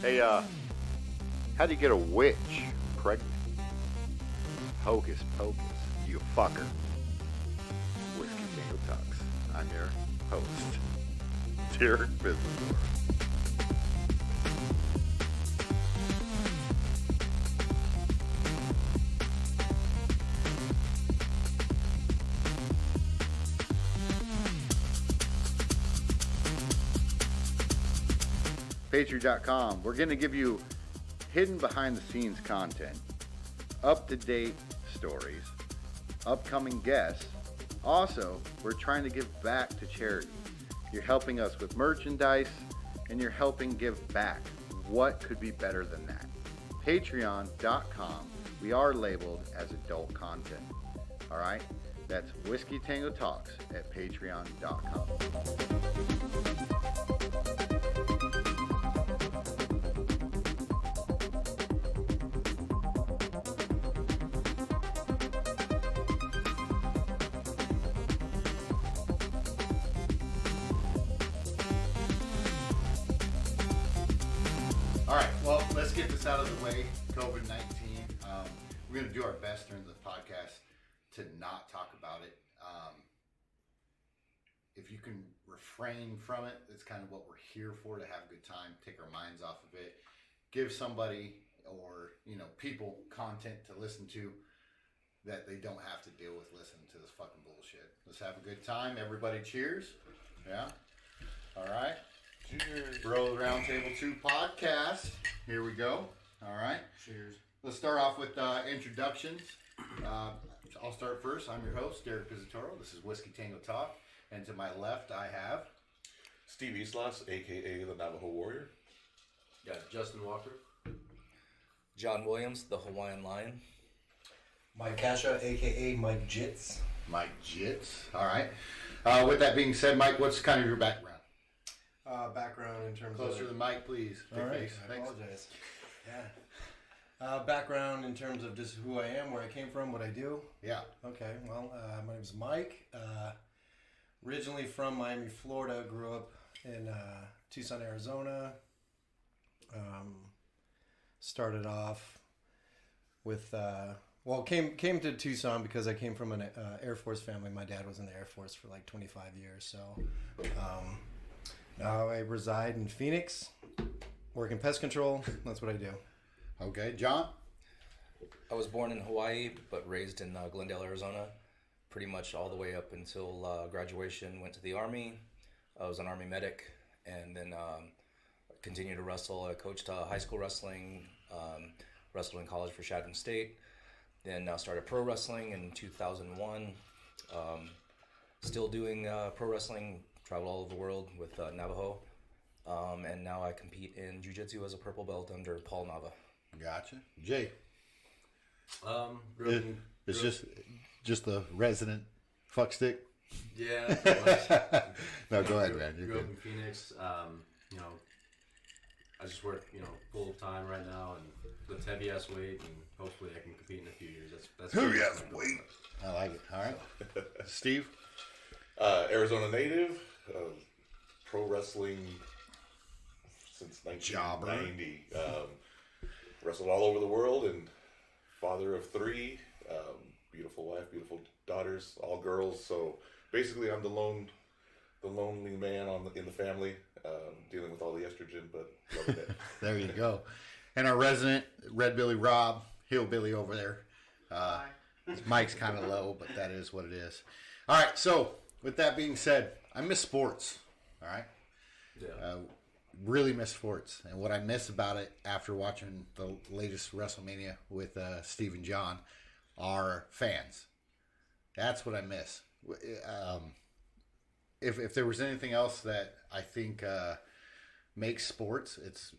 Hey, how do you get a witch pregnant? Hocus pocus, you fucker. Whiskey Tango Talks. I'm your host, Derek Bizzledor. Patreon.com. We're going to give you hidden behind the scenes content, up-to-date stories, upcoming guests. Also, we're trying to give back to charity. You're helping us with merchandise and you're helping give back. What could be better than that? Patreon.com. We are labeled as adult content. All right? That's Whiskey Tango Talks at Patreon.com. All right, well, let's get this out of the way. COVID-19. We're going to do our best during the podcast to not talk about it. If you can refrain from it, it's kind of what we're here for, to have a good time, take our minds off of it, give somebody or, people content to listen to that they don't have to deal with listening to this fucking bullshit. Let's have a good time. Everybody cheers. Yeah. All right. Cheers. Bro Roundtable 2 podcast. Here we go. All right. Cheers. Let's start off with introductions. I'll start first. I'm your host, Derek Pizzatoro. This is Whiskey Tango Talk. And to my left, I have Steve Islas, a.k.a. the Navajo Warrior. Got Justin Walker. John Williams, the Hawaiian Lion. Mike Kasha, a.k.a. Mike Jits. Mike Jits. All right. With that being said, Mike, what's kind of your background? Background in terms Closer to the mic, please. All right, Face. I Thanks. apologize. Yeah. Background in terms of just who I am, where I came from, what I do. Yeah. Okay, well, my name is Mike. Originally from Miami, Florida. Grew up in Tucson, Arizona. Started off with, came to Tucson because I came from an Air Force family. My dad was in the Air Force for like 25 years. So now I reside in Phoenix, work in pest control. That's what I do. Okay. John? I was born in Hawaii, but raised in Glendale, Arizona. Pretty much all the way up until graduation. Went to the Army. I was an Army medic, and then continued to wrestle. I coached high school wrestling, wrestled in college for Shadron State. Then started pro wrestling in 2001. Still doing pro wrestling, travel all over the world with Navajo. And now I compete in jiu-jitsu as a purple belt under Paul Nava. Gotcha. Jay? It's just the resident fuckstick. Yeah. Pretty much. No, go ahead, man. You're Grew up good. in Phoenix. I just work, full time right now and lift heavy ass weight, and hopefully I can compete in a few years. That's Heavy that's ass my goal. weight. I like it. All right. Steve? Arizona native, pro wrestling since 1990. Wrestled all over the world, and father of 3, beautiful wife, beautiful daughters, all girls. So basically, I'm the lonely man in the family, dealing with all the estrogen, but loving it. There you go. And our resident Red Billy Rob, Hillbilly over there. His mic's kind of low, but that is what it is. All right. So with that being said, I miss sports. All right. Yeah. Really miss sports. And what I miss about it after watching the latest WrestleMania with Steve and John are fans. That's what I miss. If there was anything else that I think makes sports, it's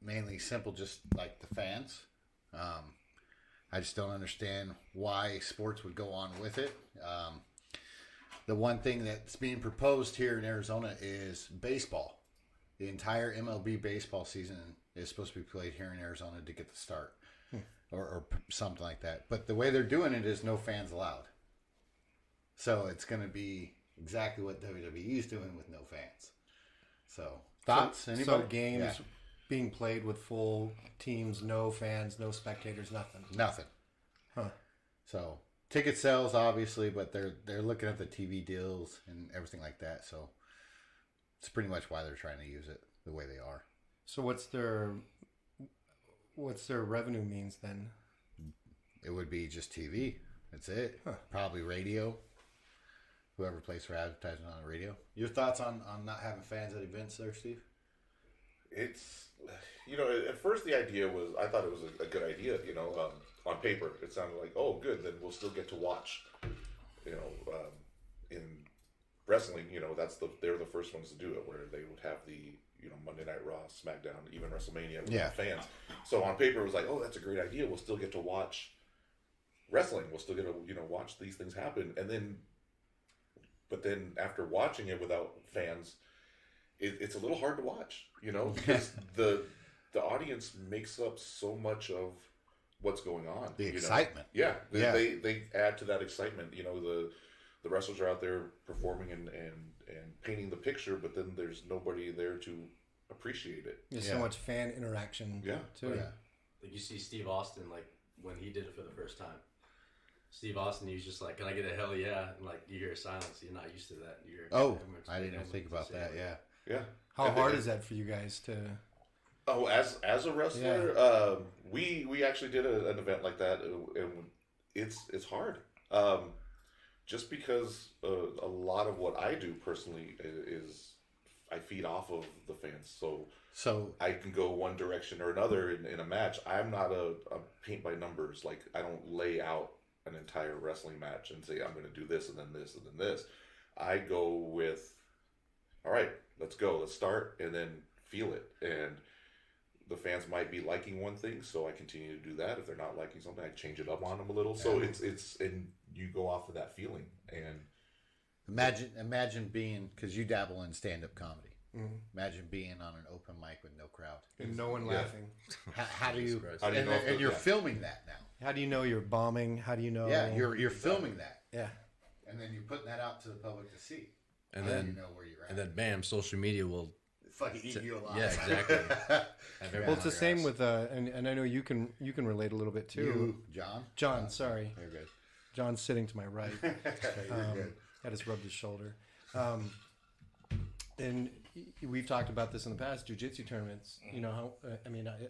mainly simple, just like the fans. I just don't understand why sports would go on with it. The one thing that's being proposed here in Arizona is baseball. The entire MLB baseball season is supposed to be played here in Arizona to get the start, or something like that. But the way they're doing it is no fans allowed. So it's going to be exactly what WWE is doing with no fans. So thoughts? Anybody? So games being played with full teams, no fans, no spectators, nothing. Nothing. Huh. So ticket sales, obviously, but they're looking at the TV deals and everything like that. So it's pretty much why they're trying to use it the way they are. So what's their revenue means then? It would be just TV. That's it. Huh. Probably radio. Whoever plays for advertising on the radio. Your thoughts on not having fans at events there, Steve? It's, at first the idea was, I thought it was a good idea, on paper. It sounded like, oh, good, then we'll still get to watch, in wrestling, they're the first ones to do it, where they would have the, Monday Night Raw, SmackDown, even WrestleMania without fans. So on paper it was like, oh, that's a great idea. We'll still get to watch wrestling. We'll still get to, watch these things happen. But then after watching it without fans, it's a little hard to watch, because the audience makes up so much of what's going on. The excitement. Yeah, they add to that excitement. The wrestlers are out there performing and painting the picture, but then there's nobody there to appreciate it. There's so much fan interaction. Yeah. Too. Yeah. Like you see Steve Austin, like when he did it for the first time. Steve Austin, he was just like, "Can I get a hell yeah?" And like you hear silence, you're not used to that. You hear, I didn't even think about that. Yeah. Yeah. How hard is that for you guys to? Oh, as a wrestler, we actually did an event like that, and it's hard. Just because a lot of what I do personally is I feed off of the fans, so I can go one direction or another in a match. I'm not a paint by numbers. Like, I don't lay out an entire wrestling match and say I'm going to do this and then this and then this. I go with, all right, let's go, let's start, and then feel it. And the fans might be liking one thing, so I continue to do that. If they're not liking something, I change it up on them a little. So it's and you go off of that feeling. And imagine being, because you dabble in stand-up comedy. Mm-hmm. Imagine being on an open mic with no crowd and no one laughing. How do you? And you're filming that now. How do you know you're bombing? How do you know? Yeah, you're filming that. Yeah, and then you're putting that out to the public to see. And how then do you know where you're at. And then bam, social media will fucking eat you alive. Yeah, exactly. Well, it's the same with and I know you can relate a little bit too. John, sorry. You're good. John's sitting to my right. You're good. I just rubbed his shoulder. And we've talked about this in the past, jiu-jitsu tournaments. How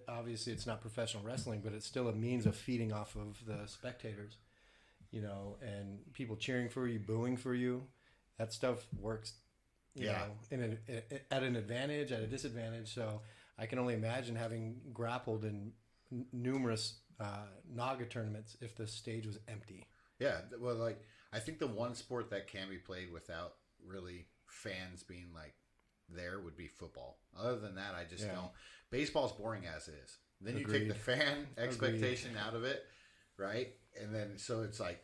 obviously it's not professional wrestling, but it's still a means of feeding off of the spectators. And people cheering for you, booing for you. That stuff works. You know, at an advantage, at a disadvantage. So I can only imagine having grappled in numerous Naga tournaments if the stage was empty. Yeah, well, like, I think the one sport that can be played without really fans being like there would be football. Other than that, I just don't. Baseball's boring as it is. Then you take the fan expectation out of it, right? And then so it's like,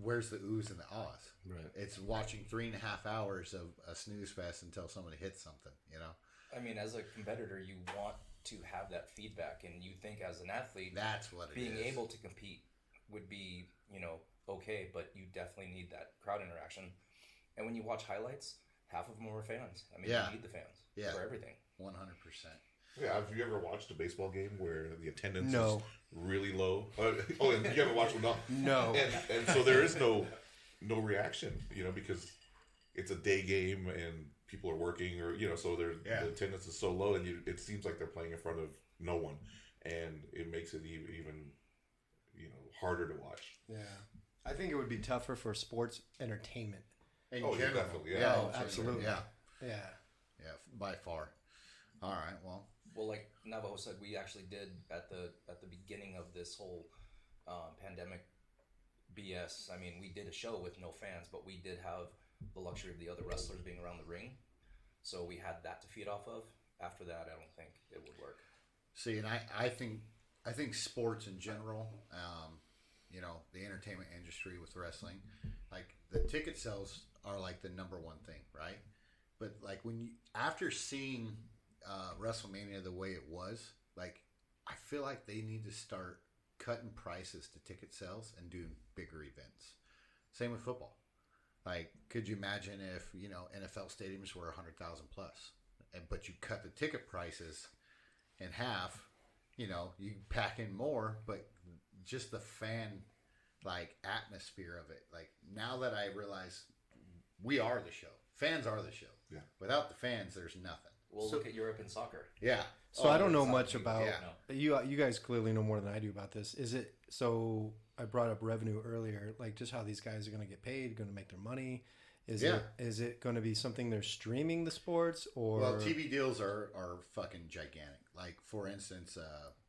where's the oohs and the ahs? Right. It's watching 3.5 hours of a snooze fest until somebody hits something, I mean, as a competitor, you want to have that feedback, and you think as an athlete, that's what it is. Being able to compete would be, okay, but you definitely need that crowd interaction. And when you watch highlights, half of them are fans. I mean, you need the fans for everything. 100%. yeah, have you ever watched a baseball game where the attendance No. is really low? Oh, and you haven't watched one? No. And so there is no reaction, because it's a day game and people are working, or so the attendance is so low, and it seems like they're playing in front of no one, and it makes it even harder to watch. Yeah. I think it would be tougher for sports entertainment. In Oh, yeah, general. definitely, yeah. Oh, absolutely. Yeah. Yeah. Yeah, by far. All right, well. Well, like Navajo said, we actually did at the beginning of this whole pandemic BS. I mean, we did a show with no fans, but we did have the luxury of the other wrestlers being around the ring, so we had that to feed off of. After that, I don't think it would work. See, and I think sports in general, the entertainment industry with wrestling, like the ticket sales are like the number one thing, right? But like after seeing WrestleMania the way it was, like I feel like they need to start cutting prices to ticket sales and doing bigger events. Same with football. Like, could you imagine if NFL stadiums were 100,000 plus, but you cut the ticket prices in half, you know, you pack in more, but just the fan like atmosphere of it. Like now that I realize we are the show, fans are the show. Yeah. Without the fans, there's nothing. Well, look at Europe in soccer. Yeah. So I don't know it's much not- about yeah. you guys clearly know more than I do about this. Is it so? I brought up revenue earlier, like just how these guys are going to get paid, going to make their money. Is it going to be something they're streaming the sports or? Well, TV deals are fucking gigantic. Like for instance,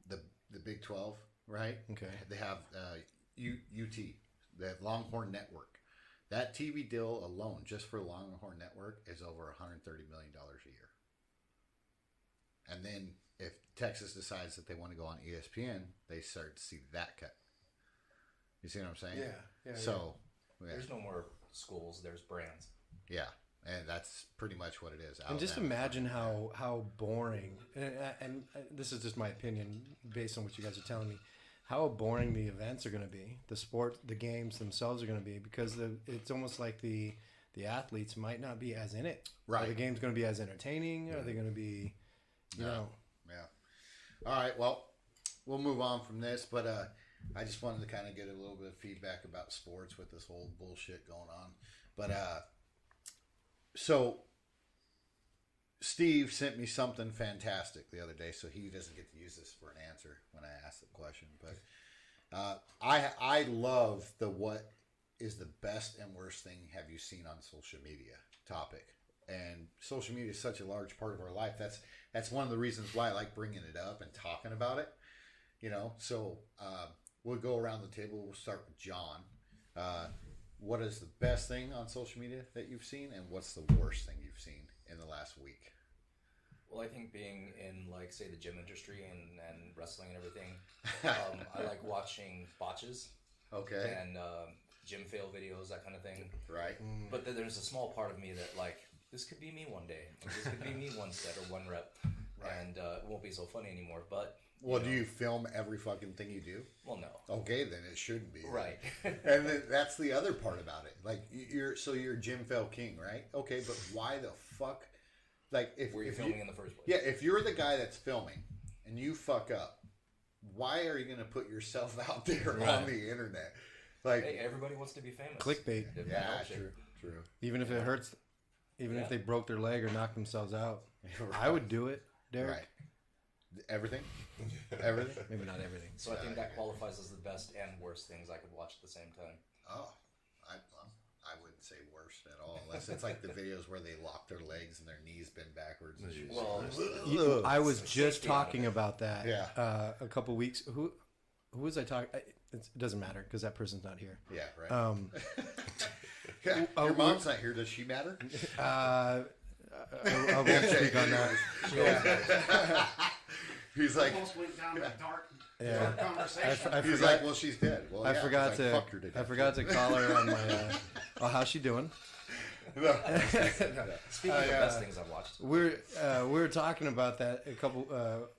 the Big 12, right? Okay. They have UT, the Longhorn Network. That TV deal alone, just for Longhorn Network, is over $130 million a year. And then if Texas decides that they want to go on ESPN, they start to see that cut. You see what I'm saying? Yeah. So, yeah. There's no more schools. There's brands. Yeah, and that's pretty much what it is. And just Alabama. imagine how boring, and this is just my opinion based on what you guys are telling me, how boring the events are going to be, the games themselves are going to be, because it's almost like the athletes might not be as in it. Right. Are the games going to be as entertaining? Are they going to be, you know? Yeah. All right. Well, we'll move on from this, but I just wanted to kind of get a little bit of feedback about sports with this whole bullshit going on. But so Steve sent me something fantastic the other day, so he doesn't get to use this for an answer when I ask the question. But I love the what is the best and worst thing have you seen on social media topic. And social media is such a large part of our life. That's one of the reasons why I like bringing it up and talking about it. You know, so we'll go around the table. We'll start with John. What is the best thing on social media that you've seen, and what's the worst thing you've seen in the last week? Well, I think being in, like, say, the gym industry and wrestling and everything, I like watching botches Okay. and gym fail videos, that kind of thing. Right. But then there's a small part of me that, like, this could be me one day. This could be me one set or one rep. Right. And it won't be so funny anymore. But, Well, do you film every fucking thing you do? well, no. Okay, then it shouldn't be. Right. And then that's the other part about it. Like you're Jim Fail King, right? Okay, but why the fuck? Like if Were you if filming in the first place? Yeah, if you're the guy that's filming and you fuck up, why are you going to put yourself out there on the internet? Like, Hey, everybody wants to be famous. Clickbait. If that yeah, helps you. true. Even if it hurts, even if Yeah. they broke their leg or knocked themselves out, Right. I would do it, Derek. Right. Everything? Everything? Maybe not everything. So I think that qualifies as the best and worst things I could watch at the same time. Oh, I wouldn't say worst at all. Unless it's like the videos where they lock their legs and their knees bend backwards. And shit. Well, I was just safety out of talking it. about that Yeah. a couple weeks. Who was I talking? It doesn't matter because that person's not here. Yeah, right. Yeah, Your mom's not here. Does she matter? I won't speak on that. He's like, Almost went down a dark Yeah. conversation. I he's forgot. like, well, she's dead. Well, I yeah, forgot 'cause I to. fucked her to I death. forgot to call her on my. Oh, how's she doing? Speaking of the best things I've watched, We were talking about that a couple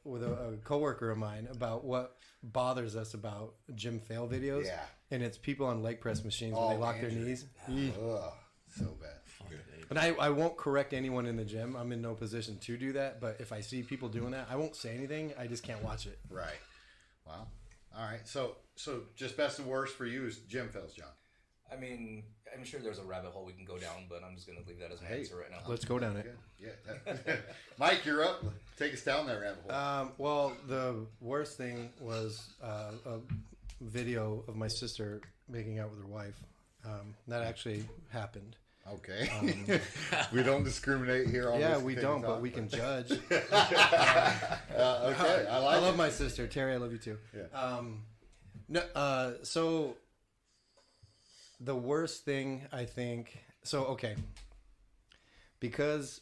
with a coworker of mine about what bothers us about gym fail videos. Yeah. And it's people on leg press machines when Oh, they lock their Andrew. knees. Ugh, so bad. And I won't correct anyone in the gym. I'm in no position to do that. But if I see people doing that, I won't say anything. I just can't watch it. Right. Wow. All right. So just best and worst for you is gym fails, John. I mean, I'm sure there's a rabbit hole we can go down, but I'm just going to leave that as my Hey. answer right now. Let's go down it. Good. Yeah. Mike, you're up. Take us down that rabbit hole. Well, the worst thing was a video of my sister making out with her wife. That actually happened. Okay. We don't discriminate here on Yeah, this we thing don't, talk, but we can judge. Okay. I I like love it. my sister Terry. I love you too. Yeah. So the worst thing I think. So okay, because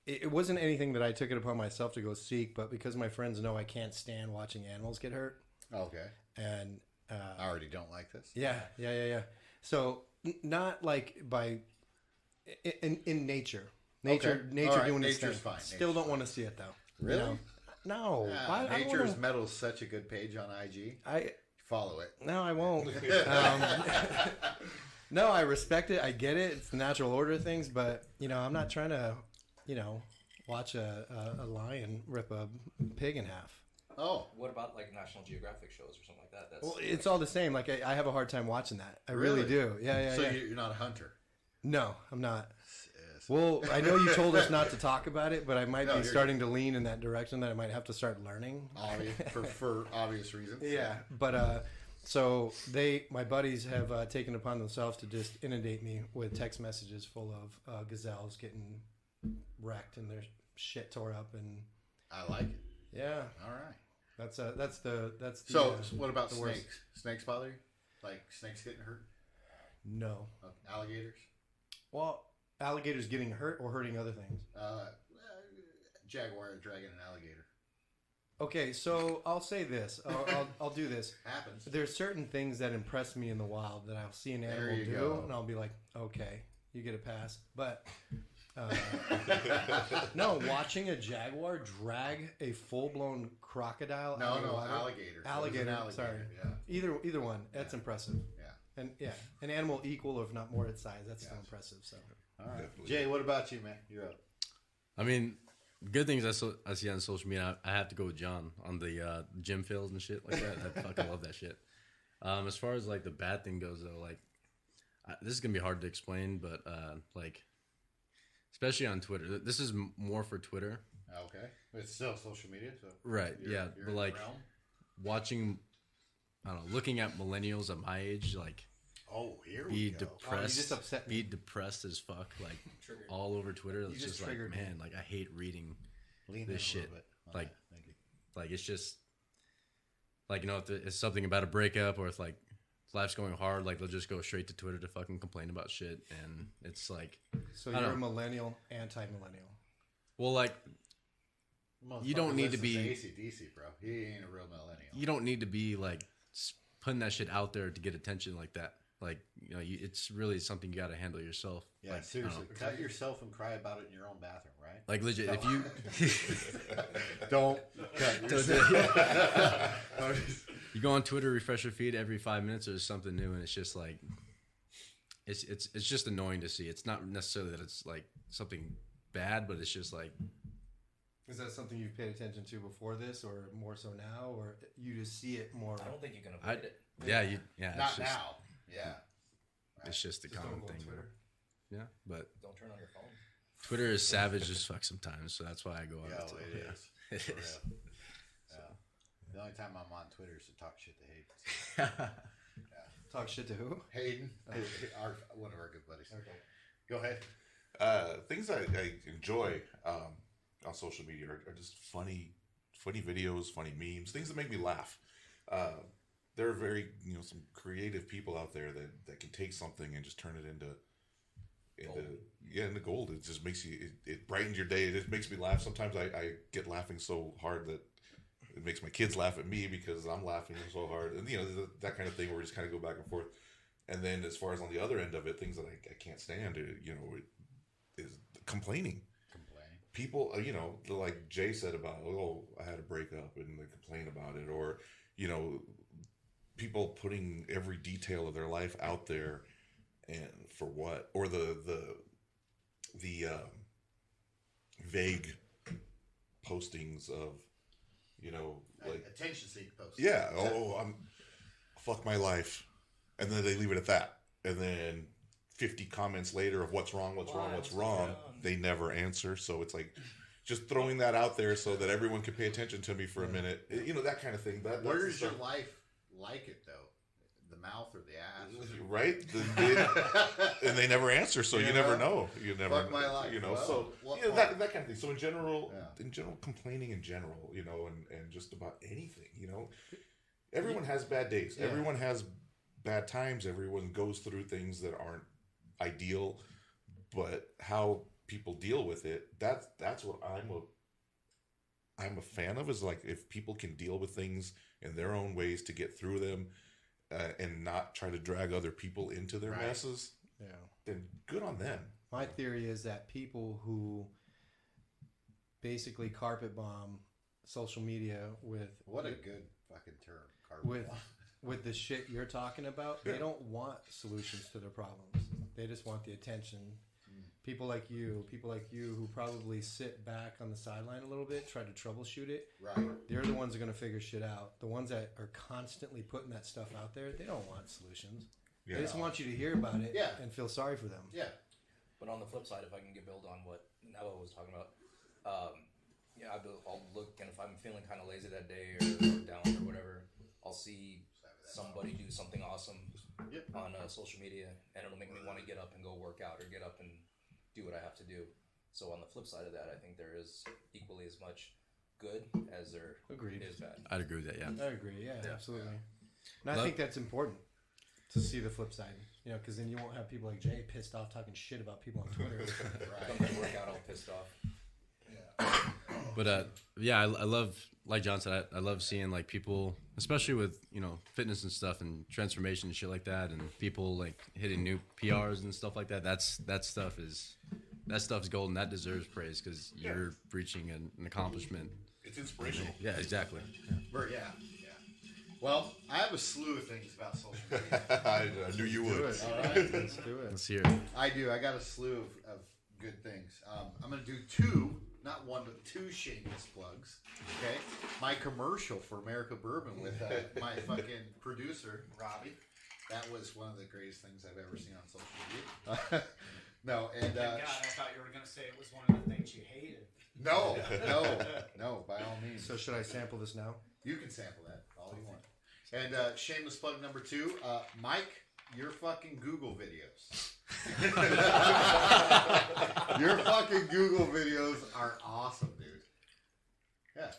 it wasn't anything that I took it upon myself to go seek, but because my friends know I can't stand watching animals get hurt, Okay. and I already don't like this. yeah. So not like by in nature. Nature Okay. All right. doing its Nature's thing. fine. Still Nature's don't want to see it though. Really? You know? No. I don't Nature's wanna- Metal is such a good page on IG. I Follow it. No, I won't. No, I respect it. I get it. It's the natural order of things, but I'm not trying to, watch a lion rip a pig in half. Oh, What about like National Geographic shows or something like that? That's Well, it's all the same. Like I have a hard time watching that. I really, Really? do. Yeah. so you're not a hunter? No, I'm not. Yes. Well, I know you told us not to talk about it, but I might No, be you're- starting to lean in that direction that I might have to start learning. For obvious reasons. Yeah, but so my buddies have taken upon themselves to just inundate me with text messages full of gazelles getting wrecked and their shit tore up, and I like it. yeah, All right. that's the So what about the worst. snakes? Snakes bother you? Like snakes getting hurt? No. Alligators? Well, alligators getting hurt or hurting other things. Jaguar dragging an alligator. Okay, so I'll say this. I'll do this. Happens. There's certain things that impress me in the wild that I'll see an There animal you do, go. and I'll be like, okay, you get a pass. But no, watching a jaguar drag a full-blown crocodile out of the water. Alligator. Alligator, It was an sorry. Yeah. Either one. That's impressive. Yeah. And yeah, an animal equal, if not more, its size. That's still impressive. So All right. Definitely. Jay, what about you, man? You're up. I mean, good things I see on social media. I have to go with John on the gym fails and shit like that. I fucking love that shit. As far as like the bad thing goes, though, like this is gonna be hard to explain, but like especially on Twitter. This is more for Twitter, Okay. It's still social media, so right? you're- Yeah, you're but in the like realm. watching, I don't know, looking at millennials at my age, like Oh, here be we go. depressed, just upset me. be depressed as fuck, like Triggered. all over Twitter. It's just just like, triggered me. man, like I hate reading. Lean this in a shit, little bit on like- that. Thank you. Like it's just like, you know, if it's something about a breakup or if like life's going hard, like they'll just go straight to Twitter to fucking complain about shit, and it's like, so I you're a don't- millennial, anti-millennial. well, like You don't Motherfucker need to listens be- AC/DC, bro. He ain't a real millennial. you don't need to be like putting that shit out there to get attention like that. Like, you know, it's really something you got to handle yourself. Yeah, like, seriously. I don't know. Cut yourself and cry about it in your own bathroom, right? Like legit, if you Don't cut yourself. you go on Twitter, refresh your feed every 5 minutes, there's something new, and it's just like it's just annoying to see. It's not necessarily that it's like something bad, but it's just like, Is that something you've paid attention to before this, or more so now, or you just see it more? I don't think you can avoid it. yeah, Not it's just, now. Yeah. It's just a Just common don't go on thing. Twitter. Yeah, but Don't turn on your phone. Twitter is savage as fuck sometimes, so that's why I go on Yo, it. too. it Yeah. is. It For is. real. Yeah. The only time I'm on Twitter is to talk shit to Hayden. Talk shit to who? Hayden, one of our good buddies. Okay. Go ahead. Things I enjoy on social media are just funny videos, funny memes, things that make me laugh. There are very some creative people out there that can take something and just turn it into gold. It just makes you it brightens your day. It just makes me laugh. Sometimes I get laughing so hard that it makes my kids laugh at me because I'm laughing so hard, and that kind of thing where we just kind of go back and forth. And then as far as on the other end of it, things that I can't stand, is complaining. People, like Jay said about, I had a breakup, and they complain about it, or people putting every detail of their life out there, and for what? Or the vague postings of, like, attention seek posts. yeah, I'm fuck my life, and then they leave it at that, and then 50 comments later of what's wrong. They never answer. So it's like just throwing that out there so that everyone can pay attention to me for a minute. That kind of thing. That's Where's the your stuff. life like it though? The mouth or the ass? Right? And they never answer, so you never know. You never. Fuck my life. Well, so what that part? kind of thing. So in general, Yeah. complaining in general, and just about anything, everyone has bad days. Yeah. Everyone has bad times. Everyone goes through things that aren't ideal, but how people deal with it, that's what I'm a fan of, is like if people can deal with things in their own ways to get through them, and not try to drag other people into their Right. messes, Yeah. then good on them. My theory is that people who basically carpet bomb social media with What a good fucking term. with with the shit you're talking about, they don't want solutions to their problems. They just want the attention. people like you who probably sit back on the sideline a little bit, try to troubleshoot it. Right. They're the ones that are going to figure shit out. The ones that are constantly putting that stuff out there, they don't want solutions. Yeah. They just want you to hear about it Yeah. and feel sorry for them. Yeah. But on the flip side, if I can get build on what Noah was talking about, I'll look, and if I'm feeling kind of lazy that day or down or whatever, I'll see somebody do something awesome on social media, and it'll make me want to get up and go work out or get up and do what I have to do. So on the flip side of that, I think there is equally as much good as there Agreed. is bad. I'd agree with that. Yeah. I agree. Yeah, absolutely. And I think that's important to see the flip side, you know, because then you won't have people like Jay pissed off talking shit about people on Twitter. Come to work out all pissed off. But yeah, I love, like John said, I love seeing like people, especially with, you know, fitness and stuff and transformation and shit like that, and people like hitting new PRs and stuff like that. That stuff is golden. That deserves praise because you're reaching an accomplishment. It's inspirational. Yeah, exactly. Yeah. Well, I have a slew of things about social media. I knew you would. All right. Let's do it. Let's hear it. I do. I got a slew of good things. I'm going to do two, not one, but two shameless plugs. Okay? My commercial for America Bourbon with my fucking producer, Robbie. That was one of the greatest things I've ever seen on social media. No, and... Thank God, I thought you were going to say it was one of the things you hated. No, by all means. So should I sample this now? You can sample that all you want. And shameless plug number 2, Mike, your fucking Google videos. Your fucking Google videos are awesome, dude. Yeah,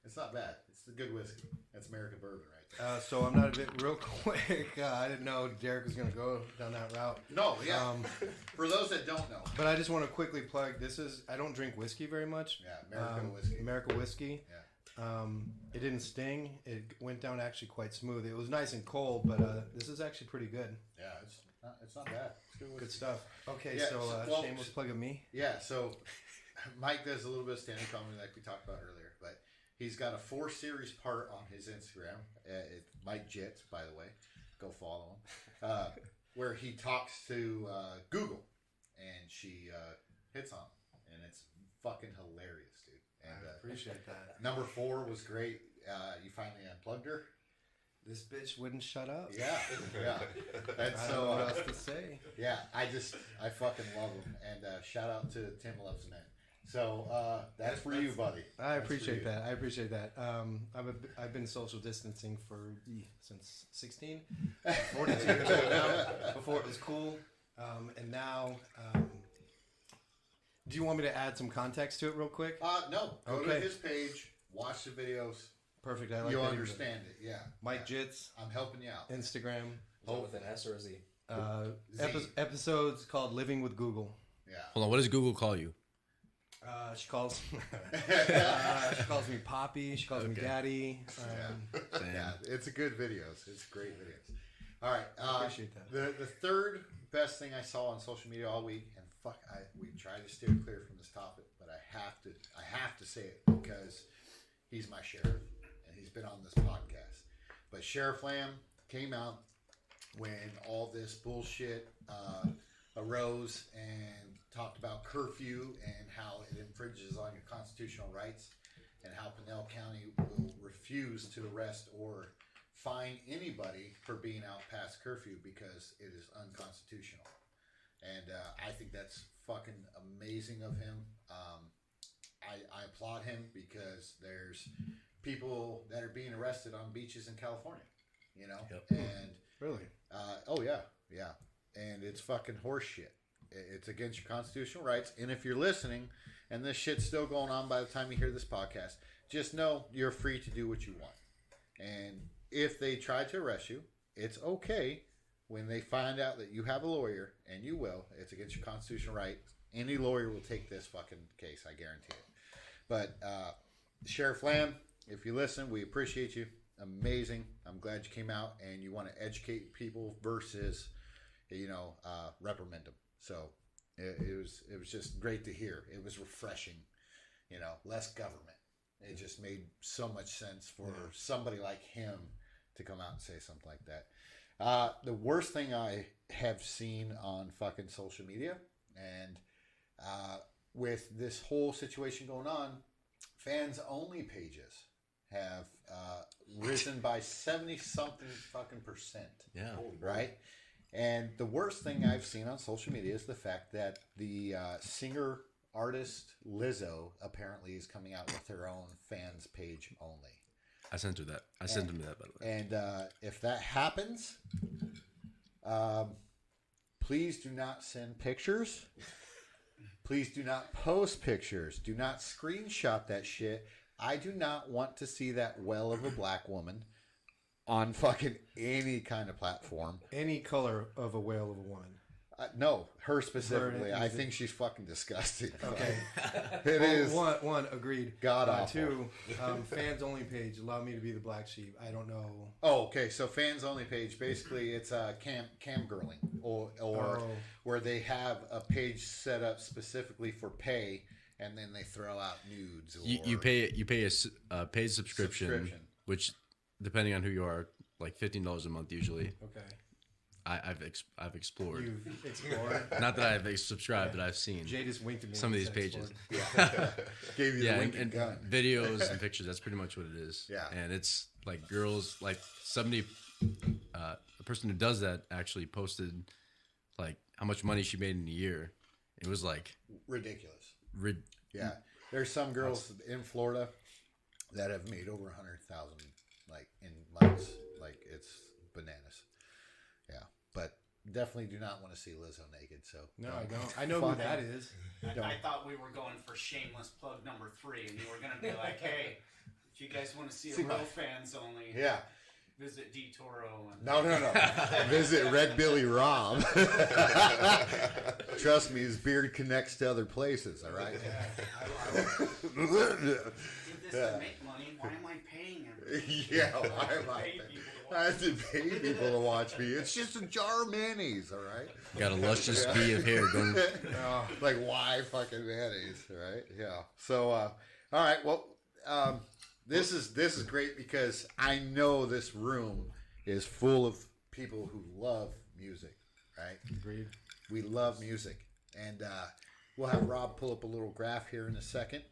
it's not bad. It's the good whiskey. That's American bourbon right there. So I'm not a bit real quick. I didn't know Derek was going to go down that route. No, yeah. For those that don't know. But I just want to quickly plug. I don't drink whiskey very much. Yeah, American whiskey. American whiskey. Yeah. It didn't sting. It went down actually quite smooth. It was nice and cold, but this is actually pretty good. Yeah, it's not bad. It's good whiskey. Good stuff. Okay, Yeah, so well, shameless plug of me. Yeah, so Mike does a little bit of stand-up comedy like we talked about earlier, but he's got a 4-series part on his Instagram. It's Mike Jits, by the way. Go follow him. Where he talks to Google, and she hits on him, and it's fucking hilarious, dude. And Appreciate that. number 4 was great. You finally unplugged her. This bitch wouldn't shut up. Yeah. And I don't know so, what else to say. yeah, I fucking love him. And shout out to Tim Loves Men. So that's for you, buddy. I That's for appreciate you. that. I appreciate that. I've been social distancing since 16, 42 years old now. Before it was cool, and now. Do you want me to add some context to it real quick? No. Go to Okay. his page. Watch the videos. Perfect. I like You'll that. understand it. Yeah. Mike Yeah. Jits, I'm helping you out. Instagram. Is that with an S or a Z? Z. Episodes called Living with Google. Yeah. Hold on. What does Google call you? She calls me Poppy. She calls me Daddy. Yeah. It's a good videos. It's great videos. All right. I appreciate that. The third best thing I saw on social media all week, and we tried to steer clear from this topic, but I have to say it because he's my sheriff and he's been on this podcast. But Sheriff Lamb came out when all this bullshit arose and talked about curfew and how it infringes on your constitutional rights, and how Pinell County will refuse to arrest or fine anybody for being out past curfew because it is unconstitutional. And I think that's fucking amazing of him. I applaud him because there's people that are being arrested on beaches in California, you know? Yep. And Really? oh yeah, and it's fucking horse shit. It's against your constitutional rights. And if you're listening, and this shit's still going on by the time you hear this podcast, just know you're free to do what you want. And if they try to arrest you, it's okay when they find out that you have a lawyer, and you will. It's against your constitutional right. Any lawyer will take this fucking case, I guarantee it. But Sheriff Lamb, if you listen, we appreciate you. Amazing. I'm glad you came out and you want to educate people versus, reprimand them. So it was just great to hear. It was refreshing, less government. It just made so much sense for somebody like him to come out and say something like that. The worst thing I have seen on fucking social media, and with this whole situation going on, fans only pages have risen by 70-something fucking percent. Yeah. Right? And the worst thing I've seen on social media is the fact that the singer artist Lizzo apparently is coming out with her own fans page only. I sent her that. I sent him that, by the way. And if that happens, please do not send pictures. Please do not post pictures. Do not screenshot that shit. I do not want to see that well of a black woman on fucking any kind of platform. Any color of a whale of a woman. No, her specifically. Her, I think she's fucking disgusting. Okay. It is. One, agreed. God awful. Two, fans only page. Allow me to be the black sheep. I don't know. Oh, okay. So fans only page. Basically, it's cam girling, or where they have a page set up specifically for pay, and then they throw out nudes. Or You pay a paid subscription, which, depending on who you are, like $15 a month usually. Okay. I've explored. You've explored. Not that I've subscribed, but I've seen Jay just winked at me. some of when these he said pages. explored. Gave you the Yeah, winking and gun. videos and pictures. That's pretty much what it is. Yeah. And it's like girls, like somebody, a person who does that actually posted like how much money she made in a year. It was like Ridiculous. rid- Yeah, there's some girls in Florida that have made over 100,000 like in months. Like it's bananas. Yeah, but definitely do not want to see Lizzo naked. So No, I don't. I know who that is. I thought we were going for shameless plug number 3, and you were going to be like, hey, if you guys want to see a real fans only, Yeah. visit DeToro. And No. Visit Red Billy Rob. Trust me, his beard connects to other places. All right. Did this to make money? Why am I paying him? Yeah. Why am I? Pay people to I have to pay people to watch me. It's just a jar of mayonnaise. All right. got a luscious bee of hair going. Like why fucking mayonnaise, right? Yeah. So, all right. Well, this is great because I know this room is full of people who love music, right? Agreed. We love music, and we'll have Rob pull up a little graph here in a second.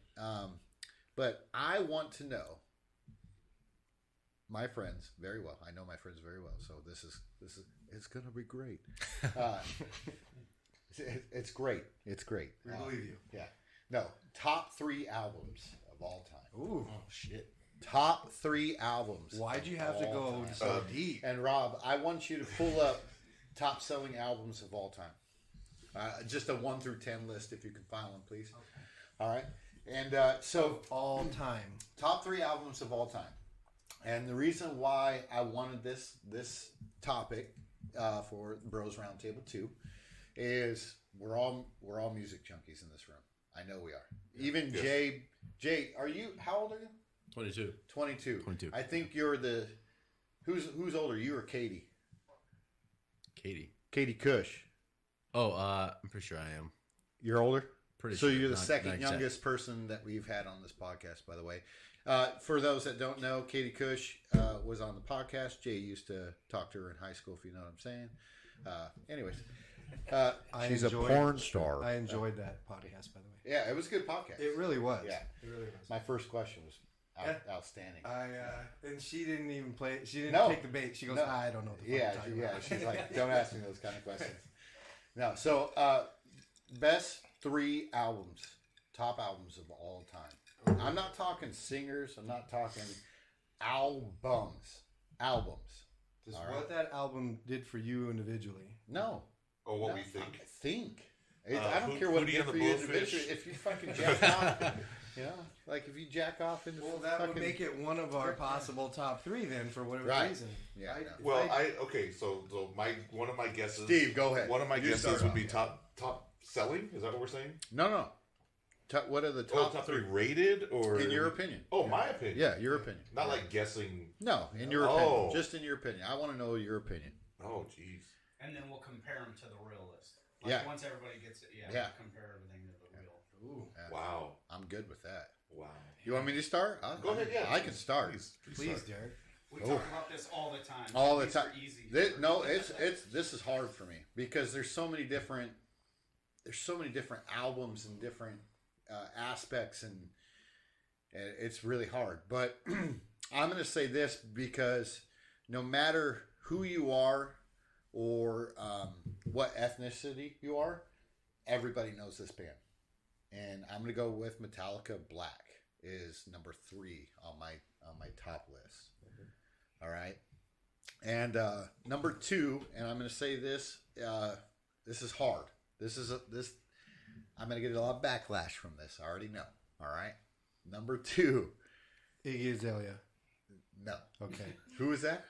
But I want to know my friends very well. I know my friends very well, so this is it's gonna be great. It's great. It's great. We believe you. Yeah. No, top 3 albums of all time. Ooh. Oh shit! Top 3 albums. Why'd you have to of go all time. so deep? And Rob, I want you to pull up top selling albums of all time. Just a 1 through 10 list, if you can find one, please. Okay. All right. And so All time. top 3 albums of all time. And the reason why I wanted this topic for Bros Roundtable 2 is we're all music junkies in this room. I know we are. Even Yes. Jay, are you? How old are you? 22. 22. 22. I think you're the who's older, you or Katie? Katie. Katie Cush. Oh, I'm pretty sure I am. You're older. Pretty So sure. you're the Not second exact. youngest person that we've had on this podcast, by the way. For those that don't know, Katie Cush was on the podcast. Jay used to talk to her in high school, if you know what I'm saying. Anyways, she's a porn star. I enjoyed that podcast, by the way. Yeah, it was a good podcast. It really was. Yeah. It really was. My first question was outstanding. And she didn't even play. She didn't No. take the bait. She goes, No. I don't know what the fuck Yeah, you're talking about. she's like, don't ask me those kind of questions. No, so best 3 albums, top albums of all time. I'm not talking singers. I'm not talking albums. Just All what right. that album did for you individually. No. Or what No, we think. Think. I don't Hoo- care what it Hootie did and for the you Blowfish. individually. If you fucking jack off, like if you jack off into Well, that fucking, would make it one of our possible top 3 then, for whatever Right. reason. Yeah, I know. Well, okay, so one of my guesses. Steve, go ahead. One of my You guesses start would off, be yeah. top selling. Is that what we're saying? No. What are the Oh, top, three rated or in your opinion? Oh, my opinion. Yeah, your opinion. Not like guessing. No, in your Oh. opinion. Just in your opinion. I want to know your opinion. Oh, jeez. And then we'll compare them to the real list. Like Yeah. Once everybody gets it, Yeah. we'll compare everything to the real. Ooh. Yeah, Wow. I'm good with that. Wow. You want me to start? Go ahead. Yeah. I can start. Please, start. Derek. We talk about this all the time. All the These time. are easy. This is hard for me because there's so many different. there's so many different albums and different aspects, and it's really hard. But I'm going to say this because no matter who you are or what ethnicity you are, everybody knows this band. And I'm going to go with Metallica. Black is number 3 on my top list. All right. And number 2, and I'm going to say this, this is hard. I'm going to get a lot of backlash from this. I already know. All right. Number 2. Iggy Azalea. No. Okay. Who is that?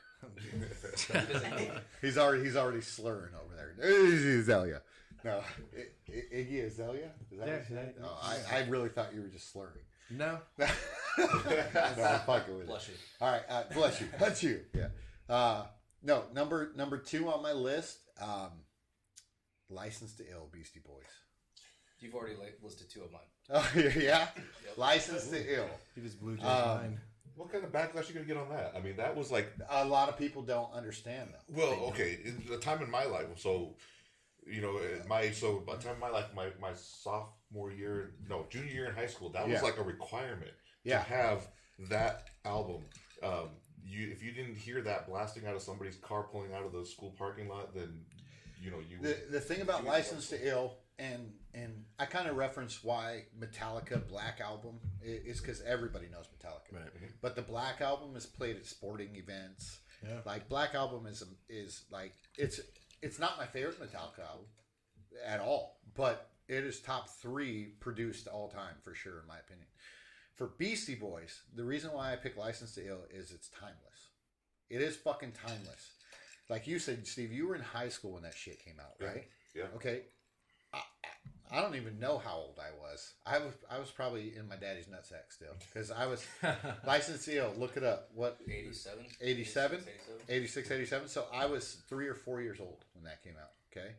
He's already slurring over there. Iggy Azalea. No. Iggy Azalea? Is that what you said? No, I really thought you were just slurring. No. No, I'm fucking with Bless it. you. All right. Bless you. That's you. Yeah. No, number 2 on my list, License to Ill, Beastie Boys. You've already listed 2 of mine. Oh, yeah? License to Ill. He just blew Jay's mind. What kind of backlash are you gonna get on that? I mean, that was like, A lot of people don't understand that. well, okay, in the time in my life, so you know, by the time in my life, my sophomore year, no, junior year in high school, that was Yeah. like a requirement Yeah. to have that album. If you didn't hear that blasting out of somebody's car pulling out of the school parking lot, then you know you. The thing about License to Ill, and I kind of reference why Metallica Black Album is because everybody knows Metallica, Right. but the Black Album is played at sporting events. Yeah. Like Black Album is like it's not my favorite Metallica album at all, but it is top 3 produced all time for sure, in my opinion. For Beastie Boys, the reason why I pick License to Ill is it's timeless. It is fucking timeless. Like you said, Steve, you were in high school when that shit came out, right? Yeah. Okay. I don't even know how old I was. I was probably in my daddy's nutsack still, because I was License to Ill. Look it up. What? 87? 87? 86, 87. So I was 3 or 4 years old when that came out. Okay.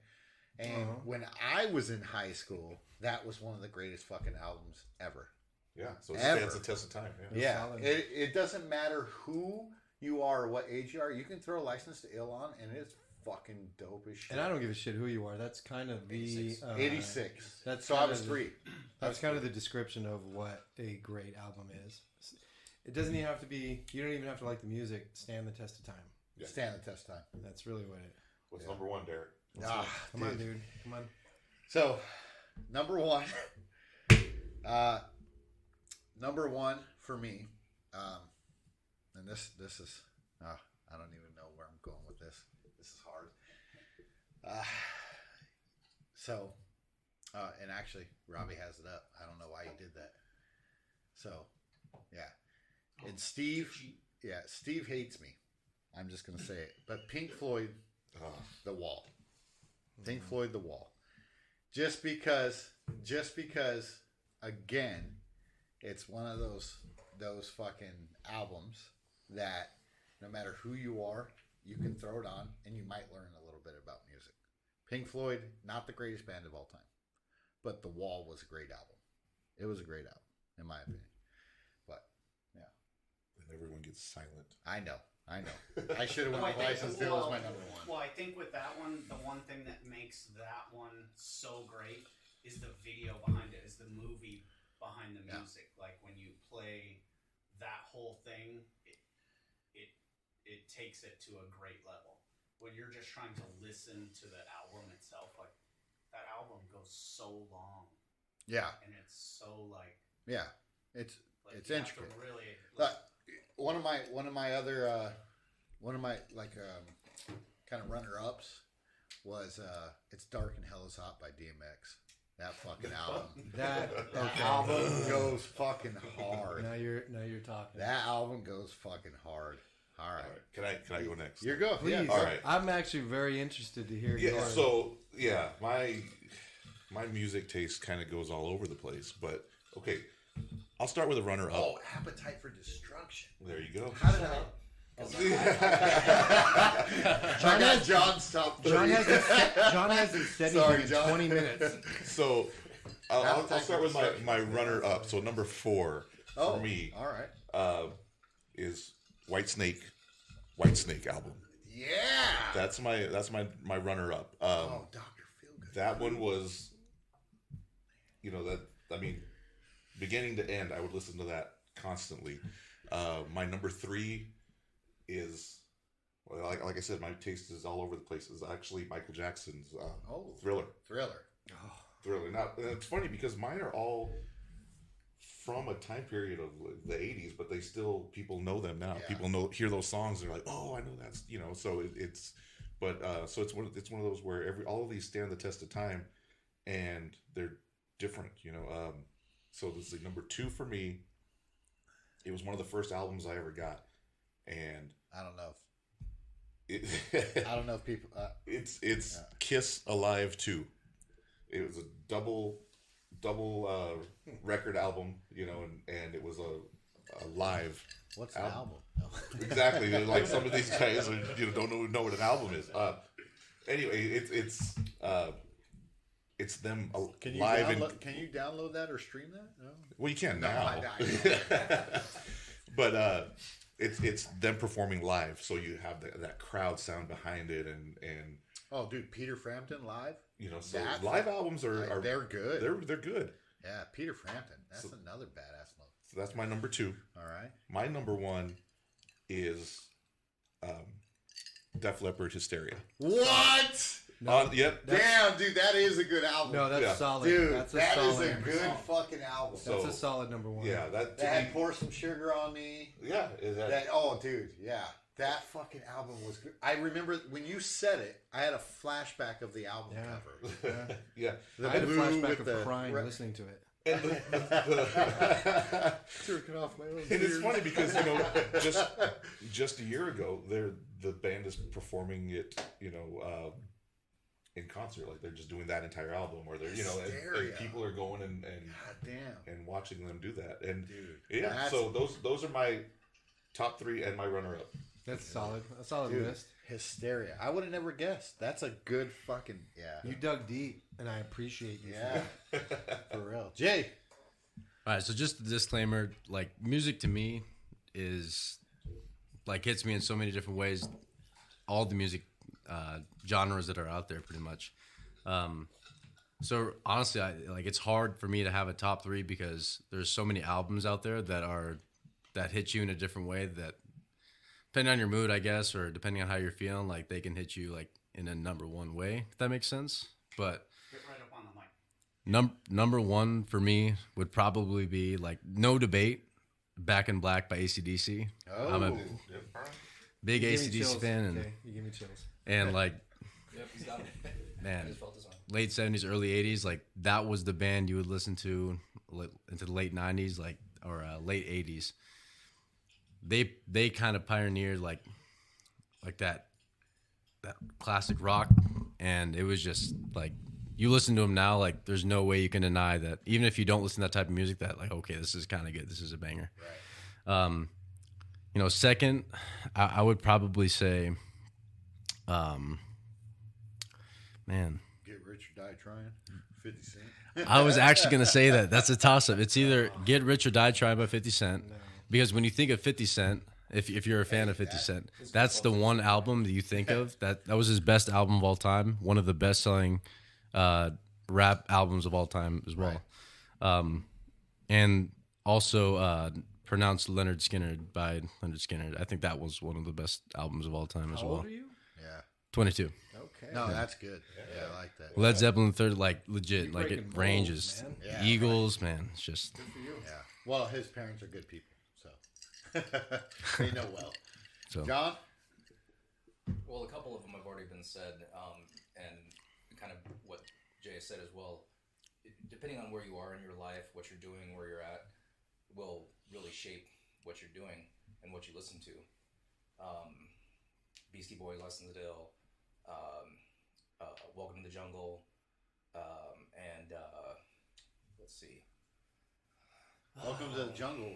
And when I was in high school, that was one of the greatest fucking albums ever. Yeah, so it Ever. stands the test of time. Yeah. Yeah. solid. It doesn't matter who you are or what age you are. You can throw License to Ill on, and it's fucking dope as shit. And I don't give a shit who you are. That's kind of the 86. That's So I kind was of 3. That's kind of the description of what a great album is. It doesn't even have to be. You don't even have to like the music. Stand the test of time. Yeah. Stand the test of time. That's really what it. What's number 1, Derek? Come on, dude. Come on. So, number 1. Number 1 for me, and this is, I don't even know where I'm going with this. This is hard. And actually, Robbie has it up. I don't know why he did that. So, yeah. And Steve hates me. I'm just going to say it. But Pink Floyd, The Wall. Pink Floyd, The Wall. Just because, again, it's one of those fucking albums that no matter who you are, you can throw it on and you might learn a little bit about music. Pink Floyd, not the greatest band of all time, but The Wall was a great album. It was a great album, in my opinion. But, yeah. And everyone gets silent. I know. I should have went with License to Ill as my number 1. Well, I think with that one, the one thing that makes that one so great is the video behind it, is the movie behind the music. Like when you play that whole thing, it takes it to a great level. When you're just trying to listen to the album itself, like that album goes so long. Yeah. And it's so like. Yeah. It's you have intricate. to really. One of my other kind of runner ups was It's Dark and Hell is Hot by DMX. That fucking album. That album goes fucking hard. Now you're talking. That album goes fucking hard. All right. All right. Can I go next? You're good. Please. Yeah. All right. I'm actually very interested to hear Yeah. yours. So my music taste kind of goes all over the place, but okay. I'll start with a runner up. Oh, Appetite for Destruction. There you go. How did I? I got John's top 3. John has it steady Sorry, for John. 20 minutes. So I'll Appetite start for with Destruction. my runner up. So number 4 for me All right. is White Snake album. Yeah. That's my runner up. Dr. Feelgood. That one was you know, that, I mean, beginning to end, I would listen to that constantly. My number 3 is, well, like I said, my taste is all over the place. It's actually Michael Jackson's Thriller. Thriller. Now, it's funny because mine are all from a time period of the 80s, but they still, people know them now. Yeah. People hear those songs, they're like, oh, I know that's, you know, so it's one of those where all of these stand the test of time, and they're different, you know. So this is like number 2 for me. It was one of the first albums I ever got, and I don't know. I don't know if people. It's Kiss Alive 2. It was a double record album, you know, and it was a live. What's an album? No. Exactly, like some of these guys are, you know, don't know what an album is. Anyway, it's them Can you live. Can you download that or stream that? No. Well, you can No, now. I But it's them performing live, so you have that crowd sound behind it, and oh, dude, Peter Frampton live. you know, so live albums are they're good. They're good. Yeah, Peter Frampton. That's another badass mother. So that's my number 2. All right. My number 1 is Def Leppard, Hysteria. What? Yep. Damn, dude, that is a good album. No, that's Yeah. solid. Dude, that's that is solid. a good fucking album. So- That's a solid number 1. Yeah, that. That Pour Some Sugar on Me. Yeah, Oh, dude, yeah. That fucking album was good. I remember when you said it, I had a flashback of the album cover. yeah. The I had a blue flashback with of the crying red- listening to it. And jerking off my own And it's funny because, you know, just a year ago, the band is performing it, you know, in concert. Like they're just doing that entire album, or they're, you know, and people are going and God damn. and watching them do that. And Dude, yeah, so those are my top 3 and my runner-up. That's solid. A solid Dude, list. Hysteria. I would have never guessed. That's a good fucking You dug deep, and I appreciate you. Yeah. For real. Jay. All right, so just a disclaimer, like music to me is like hits me in so many different ways. All the music genres that are out there, pretty much. So honestly, it's hard for me to have a top 3 because there's so many albums out there that hit you in a different way. That depending on your mood, I guess, or depending on how you're feeling, like they can hit you like in a number 1 way. If that makes sense, but. Get right up on the mic. Number 1 for me would probably be like no debate, Back in Black by AC/DC. Oh. I'm a big You give me AC/DC chills. fan, and Okay, you give me chills. and like Yep, he's got it. I man, just felt this on. late 70s, early 80s, like that was the band you would listen to into the late 90s, like or late 80s. They kind of pioneered like that classic rock, and it was just like you listen to them now, like there's no way you can deny that. Even if you don't listen to that type of music, that like okay, this is kind of good, this is a banger. Right. You know, second, I would probably say, man. Get Rich or Die Trying. 50 Cent. I was actually going to say that. That's a toss-up. It's either Get Rich or Die Trying by 50 Cent. Because when you think of 50 Cent, if you're a fan of 50 Cent, that's the one album that you think of. That was his best album of all time. One of the best-selling rap albums of all time as well. Right. And also pronounced Leonard Skinner by Leonard Skinner. I think that was one of the best albums of all time as well. How old are you? Yeah. 22. Okay. No, that's good. Yeah, I like that. Led Zeppelin third, like legit, You're like it breaking ranges. molds, man. Yeah, Eagles, man, it's just. Yeah. Well, his parents are good people, so they know well. So. John? Well, a couple of them have already been said, and kind of what Jay said as well. Depending on where you are in your life, what you're doing, where you're at, will really shape what you're doing and what you listen to. Beastie Boys, Lessons of Ill, Welcome to the Jungle, and let's see. Welcome to the Jungle.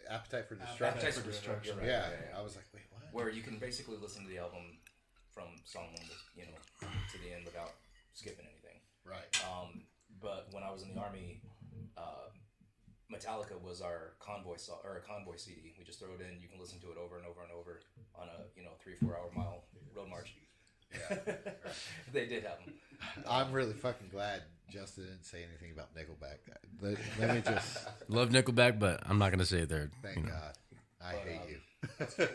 Appetite for Destruction. Appetite for Destruction. Right, Yeah. yeah. I was like, wait, what? Where you can basically listen to the album from song 1 to the end without skipping anything. Right. But when I was in the Army, Metallica was our convoy convoy CD. We just throw it in. You can listen to it over and over and over on a 3-4 hour mile road march. Yeah. They did have them. I'm really fucking glad Justin didn't say anything about Nickelback. Let me just Love Nickelback, but I'm not gonna say they're. thank God. I hate you.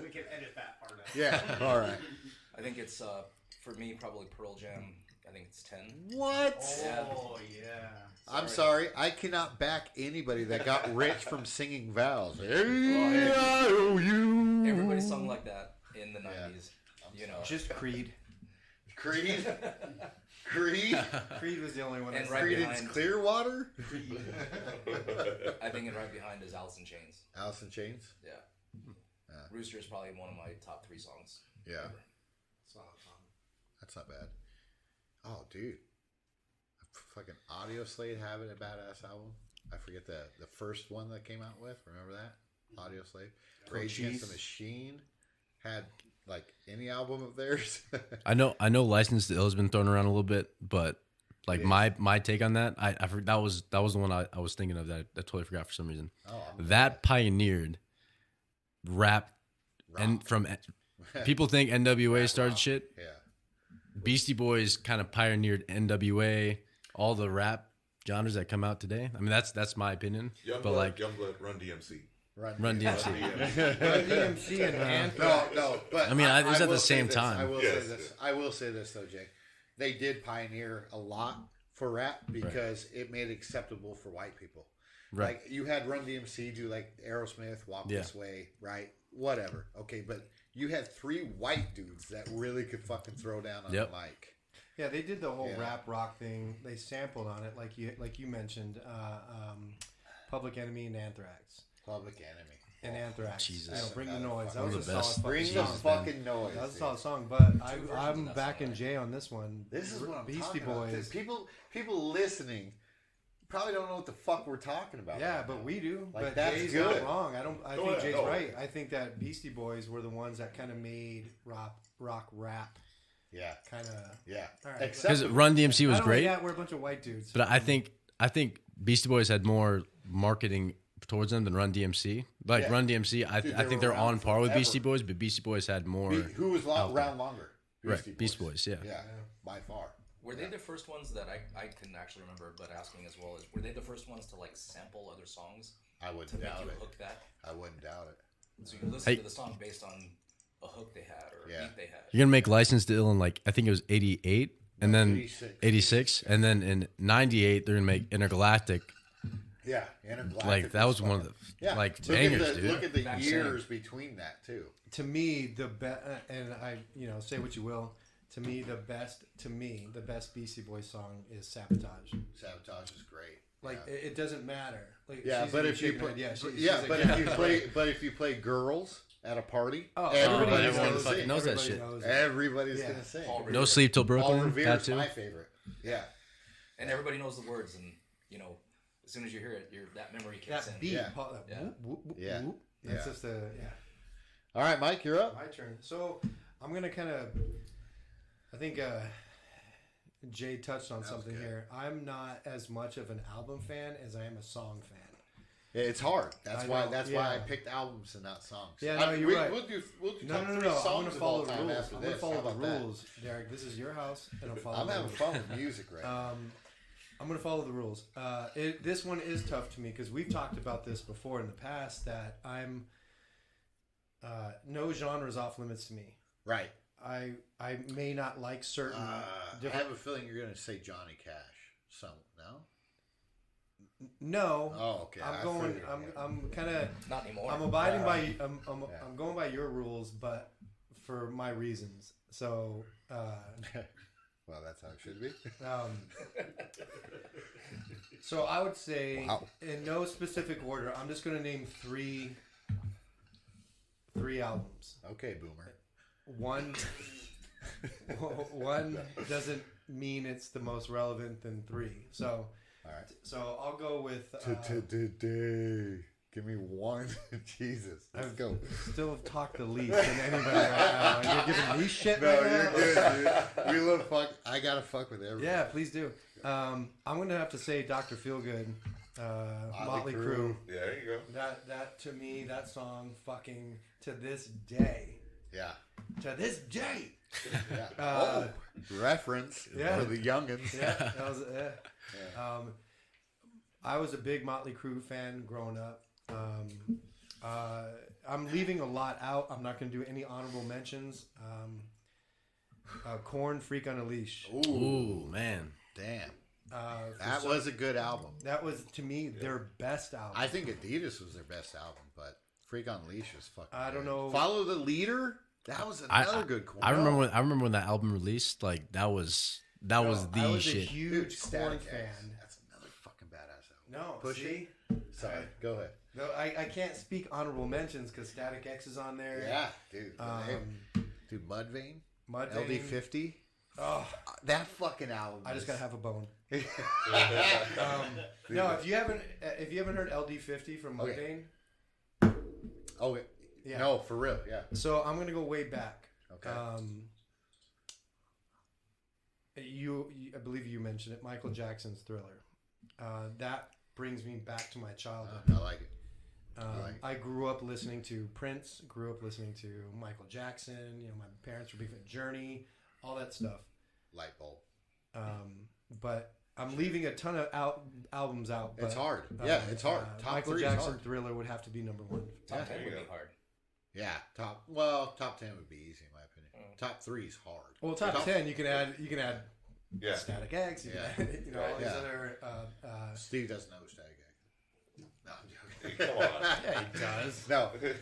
We can edit that part out. Yeah. All right. I think it's for me probably Pearl Jam. I think it's 10. What? Oh yeah. I'm sorry. I cannot back anybody that got rich from singing vowels. Everybody sung like that in the 90s. You know. Just Creed. Creed. Creed. Creed was the only one. And that right Creed's behind- Clearwater. I think right behind is Alice in Chains. Alice in Chains. Yeah. Rooster is probably one of my top 3 songs. Yeah. That's not bad. Oh, dude. Fucking Audio Slave having a badass album. I forget the first one that came out with. Remember that? Audio Slave. Rage Against the Machine had like any album of theirs. I know License to Ill has been thrown around a little bit, but like my take on that, I that was the one I was thinking of that I totally forgot for some reason. That pioneered rap, and from people think NWA started shit. Yeah. Beastie Boys kind of pioneered NWA, all the rap genres that come out today. I mean, that's my opinion. But like Youngblood, Run DMC. Run DMC. DMC and Anthrax. No, but I mean, it was at will the same say this. time. I will Yes, say this. yes. I will say this though, Jake. They did pioneer a lot for rap because it made it acceptable for white people. Right. Like you had Run DMC do like Aerosmith, Walk Yeah. This Way, right? Whatever. Okay, but you had 3 white dudes that really could fucking throw down on Yep. the mic. Yeah, they did the whole Yeah. rap rock thing. They sampled on it, like you mentioned, Public Enemy and Anthrax. Public Enemy. And Anthrax. Jesus. You know, Bring the Noise. That One was of a the solid best. fucking Bring the song. fucking noise. That was a dude. solid song, but versions I'm of that backing song. Jay on this one. This is what I'm Beastie talking about. Boys. People listening probably don't know what the fuck we're talking about. Yeah, right but now. we do. Like, But that's Jay's good. not wrong. I think yeah, Jay's no. right. I think that Beastie Boys were the ones that kind of made rock rap Yeah, kind of. yeah. All right. Because Acceptable. Run DMC was I don't great, Yeah, we're a bunch of white dudes. but I think Beastie Boys had more marketing towards them than Run DMC. Like Yeah. Run DMC, I Dude, think they they're were on around par with forever. Beastie Boys, but Beastie Boys had more. Who was out there. around longer? Right, Beastie Boys, yeah. Yeah, by far. Were they the first ones that I can actually remember, but asking as well, were they the first ones to like sample other songs I to wouldn't make doubt you it. hook that? I wouldn't doubt it. So you listen Hey. to the song based on a hook they had or a Yeah. beat they had. You're gonna make License to Ill in like I think it was 88, and then 86. 86, and then in 98 they're gonna make Intergalactic. Yeah, Intergalactic. Like that was one of the like bangers, look at the, dude. Look at the Back years between that too. To me, the best, and I, say what you will. To me, the best Beastie Boys song is "Sabotage." Sabotage is great. Like yeah, it doesn't matter. Like, yeah she's but even if you shaking her play, head. but if you play girls at a party, Oh, everybody's everyone gonna fucking sing. knows that everybody shit. knows it. Everybody's Yeah. gonna sing. Paul No Revere. Sleep Till Paul Brooklyn. That Revere's too. my favorite. Yeah, And everybody knows the words, and as soon as you hear it, that memory kicks That in. beat, Yeah. Paul, that Yeah. whoop, whoop, whoop, Yeah. whoop. That's Yeah. just a All right, Mike, you're up. My turn. So I'm gonna kind of. I think Jay touched on something good. here. I'm not as much of an album fan as I am a song fan. Yeah, it's hard. That's I why. know, that's why I yeah. picked albums and not songs. Yeah, no, you're right. We'll do No, top no, no, 3 no. I'm songs gonna of follow all the time rules. after I'm this. gonna follow How the about that? rules, Derek. This is your house, and I'm following. I'm the having rules. fun with music right now. I'm going to follow the rules. This one is tough to me because we've talked about this before in the past that I'm no genre is off limits to me. Right. I may not like certain I different. have a feeling you're going to say Johnny Cash. Some no. No, Oh, okay. I I'm going. figured, yeah. I'm kind of. Not anymore. I'm abiding by. I'm Yeah. going by your rules, but for my reasons. So. Well, that's how it should be. So I would say, Wow. in no specific order, I'm just going to name three albums. Okay, Boomer. One doesn't mean it's the most relevant than 3. So All right. so I'll go with. Today. Give me one. Jesus. Let's go. Still have talked the least than anybody right now. And you're giving me shit No, right you're now? good, dude. We love fuck. I gotta fuck with everybody. Yeah, please do. I'm gonna have to say Dr. Feelgood, Motley Crue. Yeah, there you go. That to me, that song fucking to this day. Yeah. To this day, Yeah. Reference Yeah. for the youngins. Yeah, that was I was a big Motley Crue fan growing up. I'm leaving a lot out. I'm not going to do any honorable mentions. Korn, Freak on a Leash. Ooh, man. Damn. For That some- was a good album. That was, to me, their best album. I think Adidas was their best album, but Freak on a Leash was fucking I don't good. know. Follow the Leader? That was another good Korn. I remember when that album released. Like that was the I was a shit. huge Korn Static X. fan. That's another fucking badass album. No, Push see? Sorry, go ahead. No, I can't speak honorable mentions because Static X is on there. Yeah, dude. Dude, Mudvayne? Mudvayne. LD50? Oh, That fucking album. I just is- gotta have a bone. No, if you haven't heard LD50 from Okay. Mudvayne, Oh, yeah. no, for real, yeah. So I'm gonna go way back. Okay. I believe you mentioned it. Michael Jackson's Thriller. That brings me back to my childhood. I like it. Right. I grew up listening to Prince. Grew up listening to Michael Jackson. You know, my parents were big fan of Journey, all that stuff. Light bulb. But I'm leaving a ton of albums out. But, It's hard. Yeah, it's hard. Top Michael 3 Jackson is hard. Thriller would have to be number 1. Top 10 there you would be go. hard. Yeah, top 10 would be easy in my opinion. Top 3 is hard. Well, top 10 you can add Yeah. Static X. You Yeah. can add, you know, all these Yeah. other. Steve doesn't know Static X. No, I'm joking. Come on. Yeah, he does.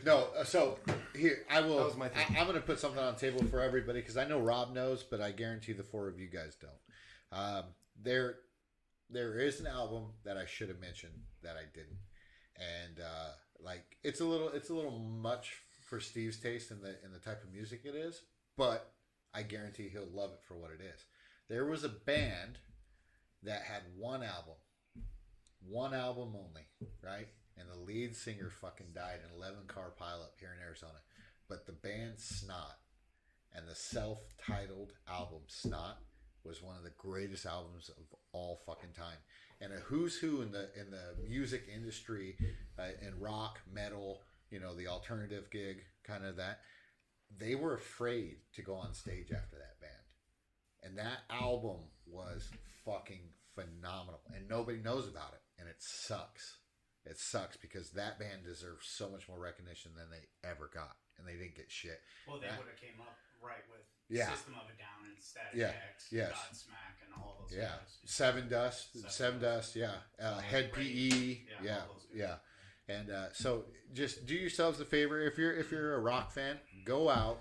No. So here, I will. That was my thing. I'm going to put something on the table for everybody because I know Rob knows, but I guarantee the 4 of you guys don't. There is an album that I should have mentioned that I didn't, and like it's a little much for Steve's taste in the type of music it is, but I guarantee he'll love it for what it is. There was a band that had one album only, right? And the lead singer fucking died in an 11-car pileup here in Arizona. But the band Snot and the self-titled album Snot was one of the greatest albums of all fucking time. And a who's who in the music industry, in rock, metal, you know, the alternative gig, kind of that. They were afraid to go on stage after that band. And that album was fucking phenomenal. And nobody knows about it. And it sucks. It sucks because that band deserves so much more recognition than they ever got. And they didn't get shit. Well, they Yeah. would have came up right with Yeah. System of a Down and Static Yeah. X, Yes. Godsmack, and all those Yeah, guys. Seven Dust, yeah, Head PE, Yeah, yeah, all those guys. yeah, and so just do yourselves a favor if you're a rock fan, go out,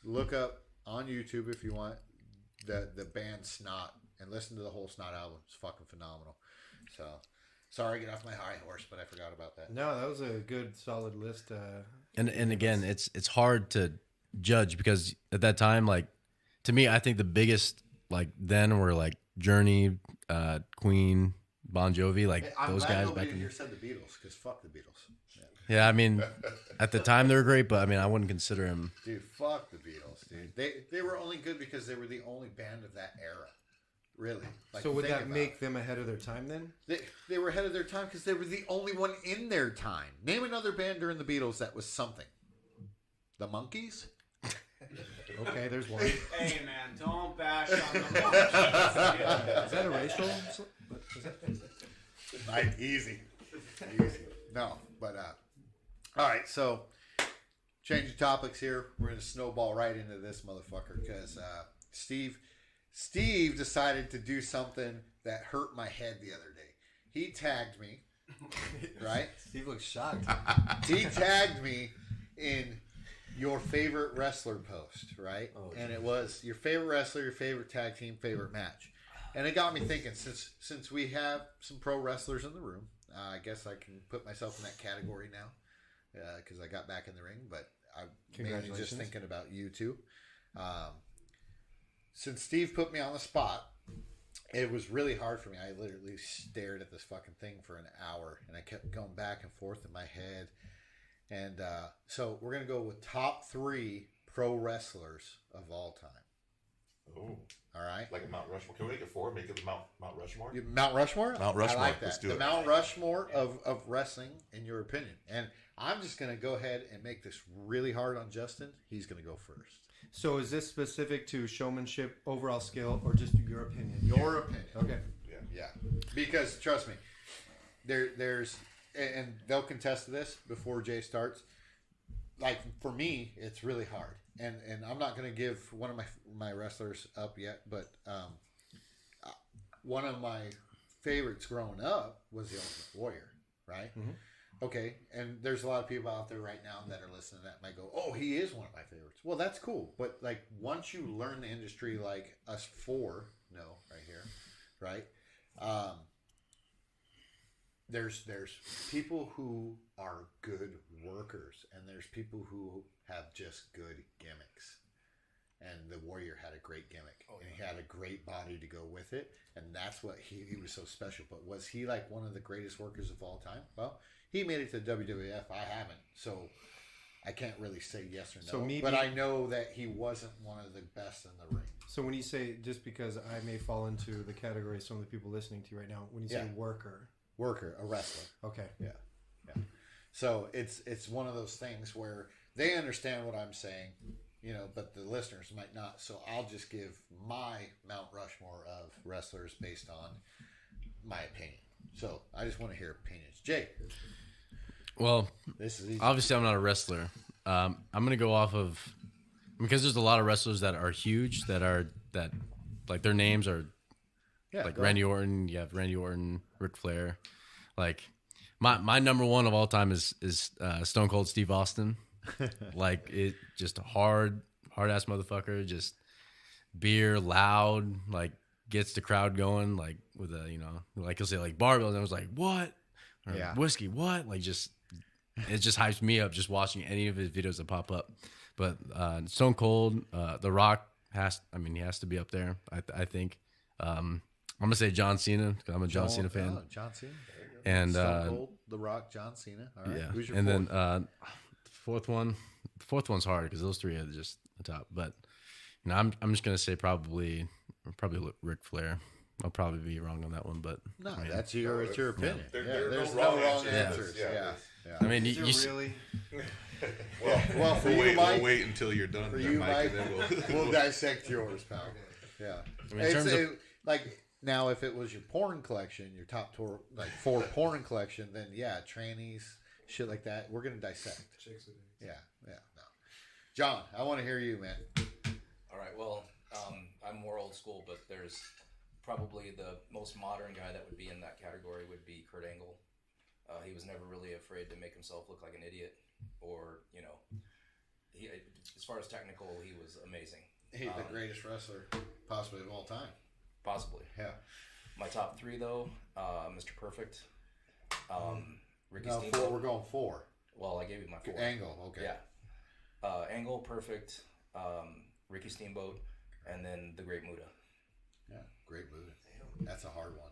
look up on YouTube if you want the band Snot and listen to the whole Snot album. It's fucking phenomenal. So sorry, get off my high horse, but I forgot about that. No, that was a good, solid list. And again, it's hard to judge because at that time, like to me, I think the biggest like then were like Journey, Queen, Bon Jovi, like I'm those glad guys nobody back in. here said the Beatles because fuck the Beatles. Yeah. Yeah, I mean, at the time they were great, but I mean, I wouldn't consider them. Dude, fuck the Beatles, dude. They were only good because they were the only band of that era. Really. Like, So would think that about make it. them ahead of their time then? They were ahead of their time because they were the only one in their time. Name another band during the Beatles that was something. The Monkees? Okay, there's one. Hey man, don't bash on the Monkees. Is that a racial? Like, easy. No, but all right. So change of topics here. We're gonna snowball right into this motherfucker because Steve decided to do something that hurt my head the other day. He tagged me, right? Steve looks shocked. He tagged me in your favorite wrestler post, right? And it was your favorite wrestler, your favorite tag team, favorite match. And it got me thinking, since we have some pro wrestlers in the room, I guess I can put myself in that category now because I got back in the ring. But I'm mainly just Congratulations. thinking about you two. Since Steve put me on the spot, it was really hard for me. I literally stared at this fucking thing for an hour, and I kept going back and forth in my head. And so we're going to go with top 3 pro wrestlers of all time. Oh, All right? like a Mount Rushmore. Can we make it 4? Make it Mount Rushmore? Mount Rushmore? Mount Rushmore. I like that. Let's do the it. Mount Rushmore of wrestling, in your opinion. And I'm just going to go ahead and make this really hard on Justin. He's going to go first. So is this specific to showmanship, overall skill, or just your opinion? Your opinion. Okay. Yeah, because trust me, there's and they'll contest to this before Jay starts. Like for me, it's really hard, and I'm not going to give one of my wrestlers up yet, but one of my favorites growing up was the Ultimate Warrior, right? Mm-hmm. Okay, and there's a lot of people out there right now that are listening that might go, "Oh, he is one of my favorites." Well, that's cool, but like once you learn the industry, like us four know right here, right? There's people who are good workers, and there's people who have just good gimmicks. And the Warrior had a great gimmick, and he had a great body to go with it, and that's what he was so special. But was he like one of the greatest workers of all time? Well, he made it to WWF. I haven't, so I can't really say yes or no. So but I know that he wasn't one of the best in the ring. So when you say, just because I may fall into the category of some of the people listening to you right now, when you say worker, a wrestler. Okay. Yeah. So it's one of those things where they understand what I'm saying, but the listeners might not. So I'll just give my Mount Rushmore of wrestlers based on my opinion. So I just want to hear opinions. Jay. Well, this is easy. Obviously I'm not a wrestler. I'm going to go off of, because there's a lot of wrestlers that are huge, that like their names are like Randy Orton. You have Randy Orton, Ric Flair. Like my number one of all time is Stone Cold Steve Austin. Like it, just a hard ass motherfucker. Just beer, loud, like gets the crowd going. Like with a like he'll say like barbells, and I was like what? Or whiskey, what? Like just it just hypes me up just watching any of his videos that pop up. But Stone Cold, The Rock he has to be up there. I think. I'm gonna say John Cena because I'm a John Cena fan. John Cena. And Stone Cold, The Rock, John Cena. All right. Yeah. Who's your and fourth? Then fourth one's hard because those three are just the top. But I'm just gonna say probably Ric Flair. I'll probably be wrong on that one, but no, it's your opinion. There's no no wrong answers. answers. Yeah. I mean, Is it really? Well, for you, Mike, we'll wait until you're done. for you, Mike, and then we'll dissect yours, pal. Yeah. I mean, in terms of, like now, if it was your porn collection, your top tour, like 4 porn collection, then trannies, shit like that, we're gonna dissect. Yeah. No. John, I want to hear you, man. All right. Well, I'm more old school, but there's probably the most modern guy that would be in that category would be Kurt Angle. He was never really afraid to make himself look like an idiot, or he, as far as technical, he was amazing. He's the greatest wrestler possibly of all time. Possibly. Yeah. My top 3 though, Mr. Perfect, Ricky No, Steamboat. we're going 4. Well, I gave you my 4. Angle, okay. Yeah. Angle, Perfect, Ricky Steamboat, and then the Great Muta. Yeah, Great Muta. That's a hard one.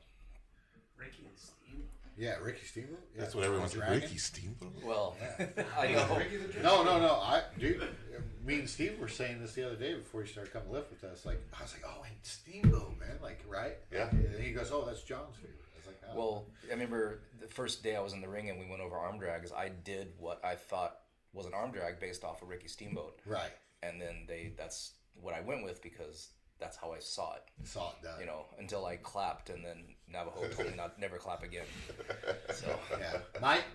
Ricky and Steve. Yeah, Ricky Steamboat. Yeah, That's what everyone's Dragon. Ricky Steamboat. Well, I know. No. Dude, me and Steve were saying this the other day before he started coming lift with us. Like, I was like, oh, and Steamboat, man. Like, right? Yeah. And he goes, oh, that's John's favorite. I was like, oh. Well, I remember the first day I was in the ring and we went over arm drags. I did what I thought was an arm drag based off of Ricky Steamboat. Right. And then that's what I went with because that's how I saw it. Saw it done. Until I clapped and then Navajo told me not never clap again. So Yeah. Mike?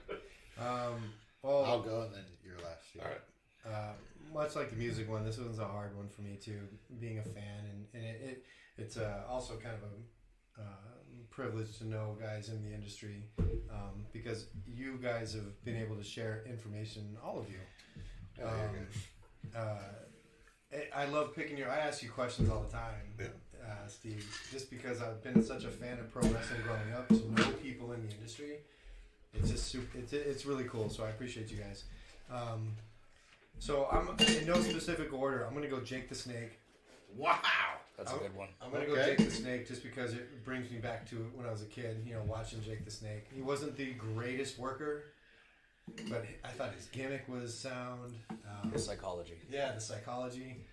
Well, I'll go and then you're last. Yeah. All right. much like the music one, this one's a hard one for me too. Being a fan, and it's also kind of a privilege to know guys in the industry, because you guys have been able to share information, all of you. I love picking I ask you questions all the time, Steve, just because I've been such a fan of pro wrestling growing up. To know people in the industry, it's just it's really cool. So I appreciate you guys. So I'm in no specific order. I'm gonna go Jake the Snake. Wow, that's a good one. I'm gonna go Jake the Snake just because it brings me back to when I was a kid. Watching Jake the Snake. He wasn't the greatest worker, but I thought his gimmick was sound. His psychology. Yeah, the psychology.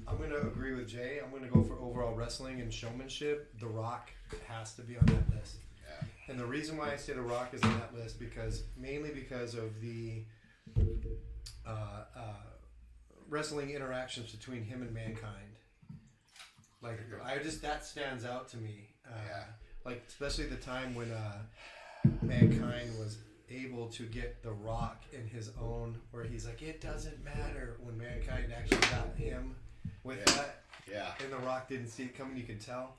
I'm going to agree with Jay. I'm going to go for overall wrestling and showmanship. The Rock has to be on that list. Yeah. And the reason why I say The Rock is on that list mainly because of the wrestling interactions between him and Mankind. Like that stands out to me. Like especially the time when Mankind was able to get The Rock in his own, where he's like, it doesn't matter, when Mankind actually got him with that. Yeah. And The Rock didn't see it coming, you could tell.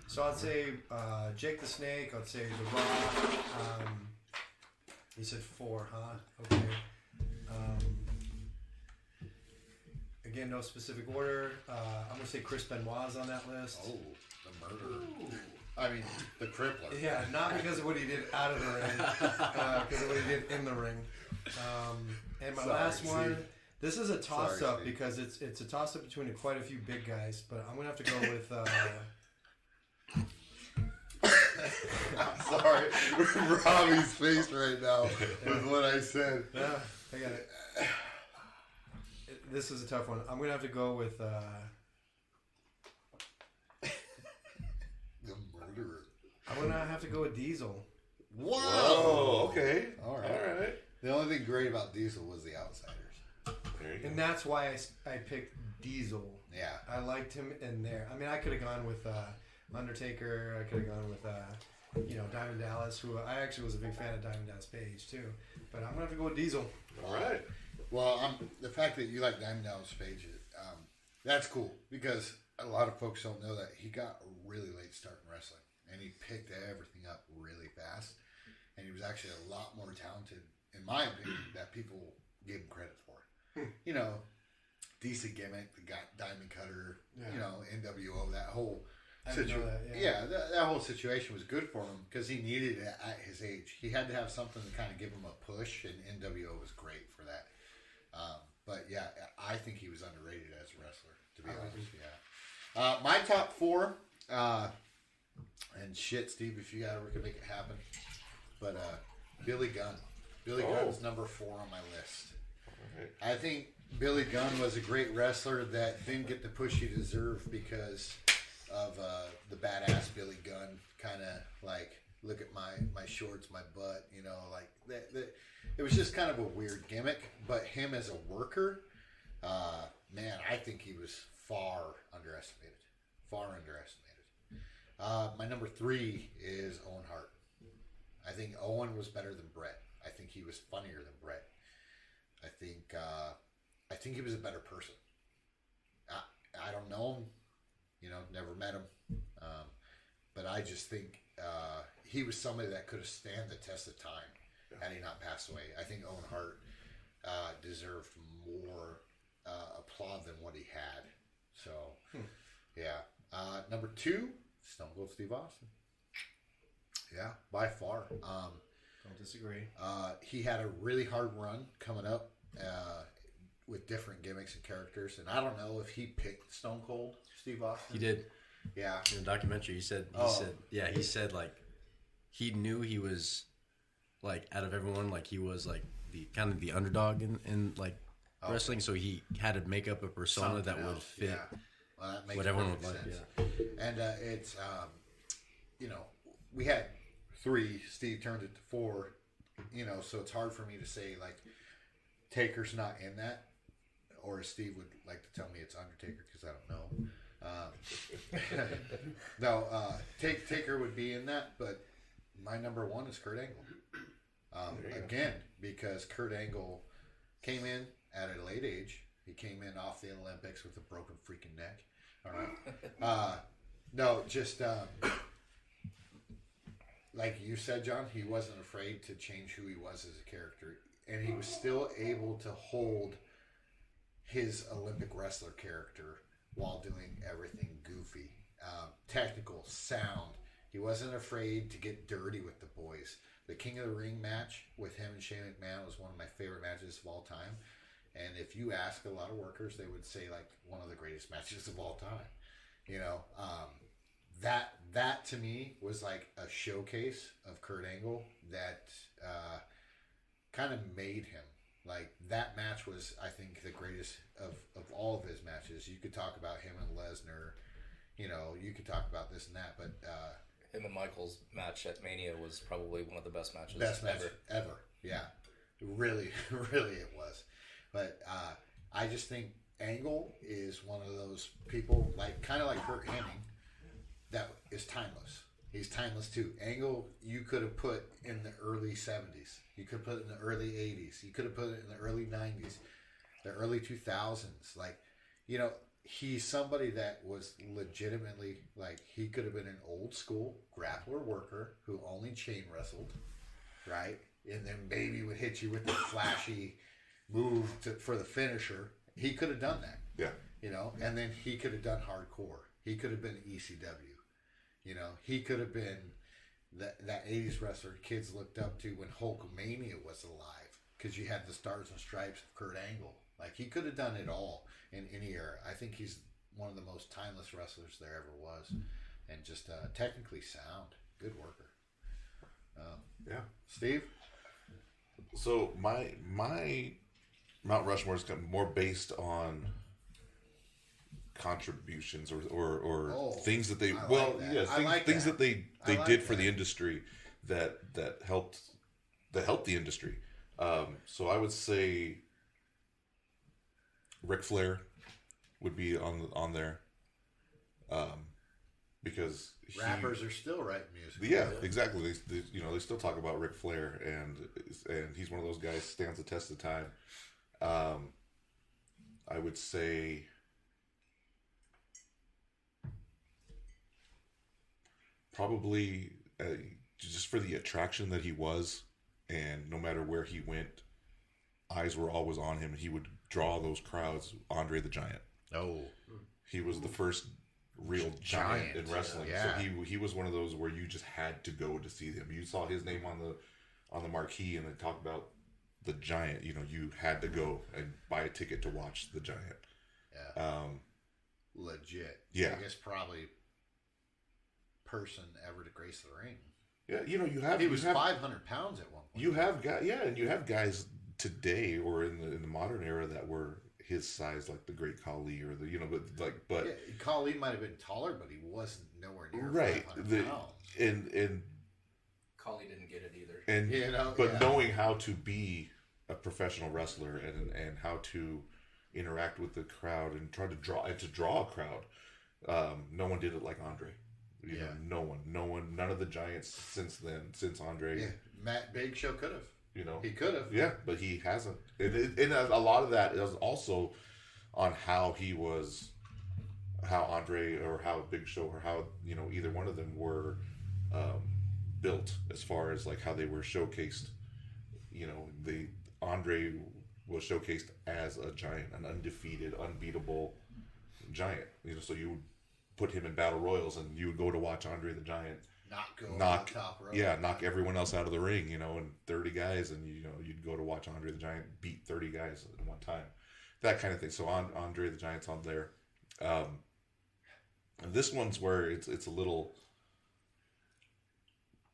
So I'd say Jake the Snake, I'd say The Rock. You said 4, huh? Okay. Again, no specific order. I'm going to say Chris Benoit's on that list. Oh, the murderer. I mean, the crippler. Yeah, not because of what he did out of the ring, because of what he did in the ring. And my last one, this is a toss-up because it's a toss-up between quite a few big guys, but I'm going to have to go with... I'm sorry. Robbie's face right now with what I said. Yeah, I got it. This is a tough one. I'm going to have to go with... the murderer. I'm going to have to go with Diesel. Whoa! Whoa, okay. All right. The only thing great about Diesel was the Outsiders. There you go. And that's why I picked Diesel. Yeah. I liked him in there. I mean, I could have gone with Undertaker. I could have gone with, Diamond Dallas, who I actually was a big fan of Diamond Dallas Page, too. But I'm going to have to go with Diesel. All right. Well, the fact that you like Diamond Dallas Page, that's cool because a lot of folks don't know that he got a really late start in wrestling and he picked everything up really fast. And he was actually a lot more talented, in my opinion, that people gave him credit for. Decent gimmick, the Diamond Cutter, NWO, that whole situation. That whole situation was good for him because he needed it at his age. He had to have something to kind of give him a push, and NWO was great for that. But yeah, I think he was underrated as a wrestler, to be honest. Yeah. My top 4, and shit, Steve, if you we can make it happen. But Billy Gunn. Billy Gunn's number 4 on my list. I think Billy Gunn was a great wrestler that didn't get the push he deserved because of the badass Billy Gunn kind of like, look at my shorts, my butt, like that. It was just kind of a weird gimmick, but him as a worker, man, I think he was far underestimated. My number 3 is Owen Hart. I think Owen was better than Bret. I think he was funnier than Bret. I think he was a better person. I don't know him, never met him, but I just think he was somebody that could have stand the test of time had he not passed away. I think Owen Hart deserved more applaud than what he had. So, yeah. Number 2, Stone Cold Steve Austin. Yeah, by far. Don't disagree. He had a really hard run coming up with different gimmicks and characters, and I don't know if he picked Stone Cold Steve Austin. He did. Yeah. In the documentary, he said like he knew he was like out of everyone, like he was like the kind of the underdog in like wrestling, so he had to make up a persona Something that would else, fit Well, that makes what everyone would perfect like. sense. And it's we had 3. Steve turned it to 4. So it's hard for me to say like Taker's not in that, or Steve would like to tell me it's Undertaker because I don't know. No, Taker would be in that, but my number 1 is Kurt Angle. Again, because Kurt Angle came in at a late age. He came in off the Olympics with a broken freaking neck. All right. No, just like you said, John, he wasn't afraid to change who he was as a character, and he was still able to hold his Olympic wrestler character while doing everything goofy, technical, sound. He wasn't afraid to get dirty with the boys. The King of the Ring match with him and Shane McMahon was one of my favorite matches of all time. And if you ask a lot of workers, they would say like one of the greatest matches of all time. That to me was like a showcase of Kurt Angle that kind of made him. Like that match was, I think, the greatest of all of his matches. You could talk about him and Lesnar, you could talk about this and that, but him and Michael's match at Mania was probably one of the best matches ever. Yeah, really, really it was. But I just think Angle is one of those people, like kind of like Kurt Hennig, that is timeless. He's timeless too. Angle, you could have put in the early 70s. You could put it in the early 80s. You could have put it in the early 90s, the early 2000s. Like, you know, he's somebody that was legitimately, like, he could have been an old school grappler worker who only chain wrestled, right? And then maybe would hit you with the flashy move for the finisher. He could have done that. Yeah. You know, and then he could have done hardcore. He could have been ECW. You know, he could have been that 80s wrestler kids looked up to when Hulkamania was alive, because you had the Stars and Stripes of Kurt Angle. Like, he could have done it all in any era. I think he's one of the most timeless wrestlers there ever was, and just technically sound. Good worker. Yeah. Steve? So my Mount Rushmore is more based on contributions or things that they things that they did for the industry that helped the industry. So I would say Ric Flair would be on there, because Rappers are still writing music. yeah, exactly. They still talk about Ric Flair, and he's one of those guys stands the test of time. I would say probably just for the attraction that he was, and no matter where he went, eyes were always on him. He would draw those crowds. Andre the Giant. Oh, He was the first real giant in wrestling. Yeah. So he was one of those where you just had to go to see him. You saw his name on the marquee, and they talked about the Giant. You know, you had to go and buy a ticket to watch the Giant. yeah. Legit. Yeah. I guess probably person ever to grace the ring. Yeah, you have He was you have, 500 pounds at one point. You have guys, and you have guys today or in the modern era that were his size, like the Great Khali, or but Yeah, Khali might have been taller, but he wasn't nowhere near right. 500 pounds. And Khali didn't get it either. and You know, but yeah. knowing how to be a professional wrestler and how to interact with the crowd and try to draw a crowd, no one did it like Andre. You know, no one, none of the Giants since Andre. Yeah, Matt Big Show could have. You know, He could have. yeah, but he hasn't. And a lot of that is also on how Andre or how Big Show or how either one of them were built, as far as like how they were showcased. Andre was showcased as a giant, an undefeated, unbeatable giant. So you would put him in battle royals, and you would go to watch Andre the Giant Knock top rope. Yeah, knock everyone else out of the ring, and 30 guys, and you'd go to watch Andre the Giant beat 30 guys at one time, that kind of thing. So Andre the Giant's on there. And this one's where it's a little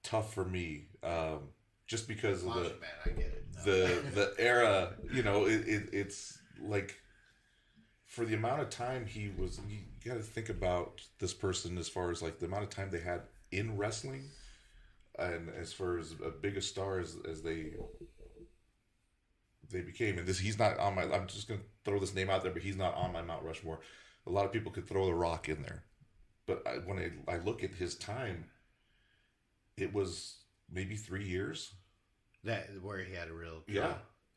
tough for me, just because of Macho Man, I get it. No. the era. It's like, for the amount of time he was, you got to think about this person as far as like the amount of time they had in wrestling, and as far as a big a star as they became. And he's not on my, I'm just gonna throw this name out there, but he's not on my Mount Rushmore. A lot of people could throw The Rock in there, but when I look at his time, it was maybe 3 years. That where he had a real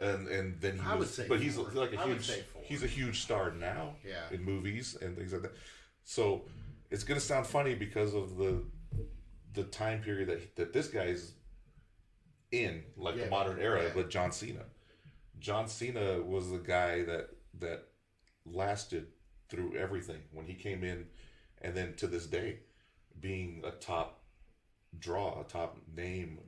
and then I would say but he's 4. like I would say 4. he's a huge star now, Yeah. in movies and things like that. So it's gonna sound funny because of the time period that this guy's in, like the modern era. Yeah. But John Cena was the guy that lasted through everything when he came in, and then to this day being a top draw, a top name.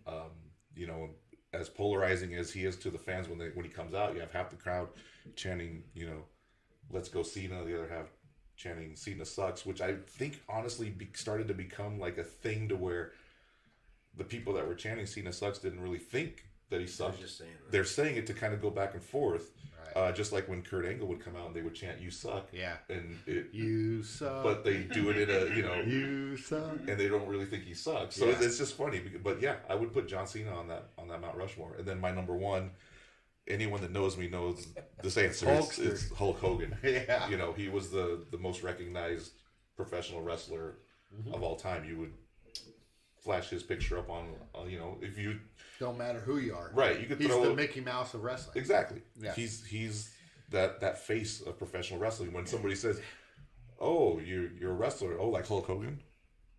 As polarizing as he is to the fans, when he comes out, you have half the crowd chanting, "Let's go Cena," the other half chanting "Cena sucks," which I think honestly started to become like a thing, to where the people that were chanting "Cena sucks" didn't really think that he sucked. They're just saying that. They're saying it to kind of go back and forth, Right. just like when Kurt Angle would come out and they would chant "You suck," Yeah. and You suck. but they do it in a You suck. and they don't really think he sucks. So it's just funny. But yeah, I would put John Cena on that Mount Rushmore. And then my number one anyone that knows me knows this answer is Hulk Hogan. Yeah. You know, he was the most recognized professional wrestler of all time. You would flash his picture up on you know, if you Don't matter who you are. right, you could He's throw the Mickey Mouse of wrestling. exactly. Yeah. He's that face of professional wrestling. When somebody says, "Oh, you're a wrestler," oh, like Hulk Hogan.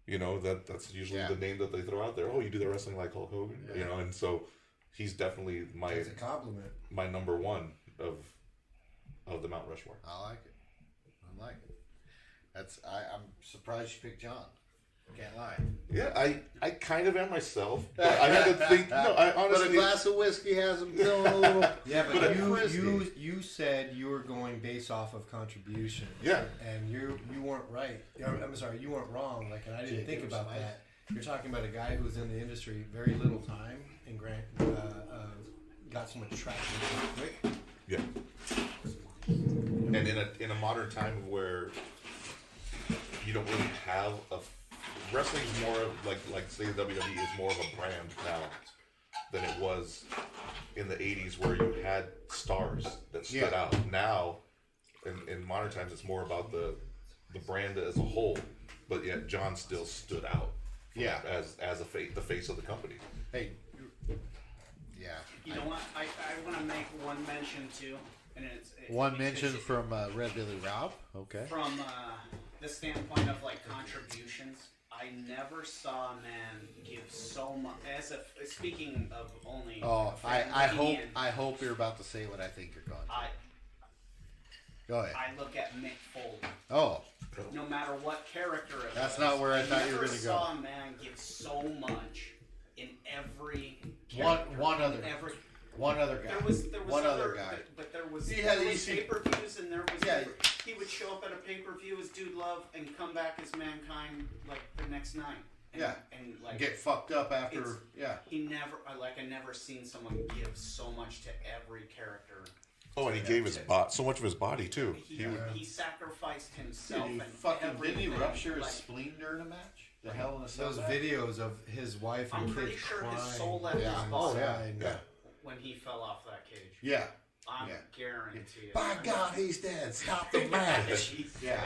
You know, that's usually the name that they throw out there. Oh, you do the wrestling like Hulk Hogan. Yeah. You know, and so he's definitely It's a compliment. my number one of the Mount Rushmore. I like it. I'm surprised you picked John. Can't lie. Yeah, I kind of am myself. But I had to think. No, I honestly. But a glass of whiskey has him feeling a little. Yeah, but crispy. you said you were going based off of contribution. Yeah. And you weren't right. I'm sorry, you weren't wrong. Like, and I didn't think about that. You're talking about a guy who was in the industry very little time and got so much traction so quick. Yeah. And in a modern time where you don't really have wrestling's more of like say the WWE is more of a brand now than it was in the 80s where you had stars that stood out. Now in modern times it's more about the brand as a whole, but yet John still stood out as the face of the company. Hey. Yeah. You know what? I want to make one mention too, and it's One mention from Red Billy Rob. Okay. from the standpoint of like contributions. I never saw a man give so much. Speaking of only. Oh, I Ian, hope you're about to say what I think you're going to. Go ahead. I look at Mick Foley. Oh, No matter what character it That's was, not where I thought you were never gonna go. saw a man give so much in every One character, other. in every. one other guy. There was one other guy. but there was He had there the was EC pay-per-views, and there was Yeah. he would show up at a pay-per-view as Dude Love and come back as Mankind like the next night. And, Yeah. and like Get fucked up after. It's- Yeah. he never I never seen someone give so much to every character. Oh, and he gave his so much of his body too. He sacrificed himself Dude, he and fucking didn't he everything. rupture his Like, spleen during a match? The Hell in a Cell Those match? videos of his wife and I'm pretty kids sure crying. his soul left Yeah. his Oh body yeah. Yeah. when he fell off that cage. Yeah. I'm Yeah. guarantee it. By God, he's dead. Stop the match. Yeah.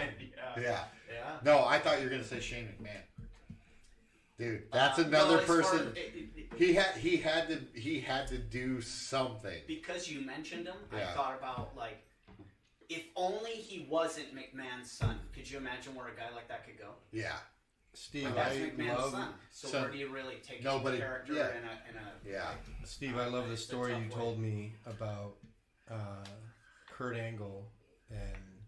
Yeah. Yeah. No, I thought you were gonna say Shane McMahon. Dude, that's another no, as far person. as- He had to do something. because you mentioned him, Yeah. I thought about like, if only he wasn't McMahon's son. Could you imagine where a guy like that could go? Yeah. Steve, That's I McMahon's love son. So son. where do you really take Nobody- the character yeah. in a Yeah. Steve. I love the It's a story tough you way. told me about Kurt Angle and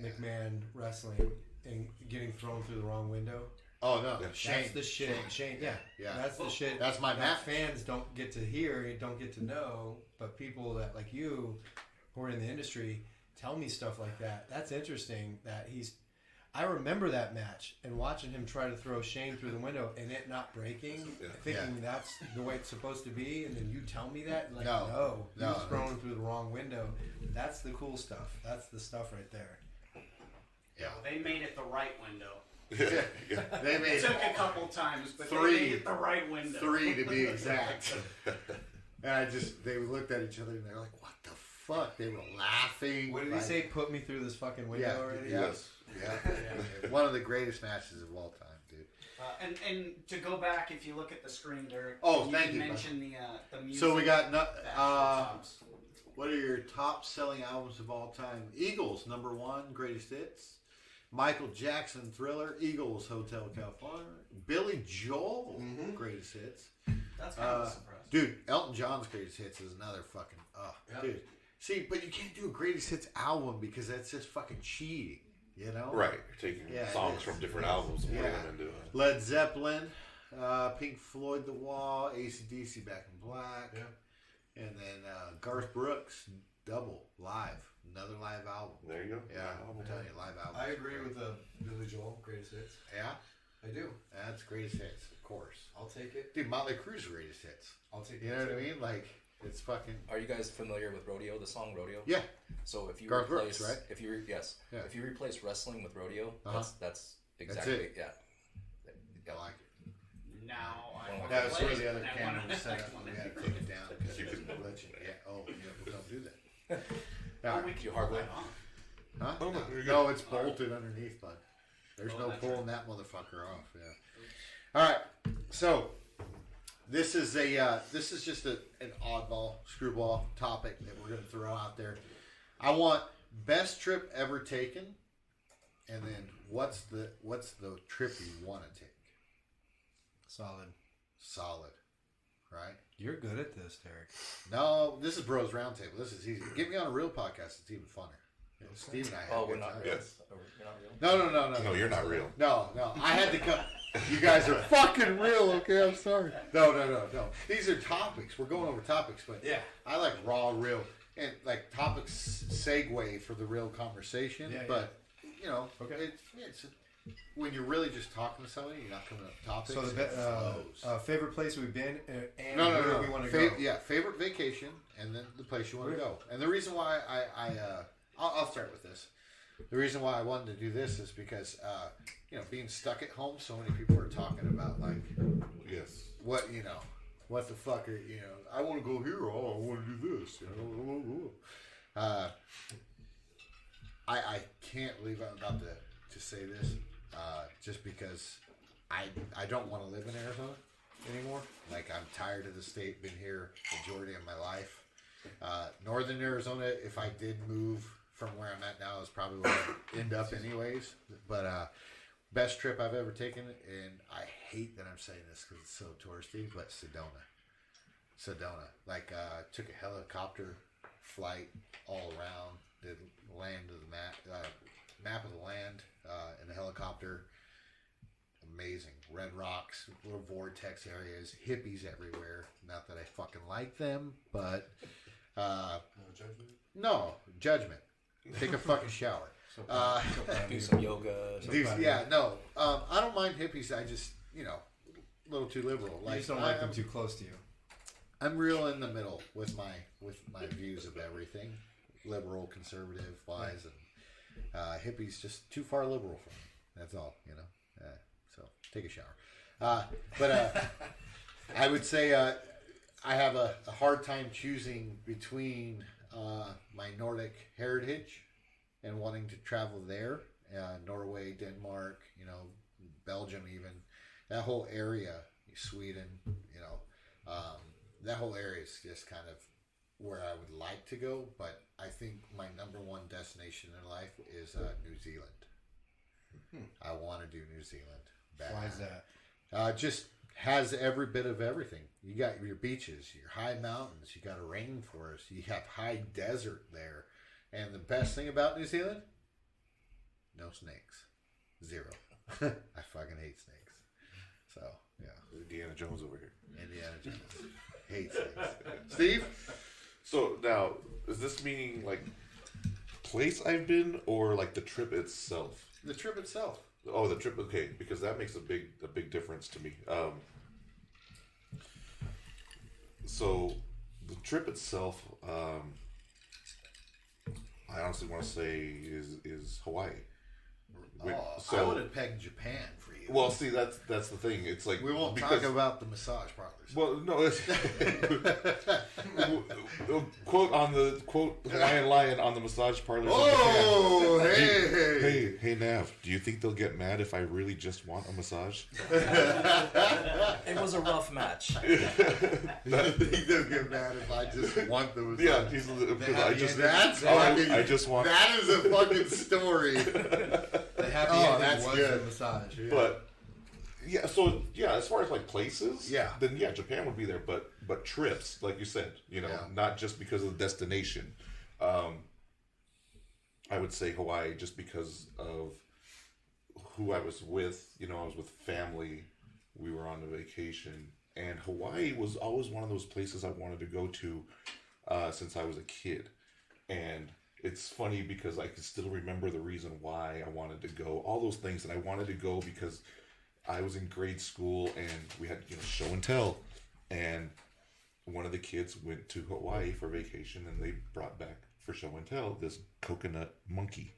McMahon wrestling and getting thrown through the wrong window. Oh no, Shane. That's the shit. Shane, yeah, Yeah. That's the shit. That's my that match. fans don't get to hear, don't get to know, but people that like you, who are in the industry, tell me stuff like that. That's interesting. That I remember that match and watching him try to throw Shane through the window and it not breaking, thinking that's the way it's supposed to be, and then you tell me that, like, no, he was thrown through the wrong window. That's the cool stuff. That's the stuff right there. Yeah. They made it the right window. They made It took a couple times, but Three. they made it the right window. 3 to be exact. And they looked at each other and they're like, "What the fuck?" They were laughing. What did he say? Put me through this fucking window Yeah, already? yes, yeah. One of the greatest matches of all time, dude. And to go back, if you look at the screen there, Oh, thank you, mentioned the music. So we got the actual tops. what are your top selling albums of all time? Eagles, #1, greatest hits. Michael Jackson, Thriller. Eagles, Hotel California. Billy Joel, greatest hits. That's kind of a surprise. Dude, Elton John's greatest hits is another fucking dude. See, but you can't do a greatest hits album because that's just fucking cheating, you know? Right, you're taking Yeah, it songs is. from different albums and putting Yeah. them into it. Led Zeppelin, Pink Floyd, The Wall, AC/DC, Back in Black, and then Garth Brooks, Double, live, another live album. There you go. Yeah, I'm telling you, live album. I agree with the Billy Joel greatest hits. Yeah, I do. that's greatest hits, of course. I'll take it. Dude, Motley Crue's greatest hits. I'll take You it. know what I mean? Like, it's fucking Are you guys familiar with rodeo? The song rodeo. yeah. So if you Garth replace, Brooks, right? If you yes, Yeah. if you replace wrestling with rodeo, Uh-huh. that's exactly it. yeah. I like it. Now I One of my That's play where the it, other and I camera wanted was set the up. next We one. had to take it down because it was glitching. Yeah. Oh, yeah. Don't do that. All right. You hard way. Huh? Oh, no, you're good. No, it's bolted underneath, bud. There's no that's pulling that motherfucker off. Yeah. All right. So this is just an oddball screwball topic that we're gonna throw out there. I want best trip ever taken, and then what's the trip you want to take? Solid, right? You're good at this, Derek. No, this is Bros Roundtable. This is easy. Get me on a real podcast. It's even funner. Yeah, Steve and I. Had a Oh, good we're not time. real. Yes. Oh, you're not real. No. No, you're not real. No. I had to come. You guys are fucking real. Okay, I'm sorry. No. These are topics. We're going over topics, but Yeah. I like raw, real, and like topics segue for the real conversation. Yeah, but you know, Okay. it's when you're really just talking to somebody, you're not coming up with topics. So it flows. favorite place we've been and No. where we want to go. Yeah, favorite vacation, and then the place you want to go. And the reason why I'll start with this. The reason why I wanted to do this is because being stuck at home, so many people are talking about like Yes. what the fuck are I want to go here. Oh, I want to do this. I can't believe I'm about to say this, just because I don't want to live in Arizona anymore. Like, I'm tired of the state. Been here majority of my life. Northern Arizona, if I did move from where I'm at now, is probably where I'd end up anyways. But best trip I've ever taken, and I hate that I'm saying this because it's so touristy, but Sedona. Like, took a helicopter flight all around, did land of the map of the land in the helicopter. Amazing. Red rocks, little vortex areas, hippies everywhere. Not that I fucking like them, but no judgment. Take a fucking shower. Do some yoga. I don't mind hippies. I just, a little too liberal. You just don't like them too close to you. I'm real in the middle with my views of everything, liberal, conservative, wise, and hippies just too far liberal for me. That's all, so take a shower. But I would say I have a hard time choosing between my Nordic heritage and wanting to travel there, Norway, Denmark, Belgium, even that whole area, Sweden, that whole area is just kind of where I would like to go. But I think my number one destination in life is New Zealand. I want to do New Zealand. Bad. Why is that? Just has every bit of everything. You got your beaches, your high mountains, you got a rainforest, you have high desert there. And the best thing about New Zealand? No snakes. Zero. I fucking hate snakes. So, yeah. Indiana Jones over here. Indiana Jones. Hate snakes. Steve? So now, is this meaning like place I've been or like the trip itself? The trip itself. Oh, the trip. Okay, because that makes a big difference to me. So the trip itself, I honestly want to say is Hawaii. I would have pegged Japan for you. Well, see, that's the thing. It's like we won't talk about the massage parlors. Well, no. It's, quote Hawaiian Lion on the massage parlors. Oh, of Japan. hey. Hey, Nav. Do you think they'll get mad if I really just want a massage? It was a rough match. I think they'll get mad if I just want the massage. Yeah, I just want. That is a fucking story. The happy Oh, ending that's was good. the massage. But yeah, so yeah, as far as like places, Yeah. then yeah, Japan would be there. But trips, like you said, not just because of the destination. I would say Hawaii just because of who I was with. I was with family. We were on a vacation, and Hawaii was always one of those places I wanted to go to since I was a kid. And it's funny because I can still remember the reason why I wanted to go. All those things that I wanted to go because I was in grade school and we had show and tell, and one of the kids went to Hawaii for vacation and they brought back for show and tell this coconut monkey.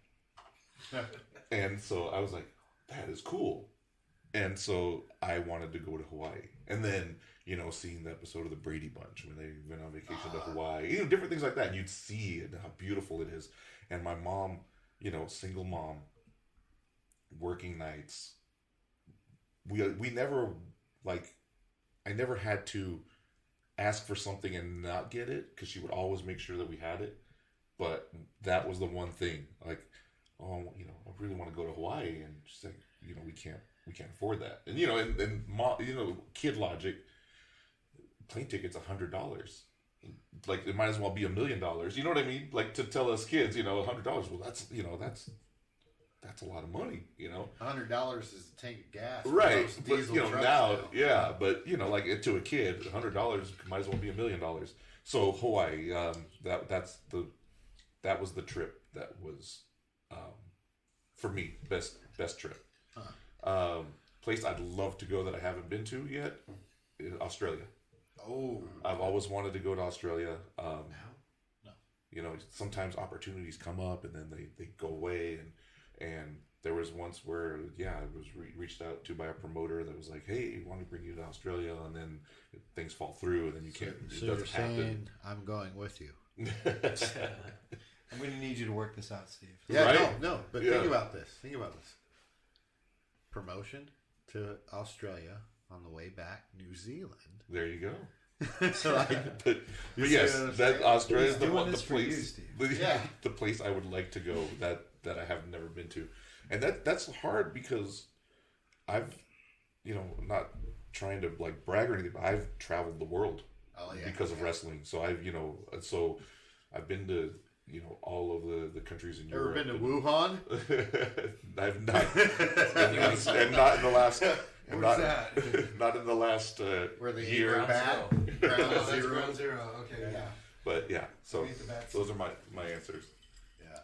And so I was like, that is cool. And so I wanted to go to Hawaii. And then, you know, seeing the episode of the Brady Bunch when they went on vacation to Hawaii, you know, different things like that. And you'd see it, how beautiful it is. And my mom, you know, single mom, working nights. We never, like, I never had to ask for something and not get it because she would always make sure that we had it. But that was the one thing, like, oh, you know, I really want to go to Hawaii, and she's like, you know, we can't afford that. And you know, and you know, kid logic, plane tickets $100. Like, it might as well be $1 million. You know what I mean? Like, to tell us kids, you know, $100. Well, that's, you know, that's a lot of money. You know, $100 is a tank of gas, right? Most But diesel you know trucks now, yeah. But you know, like to a kid, $100 might as well be $1 million. So Hawaii, that was the trip that was, for me, best trip. Place I'd love to go that I haven't been to yet is Australia. Oh, I've always wanted to go to Australia. no. You know, sometimes opportunities come up and then they go away. And there was once where, yeah, I was reached out to by a promoter that was like, hey, I want to bring you to Australia. And then things fall through and then you can't, So it you're doesn't saying happen. I'm going with you? I'm going to need you to work this out, Steve. Yeah, Right? no. But Yeah. think about this. Promotion to Australia on the way back, New Zealand. There you go. So like, But see yes, what I'm that saying? Australia is He's the doing one, the this for you, place, Steve. Yeah. the place I would like to go that I have never been to, and that's hard because I've, you know, not trying to like brag or anything, but I've traveled the world because of wrestling. So I've been to, you know, all of the countries in ever Europe. been to Wuhan? I've not, and not in the last. And Where's not, that? not in the last Where they eat year. their bat? Ground Oh, that's zero. ground zero. Okay, yeah. But yeah, so Eat the bats. those are my answers. Yeah.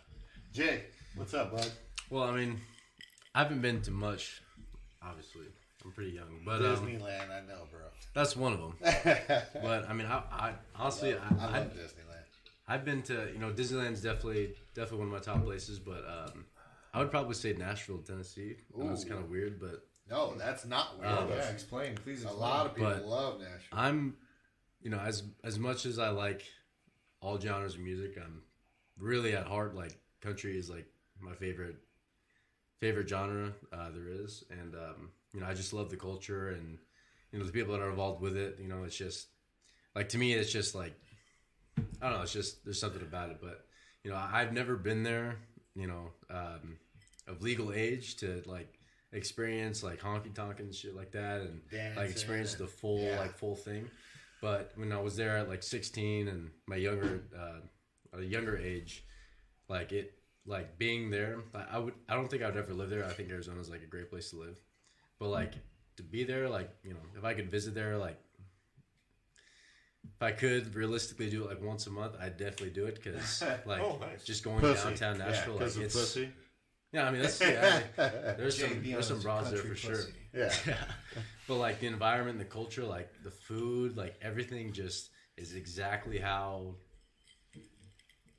Jay, what's up, bud? Well, I mean, I haven't been to much. Obviously, I'm pretty young, but Disneyland, I know, bro. that's one of them. But I mean, I honestly, I love Disneyland. I've been to, you know, Disneyland's definitely one of my top places, but I would probably say Nashville, Tennessee. I know it's kind of weird, but No, that's not weird. Yeah, explain. Please A explain. lot of people But love Nashville. I'm, you know, as much as I like all genres of music, I'm really at heart like country is like my favorite genre there is, and you know, I just love the culture and, you know, the people that are involved with it. You know, it's just like, to me, it's just like, I don't know, it's just, there's something about it. But, you know, I've never been there, you know, of legal age to like experience like honky tonk and shit like that, and Dancing like experience and- the full yeah. like full thing. But when I was there at like 16 and my at a younger age, like it, like being there, I don't think I would ever live there. I think Arizona's like a great place to live, but like to be there, like, you know, if I could visit there, like if I could realistically do it like once a month, I'd definitely do it, because like Oh, nice. just going Pussy. downtown Nashville, like Because of it's pussy. yeah. I mean, that's yeah, like, there's Jay some Beyond's bras there country for sure. pussy. Yeah. But like the environment, the culture, like the food, like everything just is exactly how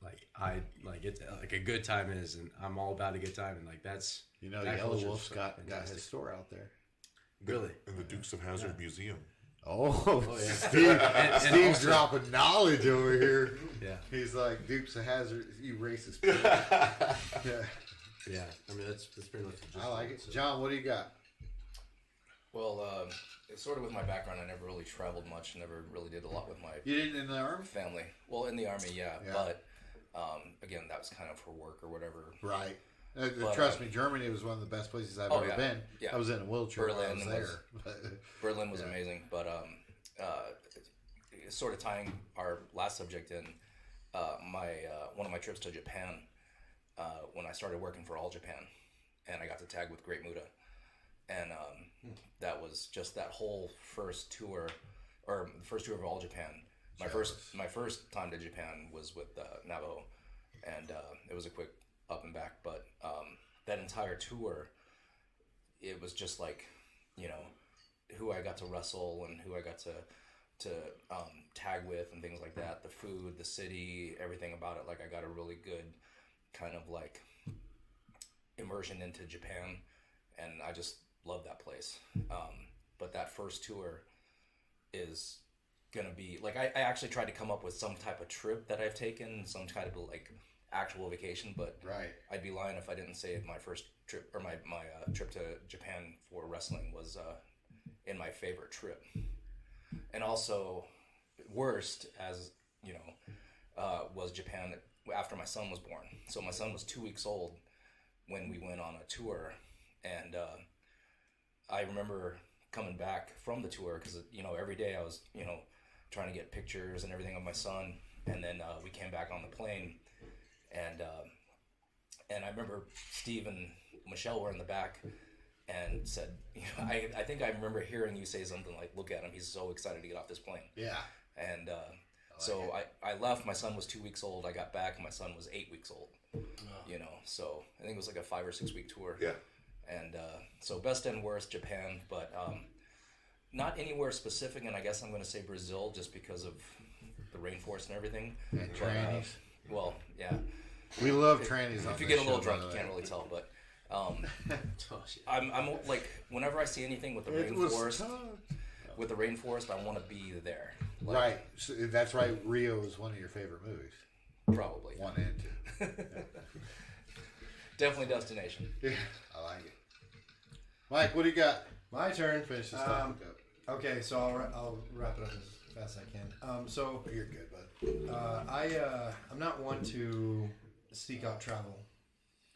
like I like it, like a good time is, and I'm all about a good time, and like that's, You know, that Yellow culture's Wolf's got fantastic. his store out there. Really. In the Dukes of Hazzard Museum. Oh, yeah. Steve, And Steve's also- dropping knowledge over here. Yeah, He's like, Dukes of Hazzard, you racist. People. Yeah, yeah. I mean, that's pretty much. Just I like it. John, what do you got? Well, it's sort of with my background, I never really traveled much. Never really did a lot with my You didn't in the army? family. Well, in the army, yeah. Yeah. But again, that was kind of for work or whatever. Right. But, Trust me, Germany was one of the best places I've Oh, ever yeah. been. Yeah. I was in a wheelchair when I Berlin was was- there. Berlin was Yeah. amazing, but sort of tying our last subject in, one of my trips to Japan, when I started working for All Japan, and I got to tag with Great Muta, and that was just that whole first tour, or the first tour of All Japan. My first time to Japan was with Navajo, and it was a quick up and back, but that entire tour, it was just like, you know, who I got to wrestle and who I got to tag with and things like that. The food, the city, everything about it. Like, I got a really good kind of like immersion into Japan, and I just love that place. But that first tour is gonna be like I actually tried to come up with some type of trip that I've taken, some kind of like actual vacation, but Right. I'd be lying if I didn't say my first trip or my trip to Japan for wrestling was in my favorite trip. And also worst, as you know, was Japan after my son was born. So my son was 2 weeks old when we went on a tour, and I remember coming back from the tour because every day I was trying to get pictures and everything of my son, and then we came back on the plane, and I remember Steve and Michelle were in the back and said, I think I remember hearing you say something like, "Look at him, he's so excited to get off this plane." Yeah. And I left. My son was 2 weeks old. I got back. My son was 8 weeks old. So I think it was like a 5 or 6 week tour. Yeah. And so best and worst, Japan, but not anywhere specific. And I guess I'm going to say Brazil just because of the rainforest and everything. And trannies. Well, yeah. We love trannies. If you get a little drunk, you can't really tell. But I'm like, whenever I see anything with the rainforest, I want to be there. Like, Right. So that's right. Rio is one of your favorite movies. Probably. 1 and 2. Definitely destination. Yeah. I like it. Mike, what do you got? My turn. Finish this topic up. Okay, so I'll wrap it up as fast as I can. So You're good, bud. I'm not one to seek out travel.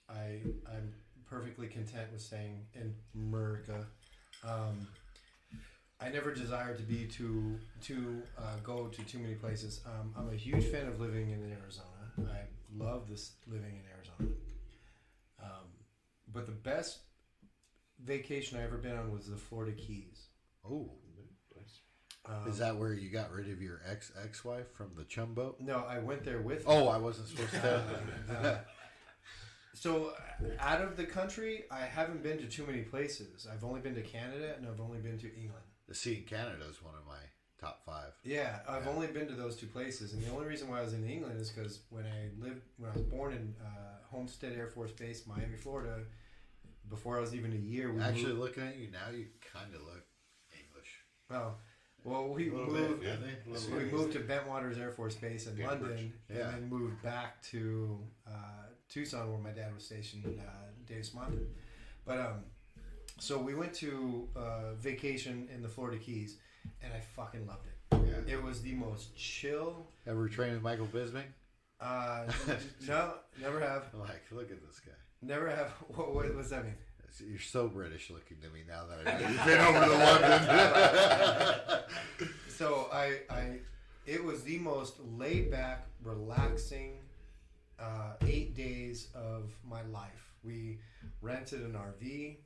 I'm perfectly content with staying in America. I never desired to be to go to too many places. I'm a huge fan of living in Arizona. I love this living in Arizona. But the best vacation I ever been on was the Florida Keys. Oh. Is that where you got rid of your ex-wife from the chum boat? No, I went there with. Oh, I wasn't supposed to. So, out of the country, I haven't been to too many places. I've only been to Canada and I've only been to England. The Sea in Canada is one of my top 5. Yeah, I've only been to those 2 places, and the only reason why I was in England is because when I was born in Homestead Air Force Base, Miami, Florida. Before I was even a year, we Actually, moved. looking at you now, you kind of look English. Oh, well, we moved. We moved to Bentwaters Air Force Base in London, Yeah. and then moved back to Tucson, where my dad was stationed, Davis Mountain. But so we went to vacation in the Florida Keys, and I fucking loved it. Yeah. It was the most chill. Ever trained with Michael Bisping? No, never have. I'm like, look at this guy. Never have. What does that mean? You're so British looking to me now that I know you've been over to London. So it was the most laid back, relaxing 8 days of my life. We rented an RV,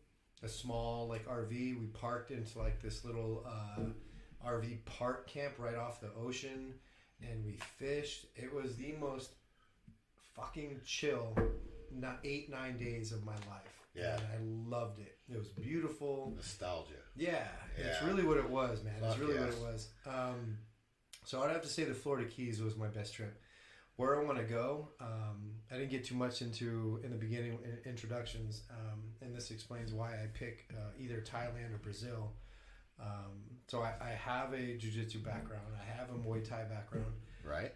a small RV. We parked into this little RV park camp right off the ocean, and we fished. It was the most fucking chill 8-9 days of my life. Yeah. And I loved it. It was beautiful. Nostalgia. Yeah, it's Yeah. really what it was, man. It's Fuck really what yes. it was. So I'd have to say the Florida Keys was my best trip. Where I want to go, I didn't get too much into in the beginning introductions, and this explains why I pick either Thailand or Brazil. So I have a jiu-jitsu background. I have a Muay Thai background. Right?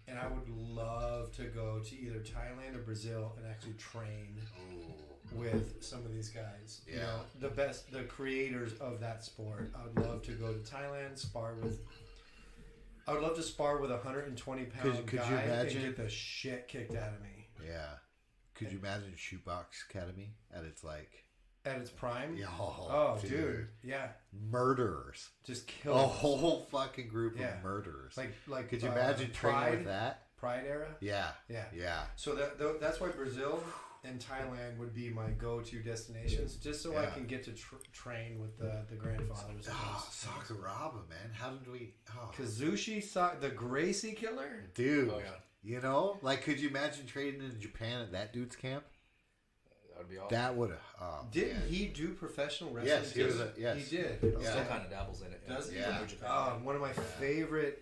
And I would love to go to either Thailand or Brazil and actually train with some of these guys. You Yeah. know, the creators of that sport. I would love to go to Thailand, I would love to spar with a 120-pound Could guy you imagine? and get the shit kicked out of me. Yeah. Could you imagine Shootbox Academy at its At its prime? Yeah, Oh, dude. Yeah. murderers? Just A kill whole fucking group Yeah. of murderers. Like Could you imagine training Pride, with that? Pride era? Yeah. Yeah. Yeah. So that's why Brazil and Thailand would be my go-to destinations, just so I Yeah. can get to train with the grandfathers. Oh, Sakuraba, man. How did we... Oh. Kazushi, the Gracie Killer? Dude. Oh, yeah. You know? Could you imagine training in Japan at that dude's camp? That would be awesome. That would have... Oh, Didn't man. he do professional wrestling? Yes, he was yes. He did. Yeah. Still kind of dabbles in it. Does he? Yeah. From Japan. One of my favorite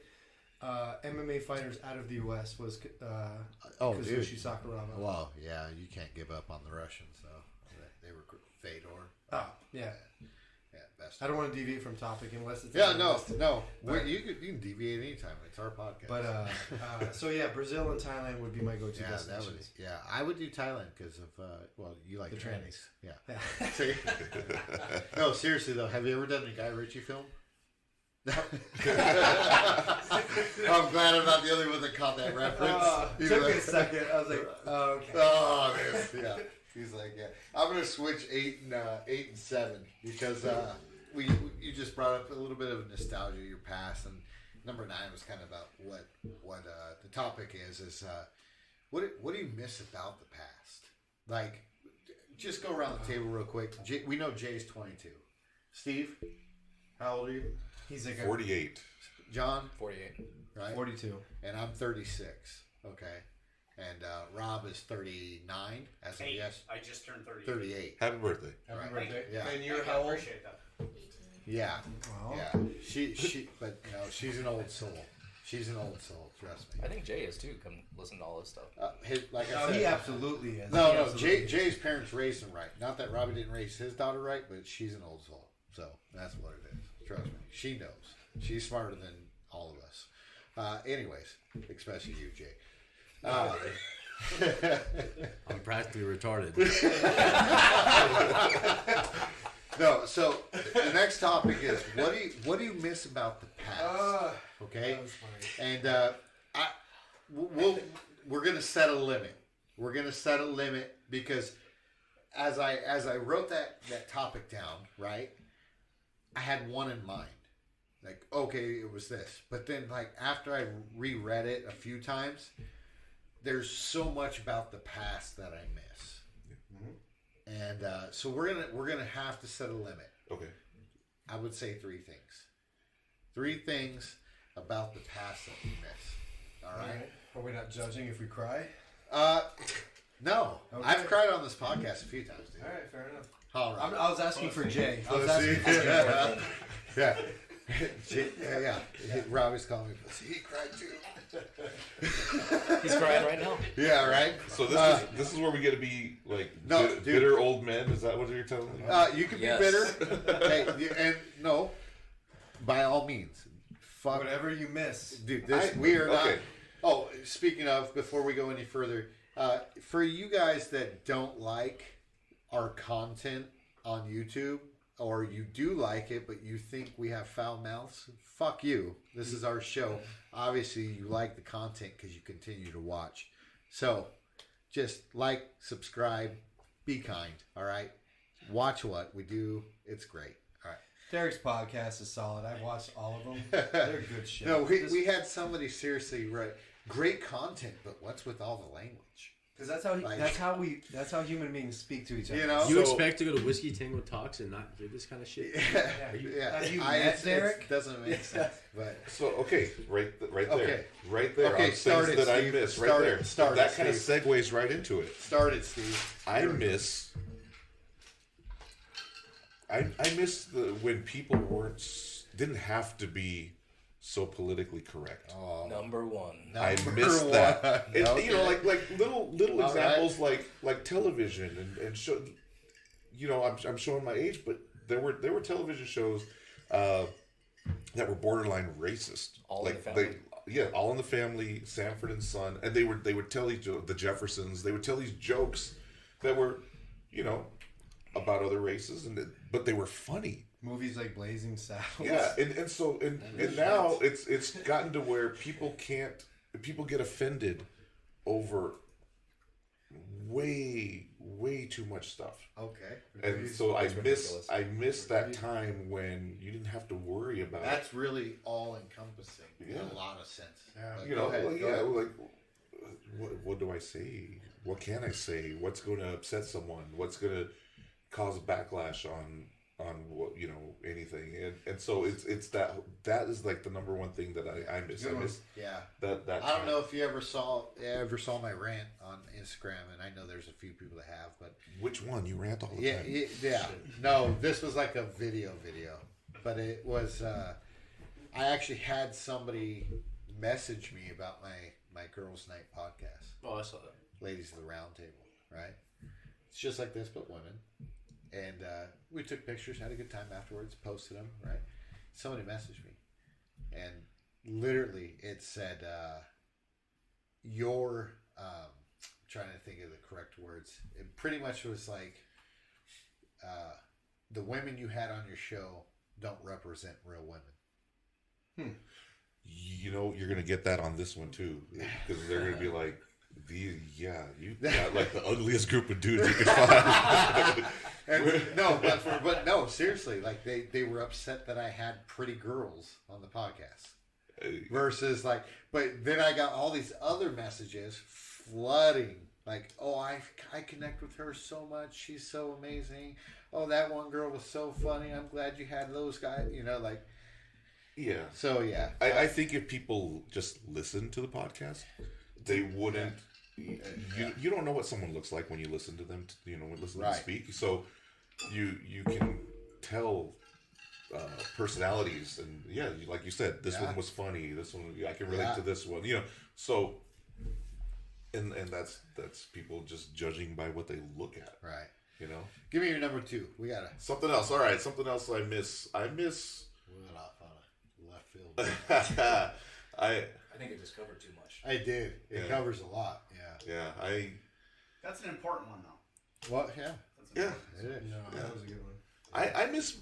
MMA fighters out of the U.S. was Oh, Kazushi dude. Sakuraba. Well, yeah, you can't give up on the Russians, though. They were Fedor. Oh, yeah. Yeah, best. I don't want to deviate from topic unless it's Yeah, no. But- You can deviate anytime. It's our podcast. But so yeah, Brazil and Thailand would be my go-to yeah, that would. destinations. Yeah, I would do Thailand because of you like The trannies. trannies. Yeah. See? No, seriously though, have you ever done a Guy Ritchie film? I'm glad I'm not the only one that caught that reference. Took me a second. I was like, oh, okay. Oh, yeah. He's like, yeah. I'm gonna switch 8 and 7 because you just brought up a little bit of nostalgia, your past, and number 9 was kind of about what the topic is what do you miss about the past? Like, just go around the table real quick. We know Jay's 22. Steve, how old are you? He's like 48. John, 48. right? 42. And I'm 36. Okay. And Rob is 39 as of Hey, yes. I just turned 30. 38. Happy birthday. Happy Right. birthday. Yeah. And you're I how old? appreciate that. Yeah. Wow. Yeah. She but she's an old soul. She's an old soul, trust me. I think Jay is too. Come listen to all this stuff. Like I No, said, he absolutely is. No, He no. absolutely is. Jay's parents raised him right. Not that Robbie didn't raise his daughter right, but she's an old soul. So that's what it is. Trust me. She knows. She's smarter than all of us. Anyways, especially you, Jay. I'm practically retarded. No, so the next topic is what do you miss about the past? Okay, That was funny. and we're gonna set a limit. We're gonna set a limit because as I wrote that topic down, right, I had one in mind. Like, okay, it was this, but then like after I reread it a few times, there's so much about the past that I miss. And so we're gonna have to set a limit. Okay. I would say 3 things. 3 things about the past that we miss. All right. Are we not judging if we cry? No, Okay. I've cried on this podcast a few times, dude. All right, fair enough. All right. I was asking for Jay. I was Pussy. asking for Jay. Yeah. Robbie's calling me pussy. He cried too. He's crying right now. Yeah, right. So this is where we get to be like No, dude. bitter old men. Is that what you're telling me? You can Yes. be bitter. Hey, and no, by all means, fuck, Whatever you miss. dude. We are not. okay. Oh, speaking of, before we go any further, for you guys that don't like our content on YouTube, or you do like it, but you think we have foul mouths, fuck you. This is our show. Obviously, you like the content because you continue to watch. So, just like, subscribe, be kind, all right? Watch what we do. It's great. All right. Derek's podcast is solid. I've watched all of them. They're good shit. No, we had somebody seriously write great content, but what's with all the language? because that's how human beings speak to each other. You know? You So- expect to go to Whiskey Tango Talks and not hear this kind of shit? Yeah, Have you I- met it's- Derek? It doesn't make sense, but So okay, right there, Okay. right there. Okay, on start things it, that I Steve. miss, Start right it, there. start that it, kind of Steve. segues right into it. start it, Steve. I miss when people didn't have to be so politically correct. Oh, Number one. I number miss that. one. And, Okay. you know, like little All examples, like television and show. You know, I'm showing my age, but there were television shows that were borderline racist. All in like the Family. All in the Family, Sanford and Son, and they would tell the Jeffersons. They would tell these jokes that were, you know, about other races, but they were funny. Movies like Blazing Saddles. Yeah, and now it's gotten to where people get offended over way too much stuff. Okay, And so I ridiculous. miss that time when you didn't have to worry about that's really all encompassing in Yeah. a lot of sense. But you go know, ahead, like, go yeah, ahead. like what do I say? What can I say? What's going to upset someone? What's going to cause a backlash on what, you know, anything? And so it's that is like the number one thing that I miss. I miss Yeah. that. I don't time. know if you ever saw my rant on Instagram, and I know there's a few people that have, but Which one? You rant all the yeah, time. yeah. No, this was like a video, but it was. I actually had somebody message me about my girls' night podcast. Oh, I saw that. Ladies of the Round Table, right? It's just like this, but women. and we took pictures, had a good time afterwards, posted them. Right. Somebody messaged me, and literally it said, "Your." Trying to think of the correct words. It pretty much was like, the women you had on your show don't represent real women. You know, you're gonna get that on this one too, because they're gonna be like, you got like the ugliest group of dudes you could find. but no, seriously, like they were upset that I had pretty girls on the podcast versus like, but then I got all these other messages flooding. Like, oh, I connect with her so much. She's so amazing. Oh, that one girl was so funny. I'm glad you had those guys. You know, like, yeah. So yeah, I think if people just listen to the podcast, they wouldn't. You don't know what someone looks like when you listen to them. Listen to them speak. So you can tell personalities, and like you said, this one was funny. This one I can relate to this one. So. And that's people just judging by what they look at. Right. Give me your number 2. We got something else. All right, something else I miss. We went off on a left field. I think it just covered too much. I did. It covers a lot. Yeah. Yeah. That's an important one, though. Well, yeah. Yeah. It is. No, that was a good one. I miss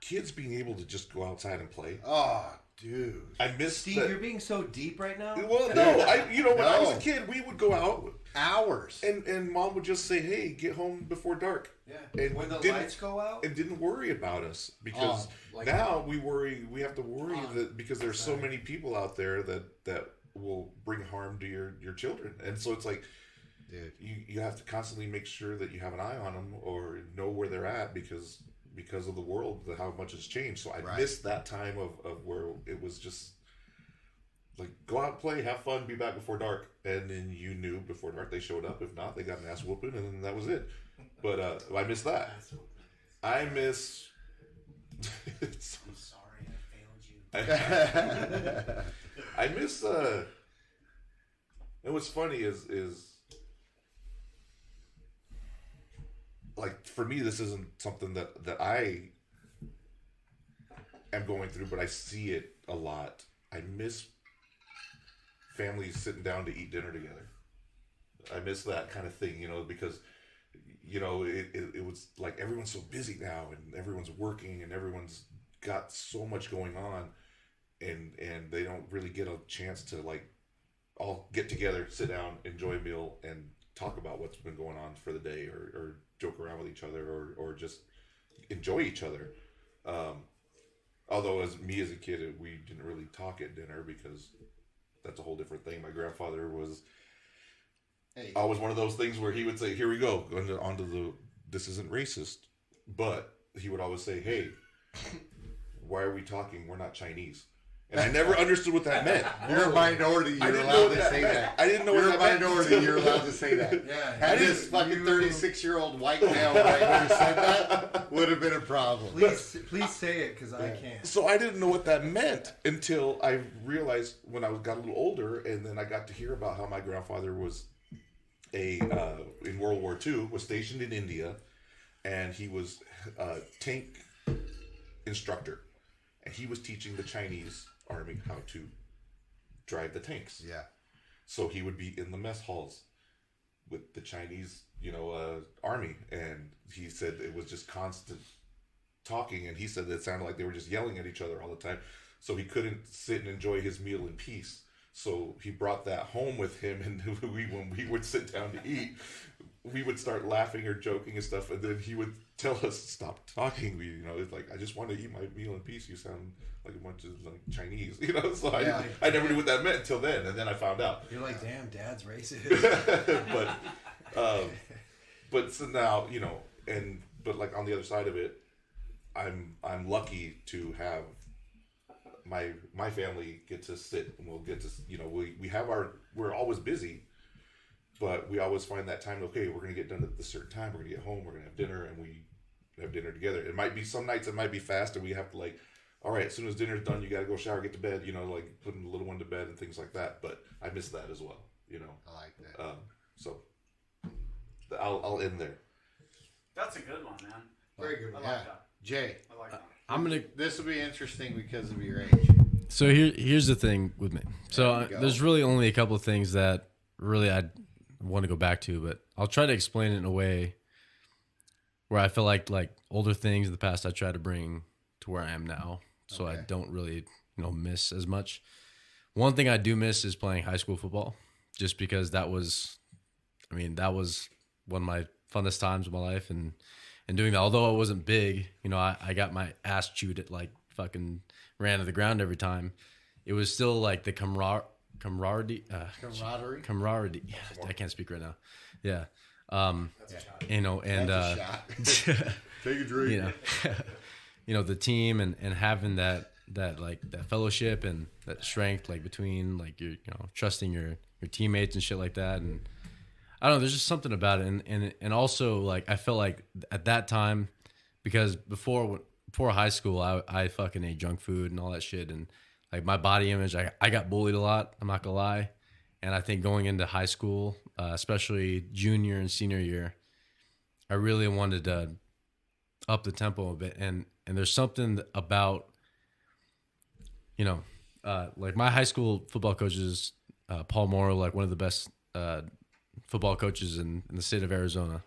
kids being able to just go outside and play. Oh, dude. I miss Steve, you're being so deep right now. Well, no. When I was a kid, we would go out hours, and Mom would just say, "Hey, get home before dark." Yeah. And when the lights go out, and didn't worry about us because now we worry. We have to worry that because there's so many people out there that will bring harm to your children, and so it's like, dude, you have to constantly make sure that you have an eye on them or know where they're at because of the world, how much has changed. So I missed that time of where it was just like, go out and play, have fun, be back before dark. And then you knew before dark they showed up. If not, they got an ass whooping, and then that was it. But I miss that. I miss... I'm sorry I failed you. I miss... And what's funny is like, for me, this isn't something that I am going through, but I see it a lot. I miss families sitting down to eat dinner together. I miss that kind of thing, because, it was like everyone's so busy now, and everyone's working, and everyone's got so much going on, and they don't really get a chance to, like, all get together, sit down, enjoy a meal, and talk about what's been going on for the day, or joke around with each other, or just enjoy each other. Although as a kid, we didn't really talk at dinner because that's a whole different thing. My grandfather was always one of those things where he would say, "Here we go, onto the, this isn't racist," but he would always say, "Hey, why are we talking? We're not Chinese." And I never understood what that meant. You're a minority. You're allowed to say that. I didn't know what that meant. You're a minority. You're allowed to say that. Yeah. Had this fucking 36-year-old white male right here said that, would have been a problem. Please say it, because I can't. So I didn't know what that meant until I realized when I got a little older, and then I got to hear about how my grandfather was in World War II, was stationed in India, and he was a tank instructor, and he was teaching the Chinese Army how to drive the tanks. Yeah. So he would be in the mess halls with the Chinese, Army, and he said it was just constant talking, and he said that it sounded like they were just yelling at each other all the time. So he couldn't sit and enjoy his meal in peace. So he brought that home with him, and when we would sit down to eat, we would start laughing or joking and stuff, and then he would tell us, "Stop talking." It's like, "I just want to eat my meal in peace. You sound like a bunch of like Chinese," So I never knew what that meant until then, and then I found out. You're like, "Damn, Dad's racist." but so now but like on the other side of it, I'm lucky to have my family get to sit, and we'll get to we have we're always busy. But we always find that time, okay, we're going to get done at this certain time. We're going to get home. We're going to have dinner, and we have dinner together. It might be some nights it might be fast, and we have to like, all right, as soon as dinner's done, you got to go shower, get to bed, like putting the little one to bed and things like that. But I miss that as well, I like that. So I'll end there. That's a good one, man. Very good. I like Yeah, that. Jay, I like that. I'm gonna. this will be interesting because of your age. So here's the thing with me. So There you go. there's really only a couple of things that really I want to go back to, but I'll try to explain it in a way where I feel like older things in the past I try to bring to where I am now, so I Okay. don't really miss as much. One thing I do miss is playing high school football, just because that was one of my funnest times of my life, and doing that. Although I wasn't big, I got my ass chewed at like fucking ran to the ground every time. It was still like the camaraderie. Camaraderie. Yeah, I can't speak right now. Yeah. That's a shot. And That's a shot. Take a drink. The team and having that fellowship and that strength, like between like your, trusting your teammates and shit like that. And I don't know, there's just something about it. And also like, I felt like at that time, because before high school, I fucking ate junk food and all that shit. And like my body image, I got bullied a lot. I'm not gonna lie. And I think going into high school, especially junior and senior year, I really wanted to up the tempo a bit. And there's something about, like my high school football coaches, Paul Morrow, like one of the best football coaches in the state of Arizona.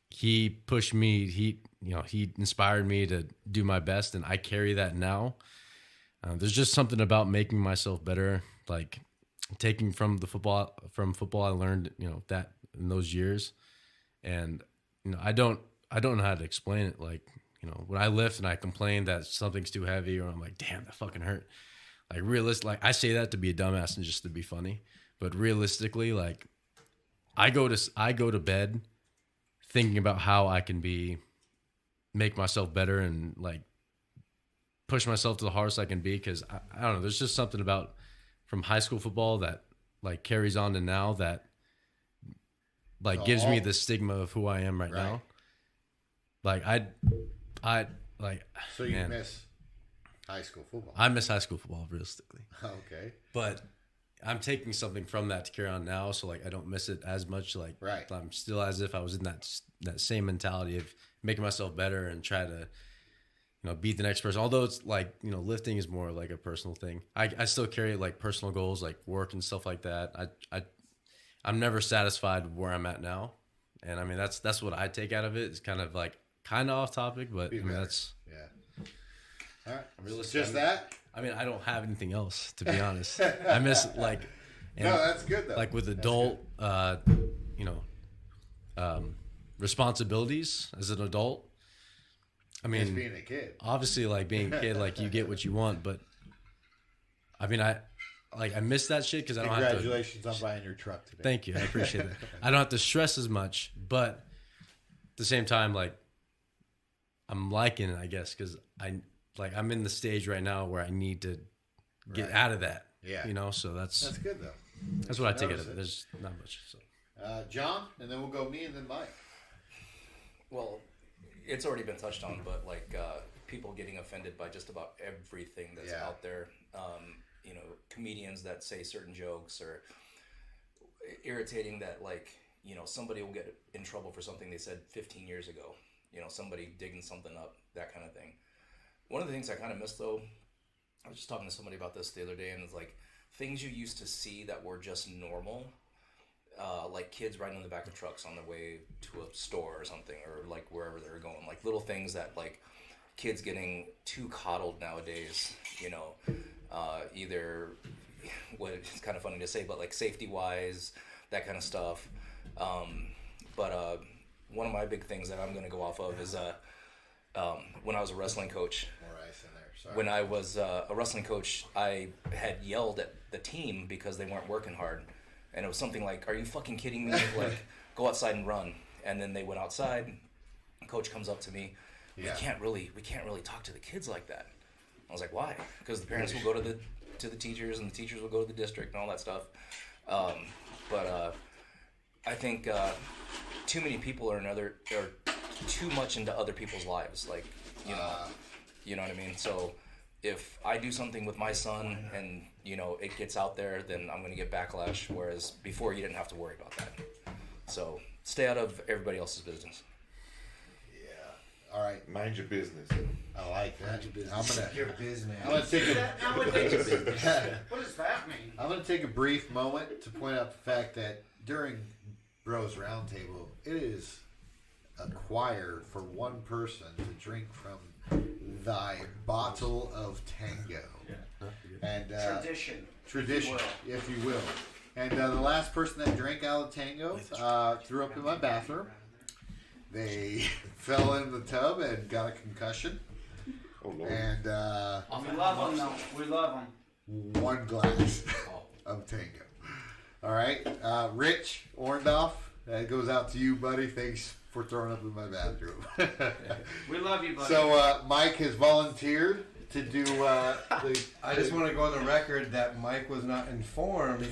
He pushed me. He inspired me to do my best, and I carry that now. There's just something about making myself better, like taking from football I learned, that in those years. And, I don't know how to explain it. Like, when I lift and I complain that something's too heavy, or I'm like, damn, that fucking hurt. Like like I say that to be a dumbass and just to be funny, but realistically, like I go to bed thinking about how I can make myself better and like push myself to the hardest I can be. Cause I don't know, there's just something about from high school football that like carries on to now that like gives me the stigma of who I am right now. Like I like, So you man, miss high school football. I miss high school football realistically, Okay. but I'm taking something from that to carry on now. So like, I don't miss it as much. Like Right. I'm still as if I was in that same mentality of making myself better and try to, beat the next person. Although it's like, lifting is more like a personal thing. I still carry like personal goals, like work and stuff like that. I'm never satisfied where I'm at now. And I mean, that's what I take out of it. It's kind of off topic, but I mean, better. that's Yeah. All right. Realistic- Just that? I mean, I don't have anything else, to be honest. I miss like, and, No, that's good though. like with adult, responsibilities as an adult. I Just mean, being a kid. obviously, like being a kid, like you get what you want, but I mean, I miss that shit because I don't have to. Congratulations on buying your truck today. Thank you, I appreciate that. I don't have to stress as much, but at the same time, like I'm liking it, I guess, because I'm in the stage right now where I need to get Right. out of that. Yeah. So that's That's good though. what I take out notice of it. it. There's not much. So. John, and then we'll go me and then Mike. Well, it's already been touched on, but like people getting offended by just about everything that's Yeah. out there. Comedians that say certain jokes, or irritating that somebody will get in trouble for something they said 15 years ago. Somebody digging something up, that kind of thing. One of the things I kind of miss though, I was just talking to somebody about this the other day, and it's like things you used to see that were just normal. Like kids riding in the back of trucks on their way to a store or something, or like wherever they're going, like little things that like kids getting too coddled nowadays, either what it's kind of funny to say, but like safety wise, that kind of stuff. But one of my big things that I'm going to go off of is when I was a wrestling coach. More ice in there. Sorry. When I was a wrestling coach, I had yelled at the team because they weren't working hard. And it was something like, "Are you fucking kidding me? Like, go outside and run." And then they went outside. Coach comes up to me. Yeah. We can't really talk to the kids like that. I was like, "Why?" Because the parents will go to the teachers, and the teachers will go to the district and all that stuff. But I think too many people are too much into other people's lives. Like, you know what I mean? So if I do something with my son and it gets out there, then I'm going to get backlash. Whereas before, you didn't have to worry about that. So Stay out of everybody else's business. All right, Mind your business. I like that. Your business. I'm gonna take a What does that mean? I'm going to take a brief moment to point out the fact that during Bros Roundtable, it is acquired for one person to drink from thy bottle of Tango. And tradition, if you will. And the last person that drank out of Tango threw up in my bathroom. They fell in the tub and got a concussion. Oh, Lord. And We love them, though. We love them. one glass of Tango. All right, Rich Orndorff, that goes out to you, buddy. Thanks for throwing up in my bathroom. We love you, buddy. So Mike has volunteered to do the. I just want to go on the record that Mike was not informed.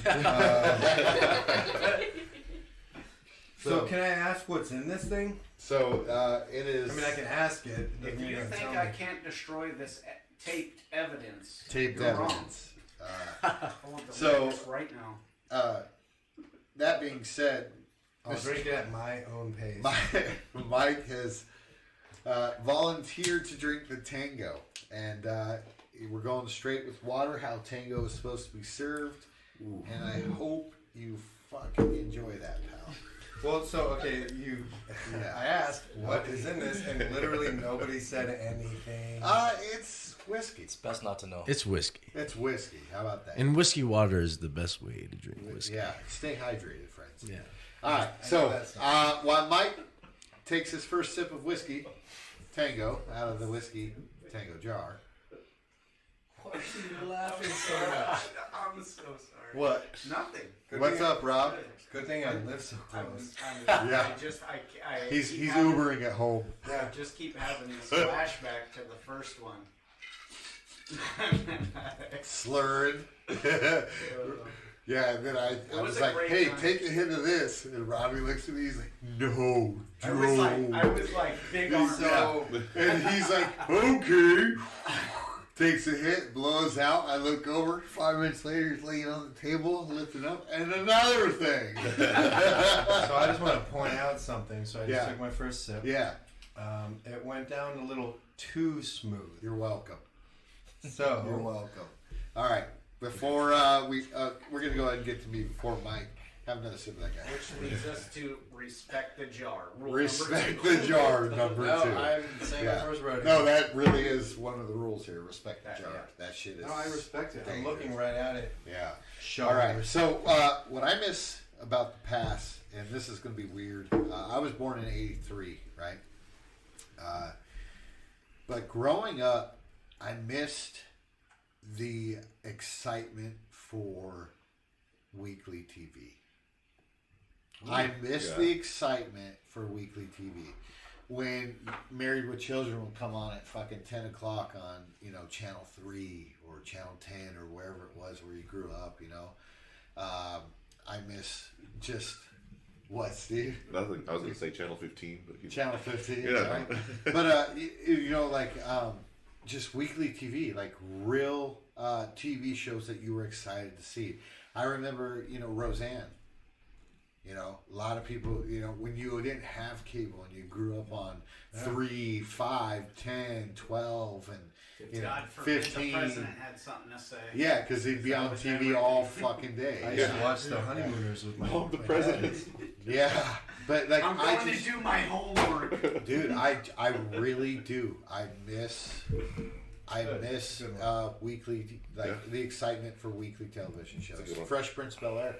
So can I ask what's in this thing? So it is. I mean, I can ask it. if you think I can't destroy this taped evidence, taped you're wrong. evidence. I want the So- lyrics right now. That being said, I'll drink it at my own pace. Mike has volunteered to drink the Tango, and we're going straight with water. How Tango is supposed to be served, and I hope you fucking enjoy that, pal. Well, so okay, I asked what is in this, and literally nobody said anything. It's whiskey. It's best not to know. It's whiskey. It's whiskey. How about that? And whiskey water is the best way to drink whiskey. Yeah, stay hydrated, friends. Yeah. All right, I know so that's while Mike takes his first sip of whiskey, Tango, out of the whiskey Tango jar. Why are you laughing so much? I'm so sorry. What? Nothing. What's up, Rob? Good thing I live so close. Yeah. He's keep having- Ubering at home. I just keep having this flashback to the first one. Slurring. Yeah, and then I was was a like, great hey, time. take a hit of this. And Robbie looks at me, he's like, no, I was like big arm. So And he's like, okay. Takes a hit, blows out. I look over. 5 minutes later, he's laying on the table, lifting up, and another thing. So I just want to point out something. So I just Yeah. took my first sip. Yeah, It went down a little too smooth. you're welcome. You're So welcome. All right, before we're gonna go ahead and get to me before Mike. Have another sip of that guy. Which leads us to respect the jar. Rule Respect number the two. jar, number no, two. I'm saying Yeah. my first rodeo. No, that really is one of the rules here. Respect the jar. Yeah. That shit is. No, I respect it. I'm dangerous. looking right at it. Yeah. Show All right. me. So what I miss about the past, and this is going to be weird. I was born in '83, right? But growing up, I missed the excitement for weekly TV. I missed the excitement for weekly TV. When Married with Children would come on at fucking 10 o'clock on, Channel 3 or Channel 10 or wherever it was where you grew up, I miss just, what, Steve? Nothing. I was going to say Channel 15, but Channel 15, Yeah. right? But, just weekly TV, like real TV shows that you were excited to see. I remember, Roseanne. A lot of people, when you didn't have cable and you grew up on 3, 5, 10, 12, and God forbid 15. the president had something to say. Yeah, because he'd be on TV all fucking I day. used to watch The Honeymooners with my Oh, the my president. Yeah, but like I'm going to do my homework. dude, I really do. I miss Good one. weekly, the excitement for weekly television shows. That's a good one. Fresh Prince of Bel Air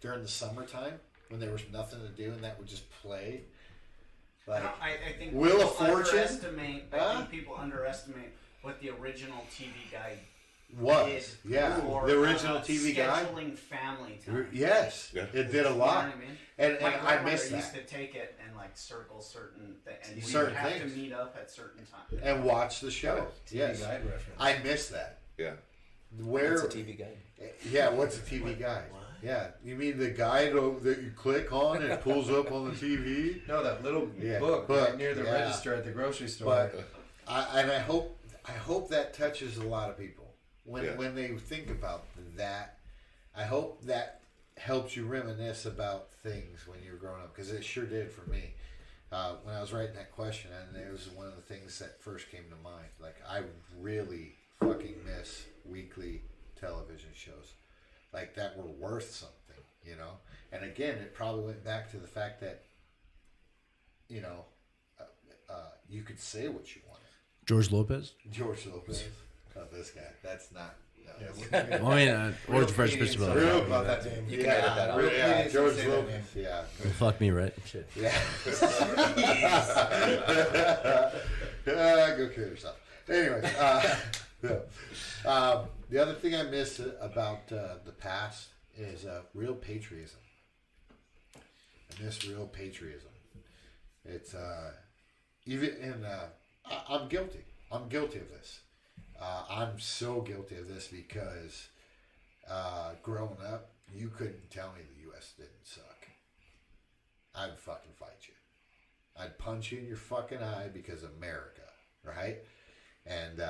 during the summertime when there was nothing to do and that would just play. Like, I think Wheel of people Fortune? underestimate. I Huh? think people underestimate what the original TV guide was did yeah for, the original TV guy. scheduling family time. Yes, Yeah. it did a You know lot, what I mean? and My I grandmother miss used that to take it and circle certain things, and we Certain would have things. to meet up at certain times. and watch the show. TV Yes, Guide reference. I miss that. Yeah. Where It's a TV guide. Yeah, what's a TV guide? Yeah, you mean the guide that you click on and it pulls up on the TV? No, that little Yeah, book book, right near the yeah. register at the grocery store. But I hope that touches a lot of people when Yeah. when they think about that. I hope that helps you reminisce about things when you were growing up, because it sure did for me. When I was writing that question, and it was one of the things that first came to mind. Like, I really fucking miss weekly television shows, like, that were worth something, you know. And again, it probably went back to the fact that, you know, you could say what you wanted. George Lopez. George Lopez. Oh, this guy. That's not. No. I mean, or Fresh Prince of Bel-Air. Real about that name. You can edit that out. Yeah, George Say that Lopez. name. Yeah. Fuck me, right? Shit. Yeah. Go kill yourself. Anyways, the other thing I miss about the past is real patriotism. I miss real patriotism. It's even in. I'm guilty. I'm guilty of this. I'm so guilty of this because growing up, you couldn't tell me the U.S. didn't suck. I'd fucking fight you. I'd punch you in your fucking eye because America, right? And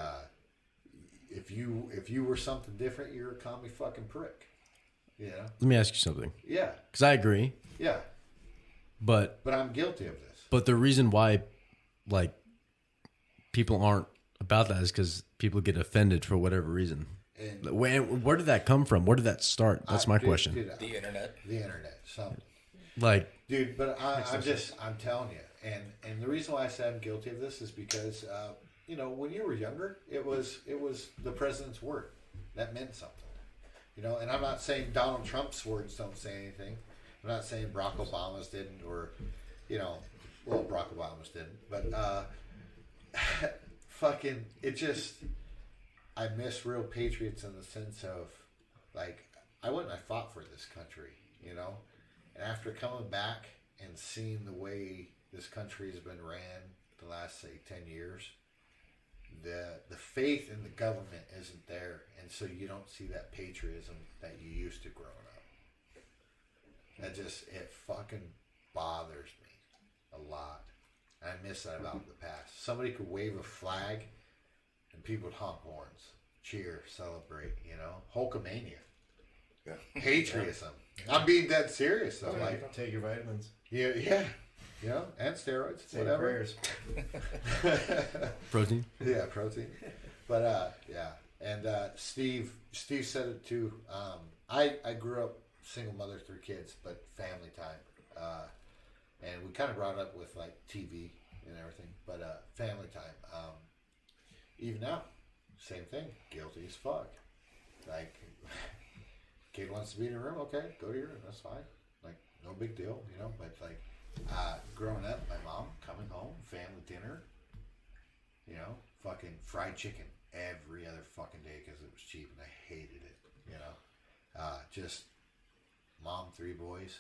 if you were something different, you're a commie fucking prick. You know? Let me ask you something, Yeah, because I agree, yeah. but I'm guilty of this. But the reason why, like, people aren't about that is because people get offended for whatever reason. And Where did that come from? Where did that start? That's my question. Dude, The internet. the internet. Something. Like, Dude, but I'm telling you, and the reason why I say I'm guilty of this is because, you know, when you were younger, it was the president's word that meant something, you know. And I'm not saying Donald Trump's words don't say anything. I'm not saying Barack Obama's didn't, or, you know, well, Barack Obama's didn't, but fucking, it just, I miss real patriots in the sense of, like, I wouldn't have fought for this country, you know. And after coming back and seeing the way this country has been ran the last, say, 10 years, the faith in the government isn't there. And so you don't see that patriotism that you used to growing up. That just, it fucking bothers me a lot. And I miss that about the past. Somebody could wave a flag and people would honk horns, cheer, celebrate, you know? Hulkamania. Yeah. Patriotism. I'm being dead serious though. Like, Take your vitamins. yeah, you know, and steroids, Say whatever. prayers. protein. Yeah, protein. But yeah, and Steve said it too. I grew up single mother, 3 kids, but family time. And we kind of brought it up with like TV and everything, but family time. Even now, same thing. Guilty as fuck. Like, kid wants to be in a room, okay, go to your room, that's fine. Like, no big deal, you know. But like, growing up, my mom coming home, family dinner, you know, fucking fried chicken every other fucking day because it was cheap and I hated it, you know. Just mom, 3 boys,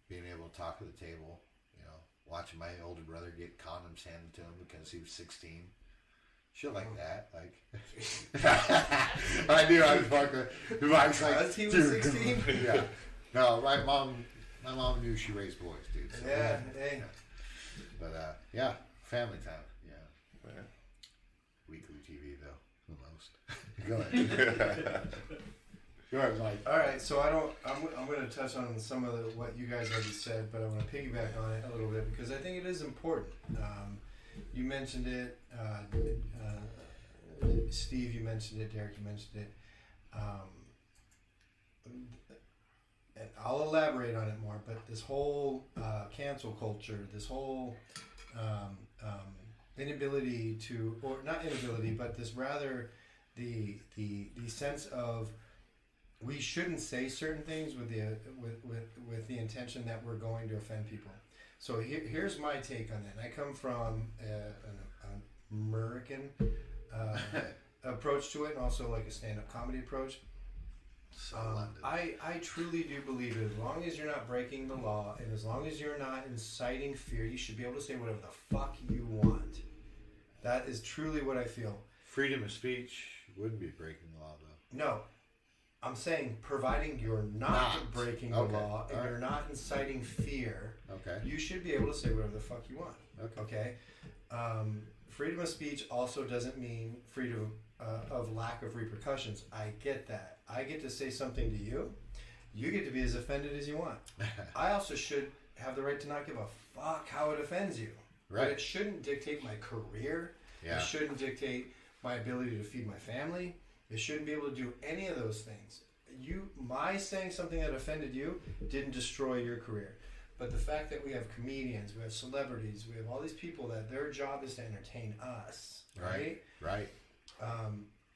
being able to talk at the table, you know, watching my older brother get condoms handed to him because he was 16. Shit like that, like. I knew I was fucking. Mike's like, Because he was dude, 16? Yeah. No, my mom knew she raised boys, dude. So, Yeah, hey. But yeah, family time. Yeah. Weekly TV though, the most. Go ahead. Go ahead, Mike. All right, so I'm going to touch on some of what you guys already said, but I want to piggyback on it a little bit because I think it is important. You mentioned it, Steve. You mentioned it. Derek. You mentioned it. And I'll elaborate on it more. But this whole cancel culture, this whole inability to, or not inability, but this rather the sense of we shouldn't say certain things with the intention that we're going to offend people. So here's my take on that. I come from an American approach to it, and also like a stand-up comedy approach. I truly do believe that as long as you're not breaking the law, and as long as you're not inciting fear, you should be able to say whatever the fuck you want. That is truly what I feel. Freedom of speech wouldn't be breaking the law though. No. I'm saying, providing you're not breaking the Okay. law and All right. you're not inciting fear, Okay. you should be able to say whatever the fuck you want. Okay. Freedom of speech also doesn't mean freedom of lack of repercussions. I get that. I get to say something to you, You get to be as offended as you want. I also should have the right to not give a fuck how it offends you. Right. But it shouldn't dictate my career. Yeah. It shouldn't dictate my ability to feed my family. It shouldn't be able to do any of those things. My saying something that offended you didn't destroy your career. But the fact that we have comedians, we have celebrities, we have all these people that their job is to entertain us, right? Right.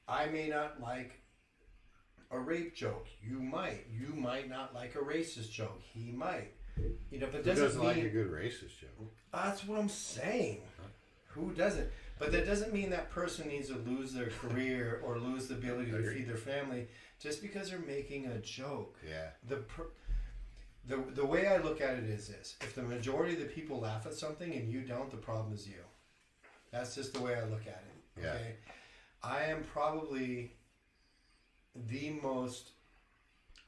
I may not like a rape joke. You might. You might not like a racist joke. He might. You know, but Who doesn't mean like a good racist joke? that's what I'm saying. Who doesn't? But that doesn't mean that person needs to lose their career or lose the ability to feed their family just because they're making a joke. Yeah. The way I look at it is this: if the majority of the people laugh at something and you don't, the problem is you. That's just the way I look at it. Yeah. Okay. I am probably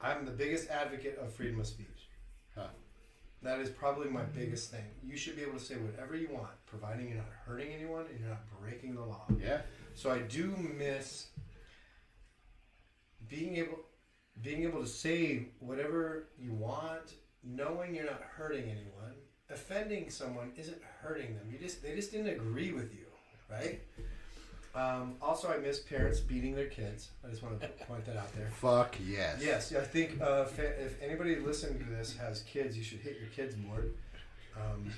I'm the biggest advocate of freedom of speech. Huh. That is probably my biggest thing. You should be able to say whatever you want, providing you're not hurting anyone and you're not breaking the law. Yeah. So I do miss being able to say whatever you want, knowing you're not hurting anyone. Offending someone isn't hurting them. They just didn't agree with you, right? Also, I miss parents beating their kids. I just want to point that out there. Fuck yes. Yes, I think if anybody listening to this has kids, you should hit your kids more. I'm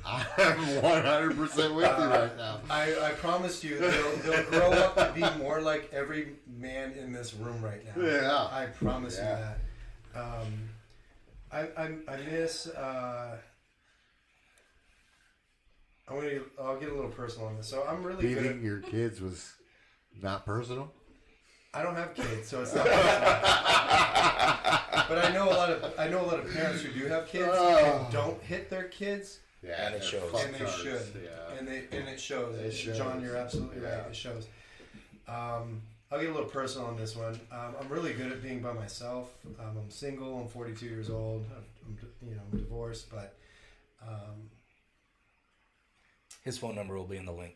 100% with you right now. I promise you, they'll grow up to be more like every man in this room right now. Yeah. I promise you Yeah. that. I miss. I'll get a little personal on this. So I'm really good Beating your kids was not personal. I don't have kids, so it's not personal. But I know a lot of parents who do have kids and don't hit their kids. Yeah, And it they're shows. fuck And they tards. should. Yeah. And it shows. It shows. John, you're absolutely right. Yeah. It shows. I'll get a little personal on this one. I'm really good at being by myself. I'm single. I'm 42 years old. I'm divorced, but His phone number will be in the link.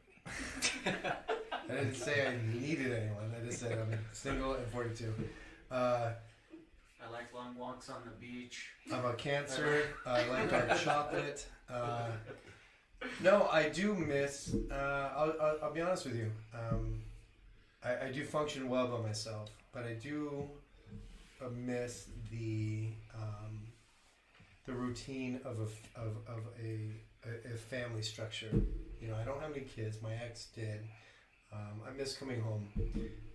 I didn't say I needed anyone. I just said I'm single and 42. I like long walks on the beach. I'm a Cancer. I like dark chocolate. No, I do miss. I'll be honest with you. I do function well by myself, but I do miss the routine of a family structure. You know, I don't have any kids. My ex did. I miss coming home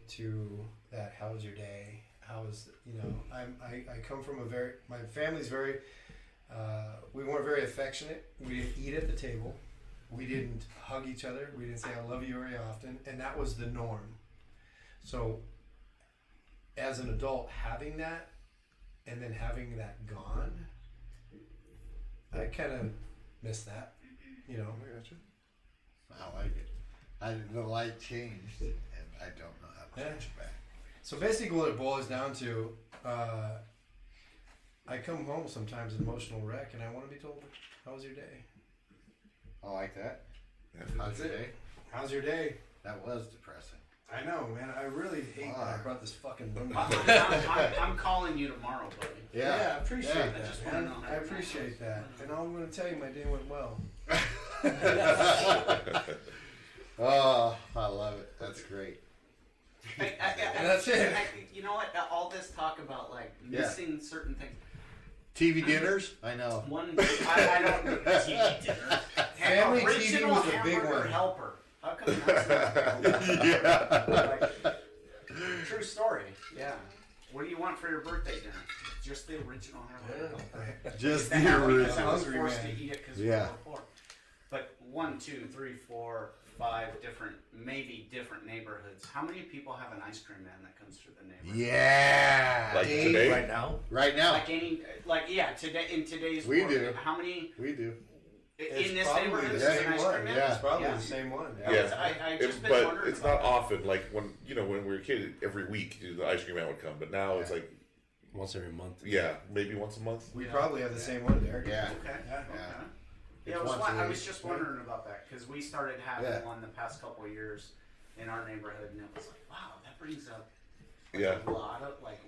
to that. How was your day? How was, I come from my family's very, we weren't very affectionate. We didn't eat at the table. We didn't hug each other. We didn't say I love you very often. And that was the norm. So as an adult, having that and then having that gone, I kind of miss that, I like it. The light changed, and I don't know how to change it back. So basically what it boils down to, I come home sometimes an emotional wreck and I want to be told, how was your day? I like that. Yeah. How's your day? How's your day? That was depressing. I know, man. I really hate that I brought this fucking room. I'm calling you tomorrow, buddy. Yeah, I appreciate Yeah. that. I just man. wanna know. I appreciate that. And I'm going to tell you my day went well. Oh, I love it. That's great. And that's it. You know what? All this talk about like Yeah. missing certain things. TV dinners? I know. One, I don't TV dinner. Family TV Original was a big hamburger one. Helper. How come that's not? Yeah. Like, true story. Yeah. What do you want for your birthday dinner? Just the original hamburger. Helper. Just The the hamburger original. because I was Hungry forced man. to eat it because Yeah. we were poor. But 1, 2, 3, 4, 5 different, maybe different neighborhoods. How many people have an ice cream man that comes through the neighborhood? Yeah. Like today? Right now? Right now. Today in today's We world, do. How many We do. It's in this probably neighborhood the is same an ice one. cream man? Yeah. It's probably Yeah. the same one. Yeah. I just been but wondering it's about not that. often. Like when we were a kid, every week the ice cream man would come. But now it's like, Once every month. yeah, maybe once a month. We Yeah. probably have the same one, Derek. Yeah. Okay. Yeah. Okay. Yeah. Yeah, It's once a I week. was just wondering about that because we started having Yeah. one the past couple of years in our neighborhood, and it was like, wow, that brings up Yeah. a lot of like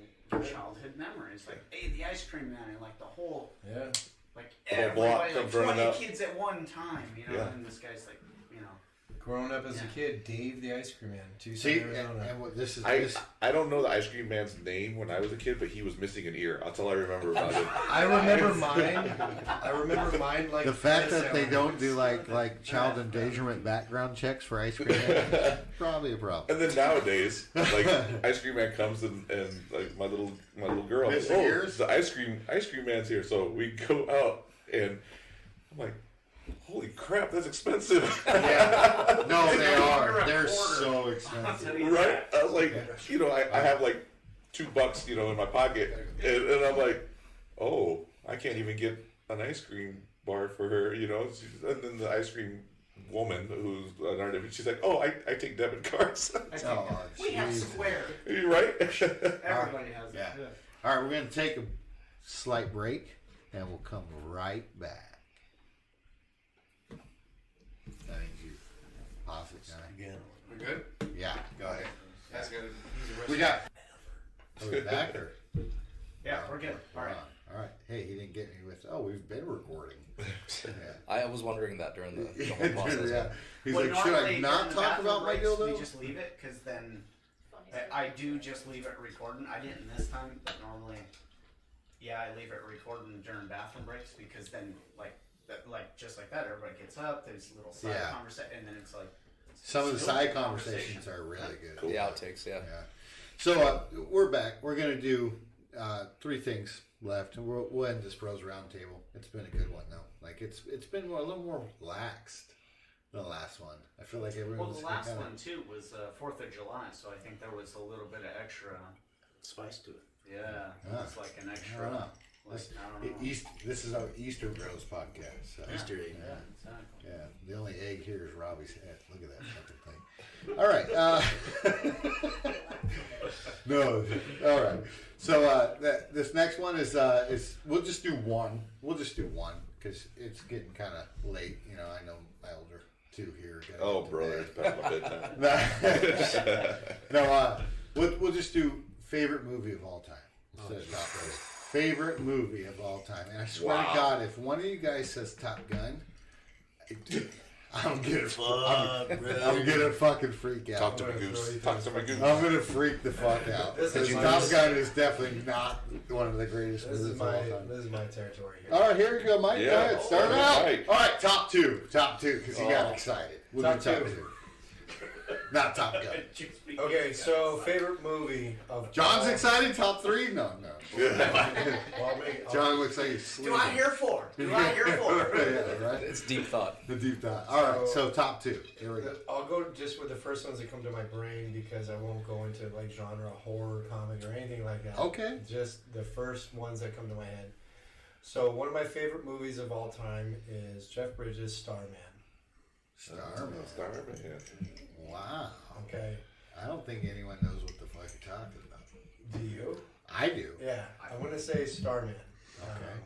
childhood memories. Like, hey, the ice cream man, and like the whole, like The whole block everybody, like comes running 20 up. kids at one time, you know. Yeah. And this guy's like, you know, Growing up as a Yeah. kid, Dave the Ice Cream Man, Tucson, See, Arizona. and what this is. I don't know the ice cream man's name when I was a kid, but he was missing an ear. That's all I remember about him. I remember mine. I remember mine like the fact this, that they I don't do like child endangerment background checks for ice cream is probably a problem. And then nowadays, like ice cream man comes and like my little girl, I'm like, Missing oh, ears? the ice cream man's here. So we go out and I'm like, holy crap, that's expensive. Yeah. No, they They're are. a They're quarter. so I'll expensive. tell you Right? that. I was like, you know, I have like $2, you know, in my pocket, and I'm like, oh, I can't even get an ice cream bar for her, you know. And then the ice cream woman, who's an artist, she's like, oh, I take debit cards. Oh, We have Jesus. Square. You right? Everybody has Yeah. it. All right, we're going to take a slight break, and we'll come right back. Thank you. Pause it, guy. Again. We're good? Yeah, go ahead. That's good. We got. Are we back or? Yeah, we're good. All right. All right. Hey, he didn't get me with. Oh, we've been recording. Yeah. I was wondering that during the whole process. Yeah. He's Well, like, should I normally not during the talk bathroom about my breaks, dildo? We just leave it because then I do just leave it recording. I didn't this time, but normally, yeah, I leave it recording during bathroom breaks because then, like just like that, everybody gets up. There's a little side Yeah. conversation, and then it's like Some of the still side good conversations are really good. The outtakes, yeah. Yeah. So we're back. We're gonna do 3 things left, and we'll end this Bros Roundtable. It's been a good one though. Like it's been a little more relaxed than the last one. I feel like everyone Well, was the last kinda, one too was 4th of July, so I think there was a little bit of extra Spice to it. Yeah, Ah. it's like an I extra. don't know. Like, I don't know. This is our Easter Bros podcast. So. Easter egg. Yeah, exactly. Yeah, the only egg here is Robbie's head. Look at that fucking thing. All right. No. All right. So this next one is we'll just do one. We'll just do one because it's getting kind of late. You know, I know my older 2 here. gotta Oh, get to brother, bed. it's past my bedtime. No, we'll just do favorite movie of all time. Instead of top race. Favorite movie of all time. And I swear to God, if one of you guys says Top Gun, I'm gonna fucking freak out. Talk to my goose. Talk to my goose. I'm gonna freak the fuck out. This Because is my- Top Gun is definitely not one of the greatest This movies is of all my time. territory here. All right, here we go, Mike. Go Yeah. ahead, start it All out. right. All right, top two, because he got excited. We'll Top do top two. 2. Not Top Gun. Okay, so favorite movie of John's all- excited. Top 3? No. Well, maybe- John looks like he's sleeping. Do I hear 4? Do I hear 4? Yeah, right. It's deep thought. The deep dive. All right, so top 2. Here we go. I'll go just with the first ones that come to my brain because I won't go into like genre, horror, comedy, or anything like that. Okay. Just the first ones that come to my head. So one of my favorite movies of all time is Jeff Bridges' Starman. Starman. Starman, yeah. Wow. Okay. I don't think anyone knows what the fuck you're talking about. Do you? I do. Yeah, I want to say Starman. Okay.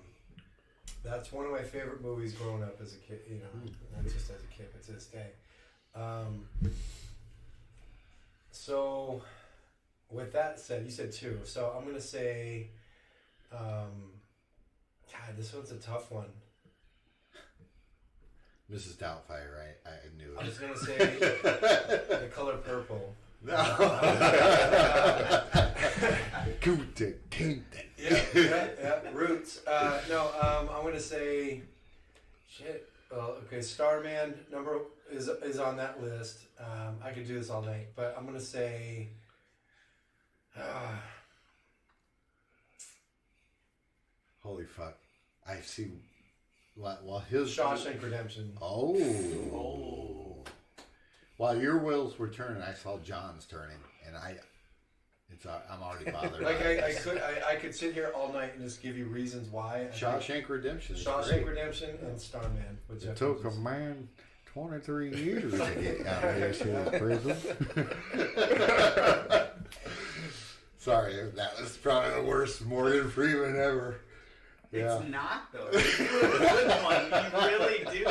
That's one of my favorite movies growing up as a kid. You know, not just as a kid, but to this day. So, with that said, you said 2. So I'm gonna say, God, this one's a tough one. Mrs. Doubtfire, right? I knew I it. was gonna say The Color Purple. Kunta Kinte. Yeah. Roots. No, I'm gonna say, shit. Well, okay, Starman number is on that list. I could do this all night, but I'm gonna say. Holy fuck. I see. While his. Shawshank Redemption. Oh. While your wheels were turning, I saw John's turning, and I'm already bothered. Like by this. I could sit here all night and just give you reasons why. Shawshank Redemption. is Shawshank great. Redemption and Starman with Jeff It took a Bridges. man 23 years to get out of this here prison. Sorry, that was probably the worst Morgan Freeman ever. Yeah. It's not though. You do a good one. You really do.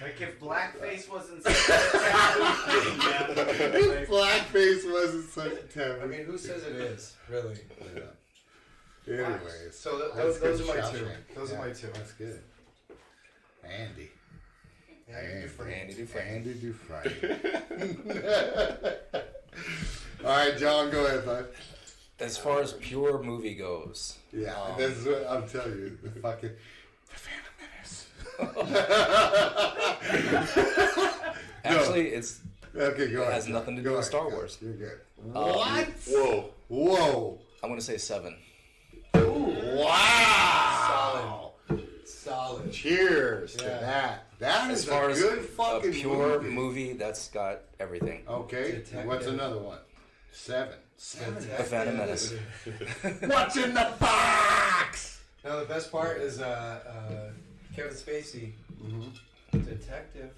Like if blackface wasn't such a taboo thing, Blackface wasn't such a taboo. I mean, who says it is? Really? Yeah. Anyways, So that's those good are my shout, two. Shane. Those are my two. That's good. Andy. Andy Dufresne. Andy Dufresne. All right, John, go ahead, bud. As far as pure movie goes, Yeah, this is what I'm telling you. The fucking The Phantom Menace. actually, it's Okay, go ahead. has John. nothing to Go do with ahead, Star go. Wars. You're good. What? Whoa. Whoa. I'm gonna say 7. Wow. Solid. Cheers to Yeah. that. That As is far a as good a fucking pure movie. movie, that's got everything. Okay. Detective. What's another one? 7. The Phantom Menace. What's in the box? Now the best part is Kevin Spacey, detective.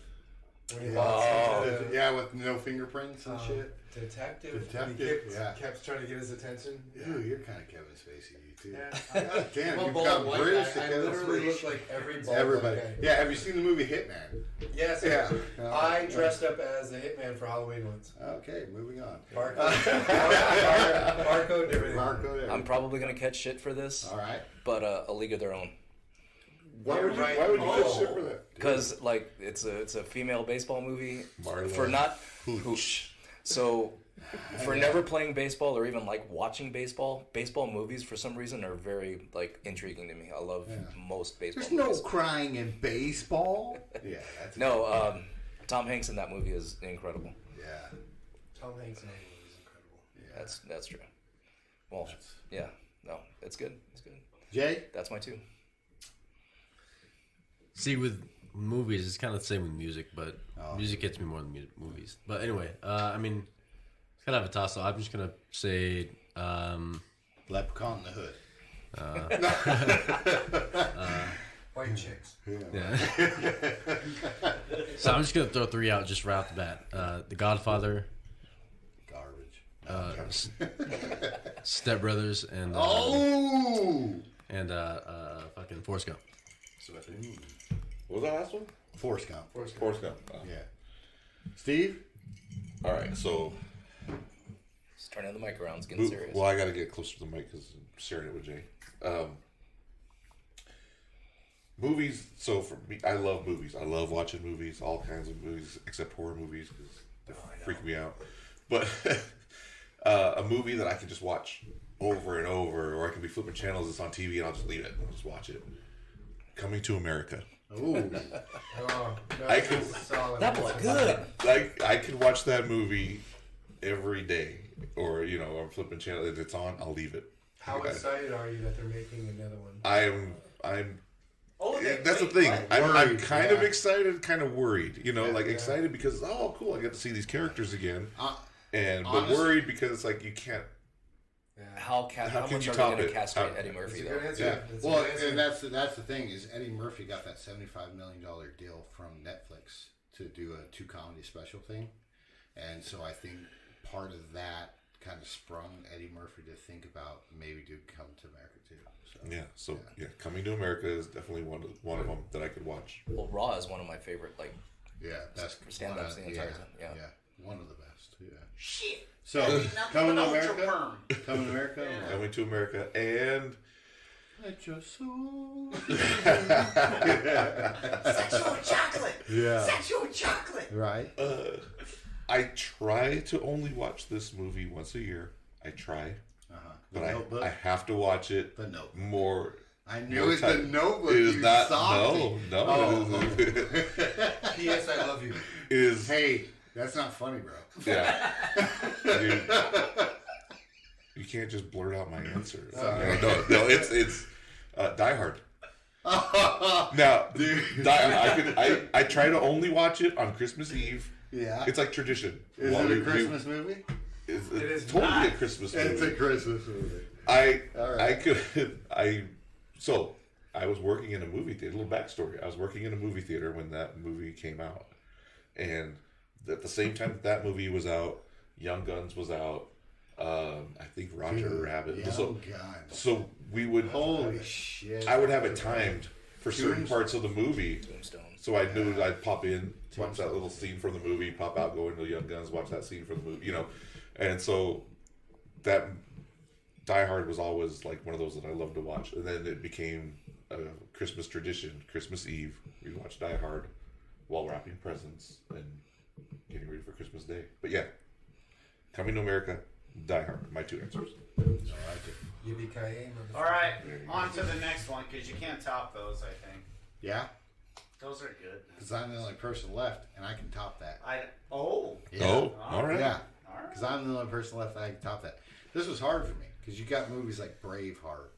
When he walks into the Yeah, with no fingerprints and shit. detective. Detective, He yeah. kept trying to get his attention. Dude, you're kind of Kevin Spacey, you too. Yeah. God damn, I'm a you've bald got white British to guy. I Kevin literally look Spacey. like every bald Everybody. white guy. Yeah, have you seen the movie Hitman? Yes. Yeah. I dressed up as the hitman for Halloween once. Okay, moving on. Barcode, everything. Barcode. I'm probably gonna catch shit for this, All right. but A League of Their Own. Why would you? Right. Why would you Oh. get shit for that? Because like it's a female baseball movie Marla for not hoosh. So for never playing baseball or even like watching baseball movies for some reason are very like intriguing to me. I love most baseball There's no movies. crying in baseball. Yeah, that's No, Tom Hanks in that movie is incredible. Yeah. Tom Hanks in that movie is incredible. That's true. Well, yeah, no, it's good. It's good. Jay? That's my 2. See, with movies, it's kind of the same with music, but music gets me more than movies. But anyway, I mean, it's kind of a toss-up. I'm just gonna say, Leprechaun in the Hood. White chicks. yeah. So I'm just gonna throw 3 out just right off the bat. The Godfather, Garbage. Step Brothers, and fucking Forrest Gump. What was that last one? Forrest Gump. Forrest Gump. Oh. Yeah. Steve? All right, so Just turning the mic around. It's getting serious. well, I got to get closer to the mic because I'm sharing it with Jay. Movies. So for me, I love movies. I love watching movies, all kinds of movies, except horror movies because they freak me out. But a movie that I can just watch over and over, or I can be flipping channels. It's on TV, and I'll just leave it. I'll just watch it. Coming to America. Ooh. Oh, no, I can- solid. That was good. Like I could watch that movie every day, or I'm flipping channel. If it's on, I'll leave it. How excited are you that they're making another one? I'm. Oh, That's the thing. I'm Worried, kind yeah. of excited, kind of worried. Excited because cool, I get to see these characters again, but honest- worried because it's like you can't. How can much you are they top going it? to castrate How- Eddie Murphy That's a though? good answer. Yeah. That's a Well, good answer. and that's the thing is Eddie Murphy got that $75 million deal from Netflix to do a 2 comedy special thing, and so I think part of that kind of sprung Eddie Murphy to think about maybe do Come to America too. So, Coming to America is definitely one of them that I could watch. Well, Raw is one of my favorite. Like, best stand-ups in the entire time, yeah. one of the best. Yeah. Shit. So Nothing Coming to but America, ultra perm. Coming to America, or- Coming to America, and Let your soul. Sexual chocolate. Yeah. Sexual chocolate. Right. I try to only watch this movie once a year. I try, The but Notebook. I have to watch it The Notebook. more. I knew more it's The time. Notebook. It is you not. softy. No. Oh. P.S. I love you. It is. Hey, that's not funny, bro. Yeah. Dude, you can't just blurt out my answer. No, it's Die Hard. Now, I try to only watch it on Christmas Eve. Yeah. It's like tradition. Is it a Christmas movie? It's It is totally not. a Christmas movie. It's a Christmas movie. So I was working in a movie theater. A little backstory. I was working in a movie theater when that movie came out, and at the same time that movie was out, Young Guns was out. I think Roger Rabbit. Young Guns. So we would. Holy shit. I would have it timed for certain parts of the movie, Tombstone. so I knew I'd pop in, watch that little scene from the movie, pop out, go into Young Guns, watch that scene from the movie, and so that Die Hard was always like one of those that I loved to watch, and then it became a Christmas tradition. Christmas Eve, we'd watch Die Hard while wrapping presents and getting ready for Christmas Day. But yeah, Coming to America, Die Hard, my two answers. I like it. Yippee-ki-yay, All right, on to the next one because you can't top those. I think Yeah, those are good. because I'm the only person left, and I can top that. Yeah. Oh, all right. Yeah, All right. because I'm the only person left that I can top that. This was hard for me because you got movies like Braveheart.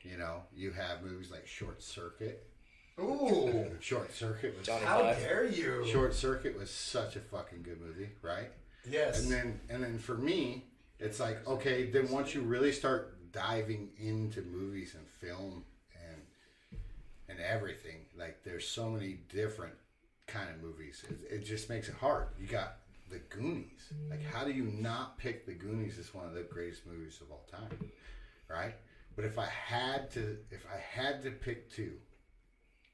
You know, you have movies like Short Circuit. Ooh, Short Circuit was Johnny how Five. dare you? Short Circuit was such a fucking good movie, right? Yes. And then for me, it's like, okay, then once you really start diving into movies and film and everything, like there's so many different kind of movies. It just makes it hard. You got The Goonies. Like, how do you not pick The Goonies as one of the greatest movies of all time, right? But if I had to pick two,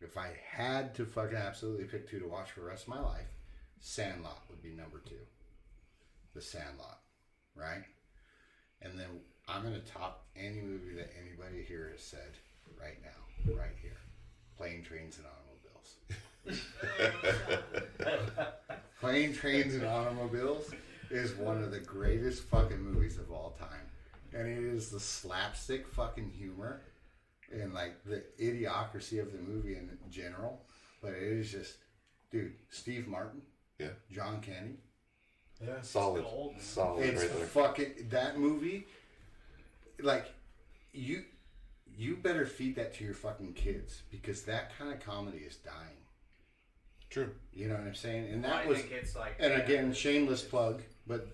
if I had to fucking absolutely pick two to watch for the rest of my life, Sandlot would be number two. The Sandlot, right? And then I'm going to top any movie that anybody here has said right now, right here. Plane, Trains, and Automobiles. Plane, Trains, and Automobiles is one of the greatest fucking movies of all time. And it is the slapstick fucking humor and like the idiocracy of the movie in general. But it is just, dude, Steve Martin, Yeah. John Candy. Yeah. Solid. Still old. Solid It's right there. fucking that movie. Like, you better feed that to your fucking kids because that kind of comedy is dying. True. You know what I'm saying? And Well, that I was, think it's like, and again, shameless plug, but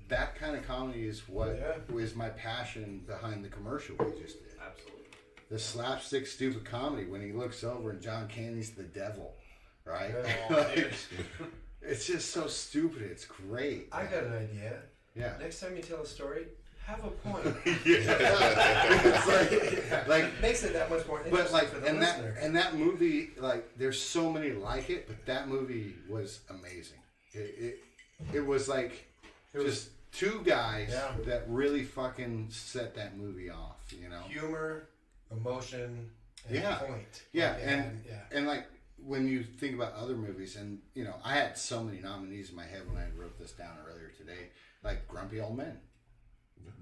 that kind of comedy is what Yeah. was my passion behind the commercial we just did. absolutely. The slapstick stupid comedy when he looks over and John Candy's the devil, right? Yeah. Like, it's just so stupid. It's great. I got an idea. Yeah. Next time you tell a story, have a point. It's like Makes it that much more interesting but like for the and listener. that movie, like there's so many like it, but that movie was amazing. It was like just two guys Yeah. that really fucking set that movie off, you know. Humor, emotion, and Yeah. point. Yeah, Like, and and like when you think about other movies, and you know, I had so many nominees in my head when I wrote this down earlier today, like Grumpy Old Men.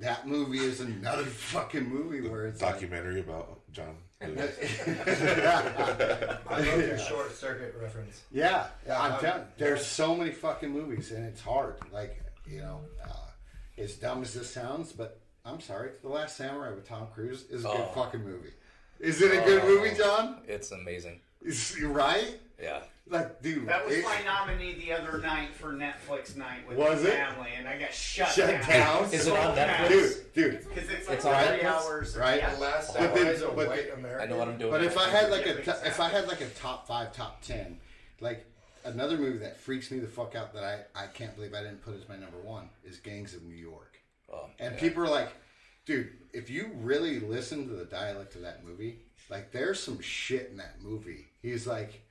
That movie is another fucking movie where it's Documentary about John Lewis. I love your Short Circuit reference. Yeah, I'm telling. There's so many fucking movies, and it's hard. Like, you know, as dumb as this sounds, but I'm sorry. The Last Samurai with Tom Cruise is a good fucking movie. Is it a good movie, John? It's amazing. You right? Yeah. Like, dude, That was my nominee the other night for Netflix night with Was the it? family, and I got shut down. Is it on Netflix? Dude. Because it's like It's on 3 Netflix? hours. Right? Yeah. The Last But then- Samurai is a but- white American. I know what I'm doing. But if I had like Yeah, if exactly. I had like a top 5, top 10, like another movie that freaks me the fuck out that I can't believe I didn't put as my number one is Gangs of New York. Oh, And people are like, dude, if you really listen to the dialect of that movie, like there's some shit in that movie. He's like,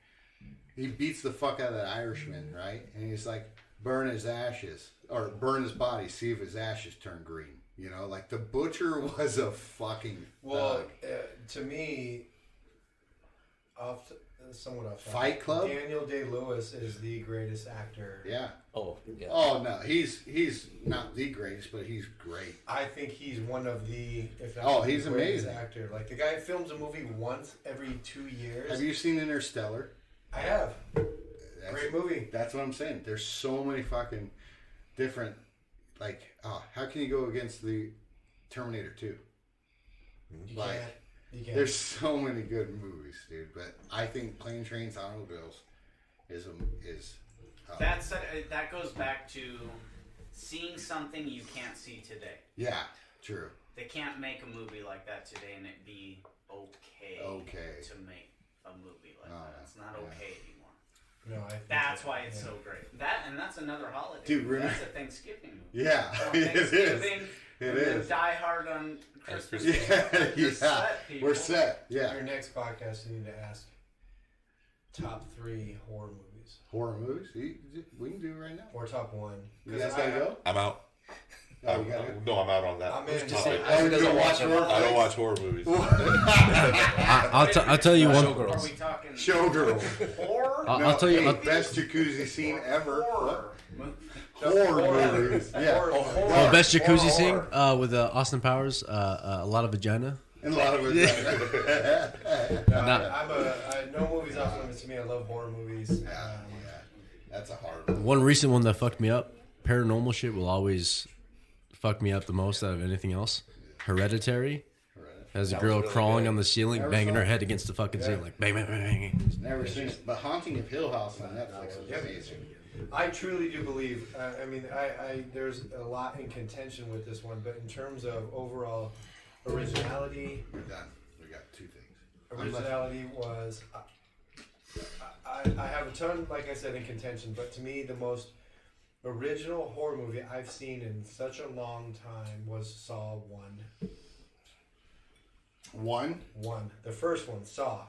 he beats the fuck out of that Irishman, right? And he's like, burn his ashes or burn his body, see if his ashes turn green. You know, like the butcher was a fucking Well, thug. to me, somewhat off. Fight Club? Daniel Day-Lewis is the greatest actor. Yeah. Oh, yeah. Oh no, he's not the greatest, but he's great. I think he's one of the, if not Oh, the he's greatest amazing. actor. Like the guy films a movie once every 2 years. Have you seen Interstellar? I have. That's, Great movie. That's what I'm saying. There's so many fucking different. Like, how can you go against the Terminator 2? You Like, can't. You can't. there's so many good movies, dude. But I think Plane, Trains, Automobiles is That goes back to seeing something you can't see today. yeah, true. They can't make a movie like that today and it be okay. Okay. To make a movie like Oh, that. It's not yeah. okay anymore. No, I think That's so. why it's Yeah. so great. That's another holiday. Dude, movie. remember- That's a Thanksgiving movie. Yeah, Oh, it is. Thanksgiving. It and then is. Die Hard on Christmas. Yeah, We're yeah. set, people. We're set. Yeah. Your next podcast, you need to ask top 3 horror movies Horror movies? We can do it right now. or top 1. You guys gotta go? I'm out. Oh, you got it? No, I'm out on that. I'm in. Topic. Ashley doesn't watch them. I don't watch horror movies. I'll tell you one. Are Showgirls. we talking Showgirl. horror? I'll tell you. Hey, I'll, best jacuzzi scene ever. Horror. Horror movies. Yeah. oh, best jacuzzi scene with Austin Powers. A lot of vagina. And a lot of it. No movies off limits to me. I love horror movies. Yeah. That's a hard one. One recent one that fucked me up. Paranormal shit will always fuck me up the most out of anything else. Hereditary. Has a That girl was really crawling good. on the ceiling, Never banging saw her it. head against the fucking ceiling, like bang, bang, bang, bang. Never seen it. But Haunting of Hill House on Netflix is amazing. I truly do believe. I mean, there's a lot in contention with this one, but in terms of overall originality, We're done. We got two things. originality was. I have a ton, like I said, in contention, but to me, the most original horror movie I've seen in such a long time was Saw 1. One? The first one, Saw.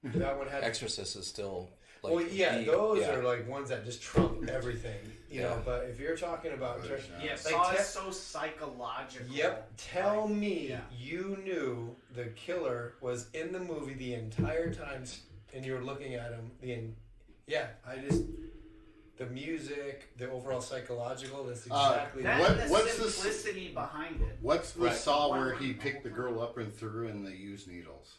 That one had. Exorcist is still. Like, Well, yeah, the- those yeah. are like ones that just trump everything, you know. Yeah. But if you're talking about, Yeah, Like, Saw te- is so psychological. yep, tell Like, me yeah. you knew the killer was in the movie the entire time, and you were looking at him. The music, the overall psychological. That's exactly. That What- and the what's the simplicity behind it. What's the Right. Saw where he picked the girl up and threw in the used needles?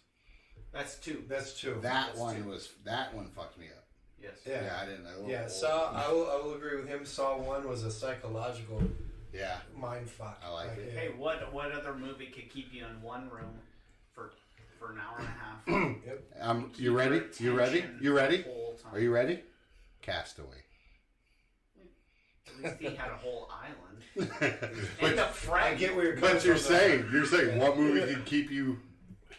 That's two. That's true. That That's that one fucked me up. Yes. Yeah. I didn't know. Yeah, Saw. I will agree with him. Saw 1 was a psychological Yeah. mind fuck. I like it. Hey, what other movie could keep you in one room for an hour and a half? You ready? Keep You your ready? attention You ready? the whole time. Are you ready? Castaway. At least he had a whole island. And the I friend. get where you're coming But from. you're saying what movie can keep you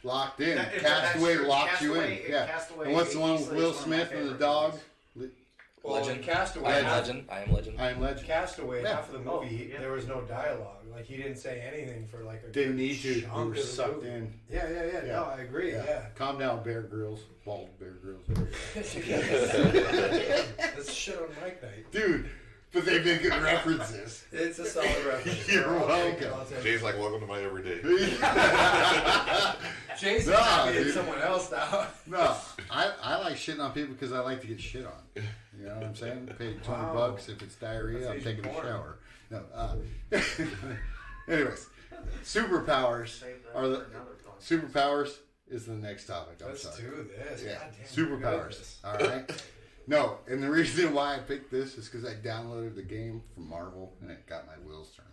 locked in? That- that's Castaway true. locks you in. Castaway- Yeah. Castaway And what's the one with easily Will is one of my Smith and the favorite dog? movies. Well, Legend. Castaway. I am Legend. I am Legend. I Am Legend. Castaway, Yeah. half of the movie, Oh, yeah. there was no dialogue. Like, he didn't say anything for like a Didn't need to. chunk You were of the sucked movie. in. Yeah. Yeah. No, I agree. Yeah. Calm down, Bear Grylls. Bald Bear Grylls. That's shit on Mike Night. Dude, but they've been good references. It's a solid reference. You're I'll take it, welcome. I'll take it. Jay's like, welcome to my everyday. Jason's Nah, happy it's dude. someone else now. No, I like shitting on people because I like to get shit on. You know what I'm saying? Pay $20 if it's diarrhea. I'm That's taking a porn. shower. No. Anyways, superpowers Save that are the for another podcast. superpowers is the next topic. I'm Let's sorry. do this. Yeah, Goddamn, we're good at superpowers. this. All right. No, and the reason why I picked this is because I downloaded the game from Marvel and it got my wheels turning.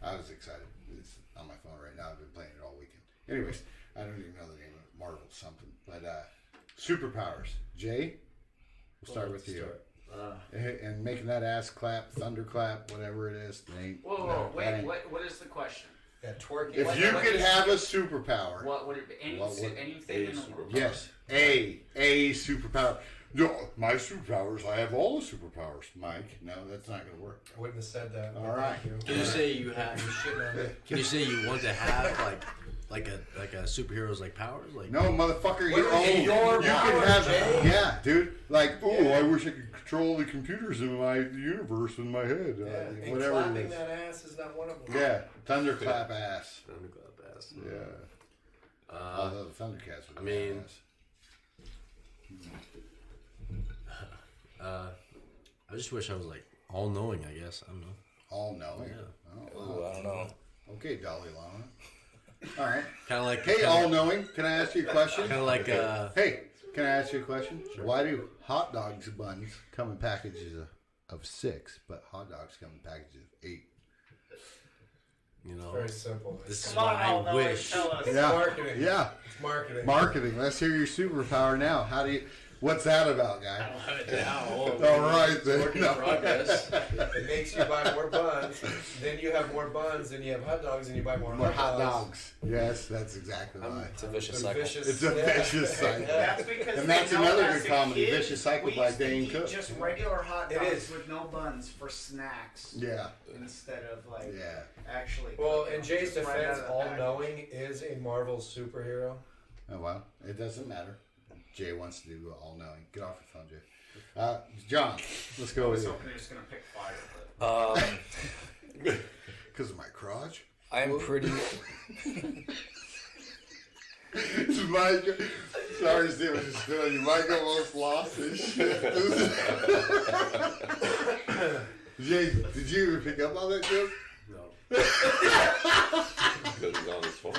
I was excited. It's on my phone right now. I've been playing it all weekend. Anyways, I don't even know the name of it. Marvel something. But superpowers. Jay, we'll start with you. And making that ass clap, thunderclap, whatever it is. Ain't, Whoa, no, whoa, that wait, ain't- what is the question? Yeah, twerking. If you could have a superpower, What would it be? Anything in the world? yes, a superpower. No, my superpowers. I have all the superpowers, Mike. No, that's not going to work. I wouldn't have said that. All right. Can you say you have? Shitting on it. Can you say you want to have like a superhero's like powers? Like No, motherfucker, What you are own. your You can powers, have, Jay? yeah, dude. Like, oh, Yeah. I wish I could control the computers in my universe in my head. Yeah, and Whatever clapping it is. that ass is not one of them. Yeah, thunderclap ass. thunderclap ass. Yeah. Although the Thundercats would I mean- ass. I just wish I was like all knowing. I guess I don't know. All knowing. Yeah. Oh, Ooh, wow. I don't know. Okay, Dalai Lama. All right. Kind of like Hey, all knowing. Can I ask you a question? kind of like Hey, can I ask you a question? Why do hot dogs buns come in packages of 6, but hot dogs come in packages of 8? you know. Very simple. This is Come on, why all I knowing, wish. tell us. Yeah. marketing. Yeah. It's marketing. Marketing. Let's hear your superpower now. How do you? What's that about, guy? Oh, All right, then. work in No. progress. It makes you buy more buns. Then you have more buns. Then you have hot dogs, and you buy more More hot dogs. Yes, that's exactly why. It's a vicious It's a cycle. vicious. It's a vicious cycle. That's because And that's they know another as good a comedy, kid, Vicious Cycle we by used to Dane eat Cook. just regular hot It dogs is. with no buns for snacks Yeah, instead of like yeah. actually. Well, cooking in them Jay's just right out defense, of the all package. knowing is a Marvel superhero. Oh well, it doesn't matter. Jay wants to do all knowing. Get off your phone, Jay. John, let's go I with was you. hoping they're just gonna pick fire, but Because of my crotch. I am pretty. Mike, sorry, Steve, I just feeling you. Mike almost lost his shit. Jay, did you even pick up on that joke? Because he's on his phone.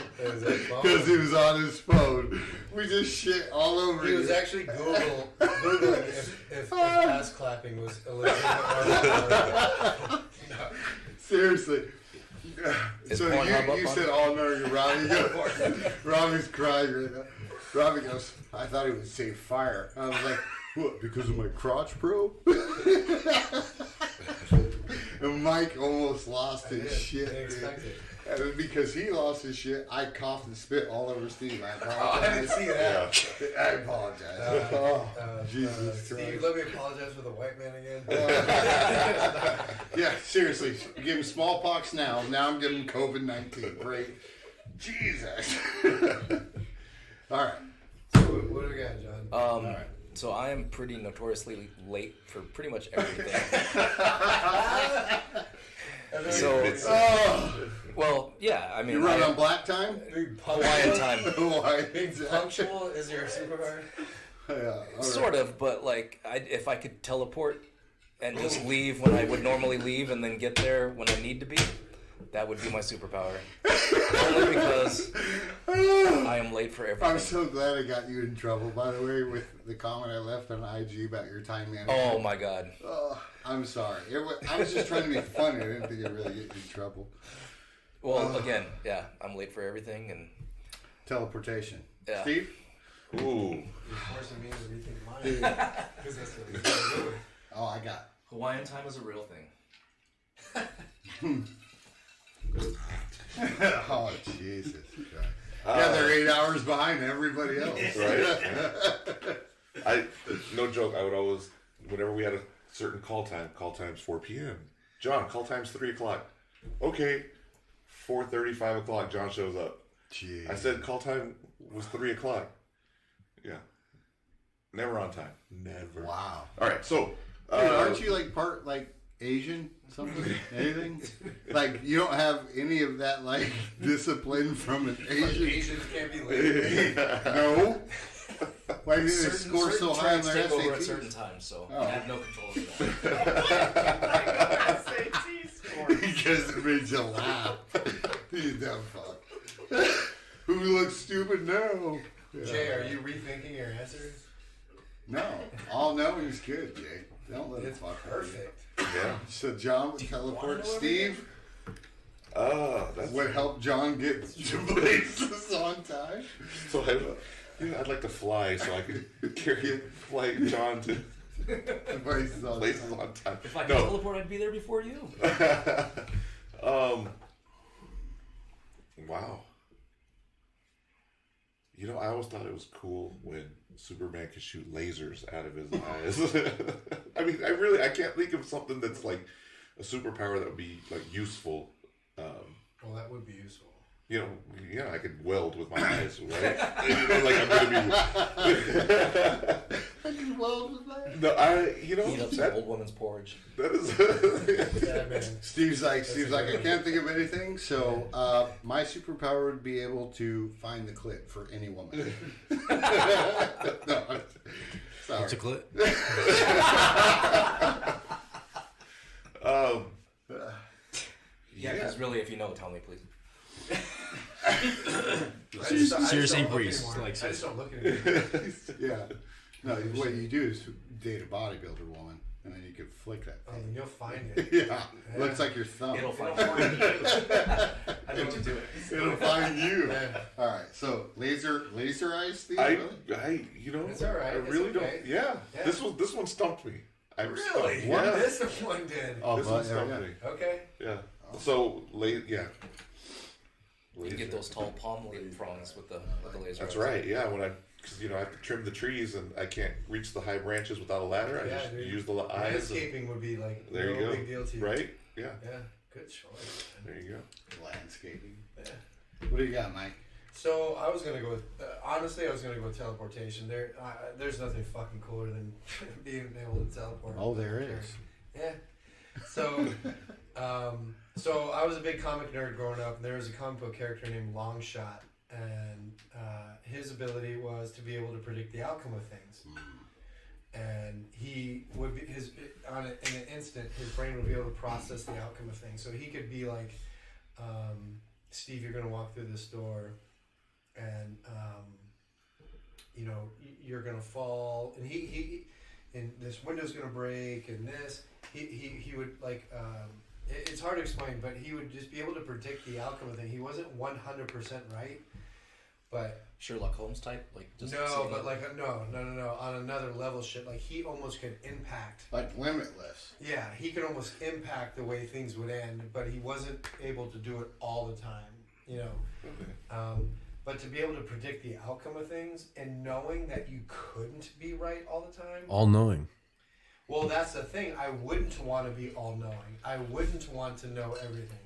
Because he was on his phone. We just shit all over He you. was actually Googling if ass clapping was illegal. Seriously. Is So Pornhub you up said on- all American. Robbie goes, Robbie's crying right now. Robbie goes, I thought he would say fire. I was like, what, because of my crotch, bro? And Mike almost lost his shit. Didn't dude. expect it. And then because he lost his shit, I coughed and spit all over Steve. I Oh, I didn't apologize. see that. Yeah. I apologize. Jesus Steve, Christ. let me apologize for the white man again. Yeah, seriously. Give him smallpox now. Now I'm giving him COVID-19. Great. Jesus. All right. What do we got, John? So I am pretty notoriously late for pretty much everything. So, well, yeah, I mean, You run on black time? Hawaiian time. Why? Punctual is your superpower? Yeah, all right. Sort of, but like, if I could teleport and just leave when I would normally leave and then get there when I need to be, that would be my superpower. Only because I am late for everything. I'm so glad I got you in trouble, by the way, with the comment I left on IG about your time management. Oh my god. Oh, I'm sorry. I was just trying to be funny. I didn't think I'd really get you in trouble. Well, again, yeah, I'm late for everything, and Teleportation. Yeah. Steve? Ooh. You're forcing me to rethink mine. Because that's what he's gonna do. Oh, I got. Hawaiian time is a real thing. Oh, Jesus Christ. Yeah, they're 8 hours behind everybody else. Right? No joke, I would always, whenever we had a certain call time's 4 p.m. John, call time's 3 o'clock. Okay. 4:30, 5 o'clock, John shows up. Jeez. I said call time was 3 o'clock. Yeah. Never on time. Never. Wow. All right, so. Dude, aren't you like part like Asian? Something? Anything? Like you don't have any of that like discipline from an Asian? Asians can't be late. No. Why do they score so high on trains their take over at SATs? certain times, so Oh. I have no control over that. SAT score. Because it made you laugh. You dumb fuck. Who looks stupid now? Jay, are you rethinking your answers? No. All knowing is good, Jay. Don't let it It's fuck with you. perfect. Yeah. So John would teleport Steve. That's Would help John get to places on time. so I'd like to fly so I could fly John to Places on places time. on time. If I could teleport, I'd be there before you. Wow. You know, I always thought it was cool when Superman could shoot lasers out of his eyes. I mean, I can't think of something that's like a superpower that would be like useful. Well, that would be useful. You know, yeah, I could weld with my eyes, right? Like I'm gonna be. Weld with that? No, you know, Eat up some old woman's porridge. that is. Yeah, man. Steve's like, I can't think of anything. So my superpower would be able to find the clip for any woman. No, sorry. It's a clip. Yeah, because really, if you know, tell me, please. So you're saying Breeze, I like, just don't look at it. Yeah. No, what you do is date a bodybuilder woman, and then you can flick that Oh, thing. then you'll find it. Yeah, looks like your thumb. It'll find It'll you. find you. I know what to do it. It'll find you. Yeah. All right. So laser eyes, Steve. I, Really? you know, It's all right. I It's really okay. don't. Yeah, Yeah. this one stumped me. I'm Really? stumped. What? Yeah, This one did. Oh, this but, one stumped yeah. me. Okay. Yeah. So yeah. You can get those tall palm leaf prongs with the laser. That's eyes. right. Yeah, because I have to trim the trees and I can't reach the high branches without a ladder. I Yeah, just dude. use the eyes. And, Landscaping would be like there you no go. big deal to you. Right? Yeah. Yeah. Good choice. There you go. Landscaping. Yeah. What do you got, Mike? So I was gonna go with. honestly, I was gonna go teleportation. There's nothing fucking cooler than being able to teleport. Oh, there is. Yeah. So, so I was a big comic nerd growing up. And there was a comic book character named Longshot, and his ability was to be able to predict the outcome of things. And he would be in an instant, his brain would be able to process the outcome of things. So he could be like, Steve, you're gonna walk through this door, and you know you're gonna fall, and and this window's gonna break, and this he would like. It's hard to explain, but he would just be able to predict the outcome of things. He wasn't 100% right, but Sherlock Holmes type, like just no, but like no, on another level shit. Like he almost could impact. Like Limitless. Yeah, he could almost impact the way things would end, but he wasn't able to do it all the time. You know, but to be able to predict the outcome of things and knowing that you couldn't be right all the time. All knowing. Well, that's the thing. I wouldn't want to be all-knowing. I wouldn't want to know everything.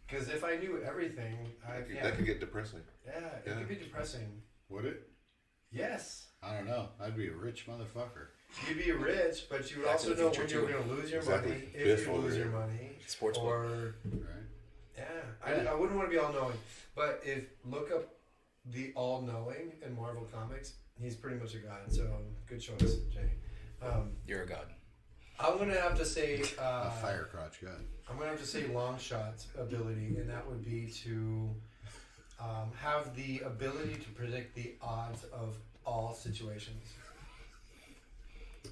Because if I knew everything, that could get depressing. Yeah, it could be depressing. Would it? Yes. I don't know. I'd be a rich motherfucker. You'd be rich, but you would Back to also the know Future when you were too. going to lose your Exactly. money, if Fifth you one, lose yeah. your money. Sports book. Or, Right? yeah. I wouldn't want to be all-knowing. But look up the all-knowing in Marvel Comics. He's pretty much a god, so good choice, Jay. You're a god. I'm gonna have to say A fire crotch gun. I'm gonna have to say Longshot's ability, and that would be to have the ability to predict the odds of all situations.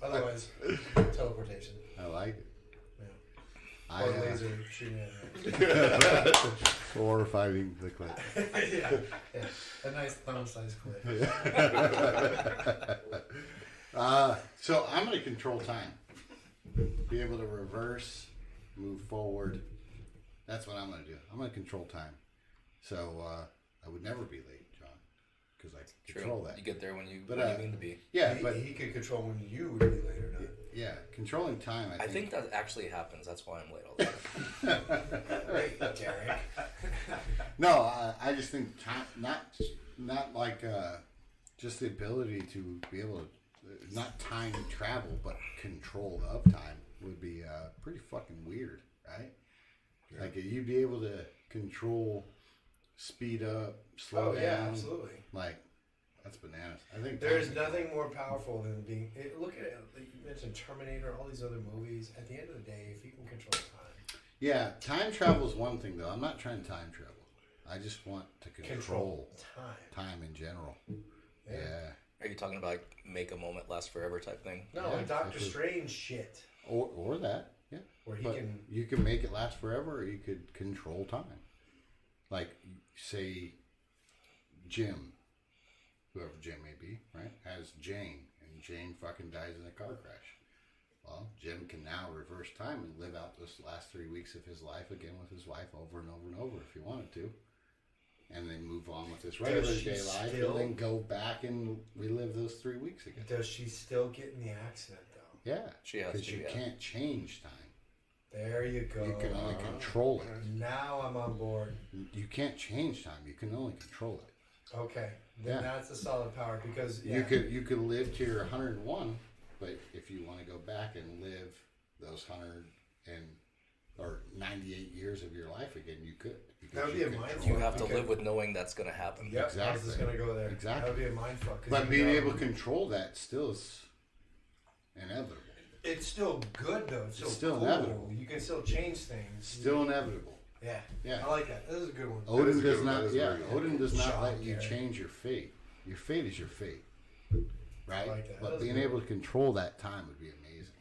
Otherwise, teleportation. I like it. Yeah. I, Or laser shooting at it. Or fighting the clip. yeah. A nice thumb-sized clip. So I'm going to control time. Be able to reverse, move forward. That's what I'm going to do. I'm going to control time. So I would never be late, John, because I control that. You get there when you mean to be. Yeah, he, but he could control when you would be late or not. yeah, controlling time. I think that actually happens. That's why I'm late all the time. Right, Derek. No, I just think time, not like just the ability to be able to, not time travel, but control of time would be pretty fucking weird, right? Yeah. Like you'd be able to control speed up, slow down. Yeah, absolutely. Like that's bananas. I think There's nothing more powerful than being. Look at it. Like you mentioned Terminator, all these other movies. At the end of the day, if you can control time. Yeah, time travel is one thing though. I'm not trying to time travel. I just want to control time in general. Yeah. Are you talking about like make a moment last forever type thing? No, Yeah, like Doctor that's Strange shit. Or that, yeah. Where he But can. you can make it last forever, or you could control time. Like, say, Jim, whoever Jim may be, right, has Jane, and Jane fucking dies in a car crash. Well, Jim can now reverse time and live out those last 3 weeks of his life again with his wife over and over and over if he wanted to. And then move on with his regular Does she day life still- and then go back and relive those 3 weeks again. Does she still get in the accident though? Yeah. She has Because to, you yeah. can't change time. There you go. You can only control it. Now I'm on board. You can't change time. You can only control it. Okay, then Yeah. that's a solid power because You could live to your 101, but if you want to go back and live those 98 years of your life again, you could. because That would be you a control mindfuck. You it. have to Okay. live with knowing that's going to happen. Yep, I was Exactly. just gonna go there. Exactly. That would be a mindfuck. 'cause But you being know- able to control that still is inevitable. it's still good though. It's still cool. inevitable. You can still change things. Still inevitable. Yeah. Yeah. I like that. This is a good one. Odin is a does good one. not. That is Yeah, very good. Odin does not Sean let you Garrett. change your fate. Your fate is your fate, right? I like that. But That's being good. able to control that time would be amazing.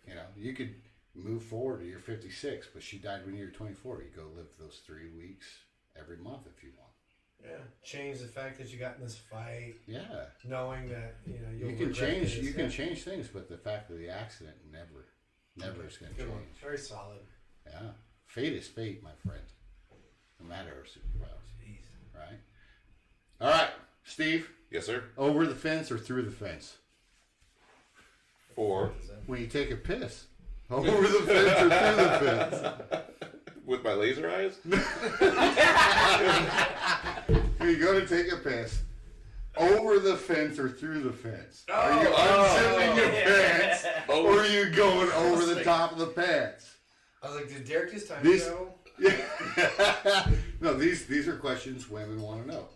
You know, you could move forward to you're 56, but she died when you were 24. You go live those 3 weeks every month if you want. Yeah. Change the fact that you got in this fight, Yeah, knowing that you'll you can regret change. this. You can Yeah. change things, but the fact of the accident never is going to Good one. change. Very solid. Yeah, fate is fate, my friend. No matter our superpowers, Jeez. right? All right, Steve. Yes, sir. Over the fence or through the fence? 4 When you take a piss. Over the fence or through the fence? with my laser eyes. When you go to take a piss, over the fence or through the fence? Are you unzipping your pants or are you going over the top of the pants? I was like, did Derek just time This- travel? No, these are questions women want to know.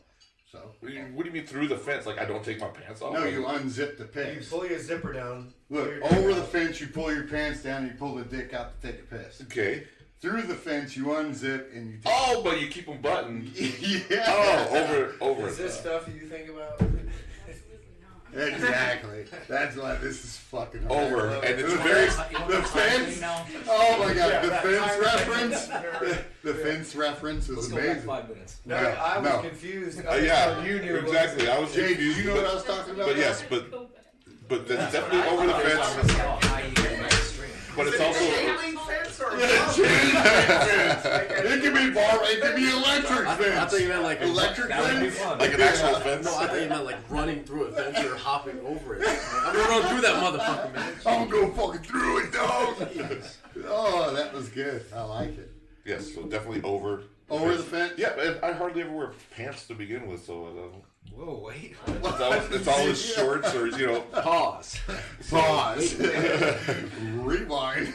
So What do you mean through the fence? Like I don't take my pants off? no, you unzip the You pants. pull your zipper down. Look, pull your over dick the out. fence, you pull your pants down and you pull the dick out to take a piss. Okay. Through the fence, you unzip and you take Oh, but you keep them buttoned. yeah. Oh, over. Is this stuff you think about? Exactly. That's why this is fucking Over. hilarious. And it's the very. fence, the fence. Oh my god, the that fence time reference. reference. The fence reference Let's is go back amazing. 5 minutes. No, No, I was no. confused. Yeah, You knew exactly. I was Jay, do confused. you know what I was talking about? But yes, but that's definitely over the fence. But it's also. It can be bar. It can be electric I fence. think you meant like Electric That would be fence. fun. Like an actual fence. No, I think you meant like running through a fence or hopping over it. I'm gonna run through that motherfucker, man. I'm gonna go fucking through it, dog. Oh, that was good. I like it. Yes, so definitely over. Over the fence. Yeah, and I hardly ever wear pants to begin with, so Whoa, wait. it's always shorts or Pause. Pause. Rewind.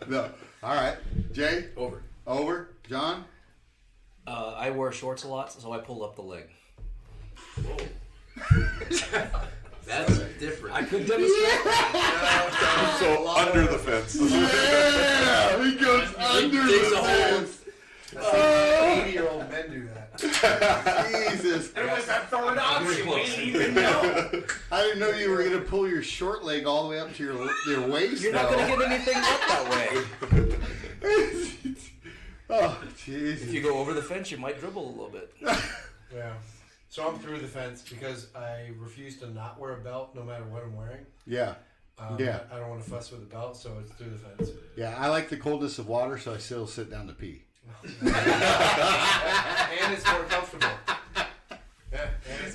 No. All right. Jay. Over. Over. John. I wear shorts a lot, so I pull up the leg. That's different. I could demonstrate. so under the fence. Yeah. He goes under digs the a hole. fence. 80-year-old men do that. Jesus. There was a third option. We didn't even know. I didn't know you were gonna pull your short leg all the way up to your waist. You're not going to get anything up that way. Oh, jeez. If you go over the fence, you might dribble a little bit. Yeah. So I'm through the fence because I refuse to not wear a belt no matter what I'm wearing. Yeah. Yeah. I don't want to fuss with the belt, so it's through the fence. Yeah. I like the coldness of water, so I still sit down to pee. And it's more comfortable. Yeah. And it's,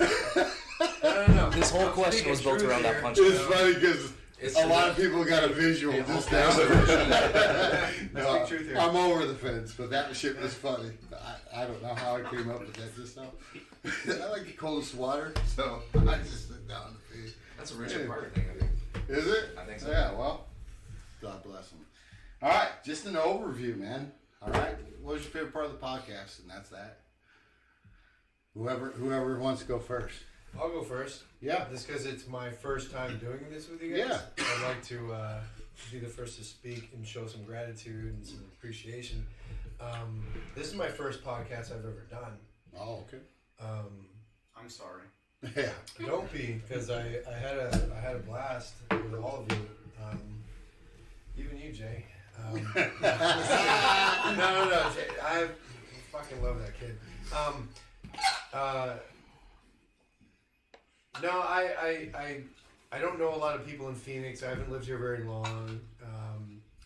no. This whole I'm question speaking was built truth around that here. punch. It's funny because It's a lot of people got a visual just now. No, Speak truth here. I'm over the fence, but that shit was funny. I don't know how I came up with that just now. I like the coldest water, so I just sit down to pee. That's a Richard Parker thing, I think. Is it? I think so. Yeah, well, God bless him. All right, just an overview, man. All right, what was your favorite part of the podcast? And that's that. Whoever wants to go first. I'll go first. Yeah. Just because it's my first time doing this with you guys. Yeah. I'd like to be the first to speak and show some gratitude and some appreciation. This is my first podcast I've ever done. Oh, okay. I'm sorry. Yeah. Don't be, because I had a blast with all of you. Even you, Jay. No, Jay, I fucking love that kid. No, I don't know a lot of people in Phoenix. I haven't lived here very long,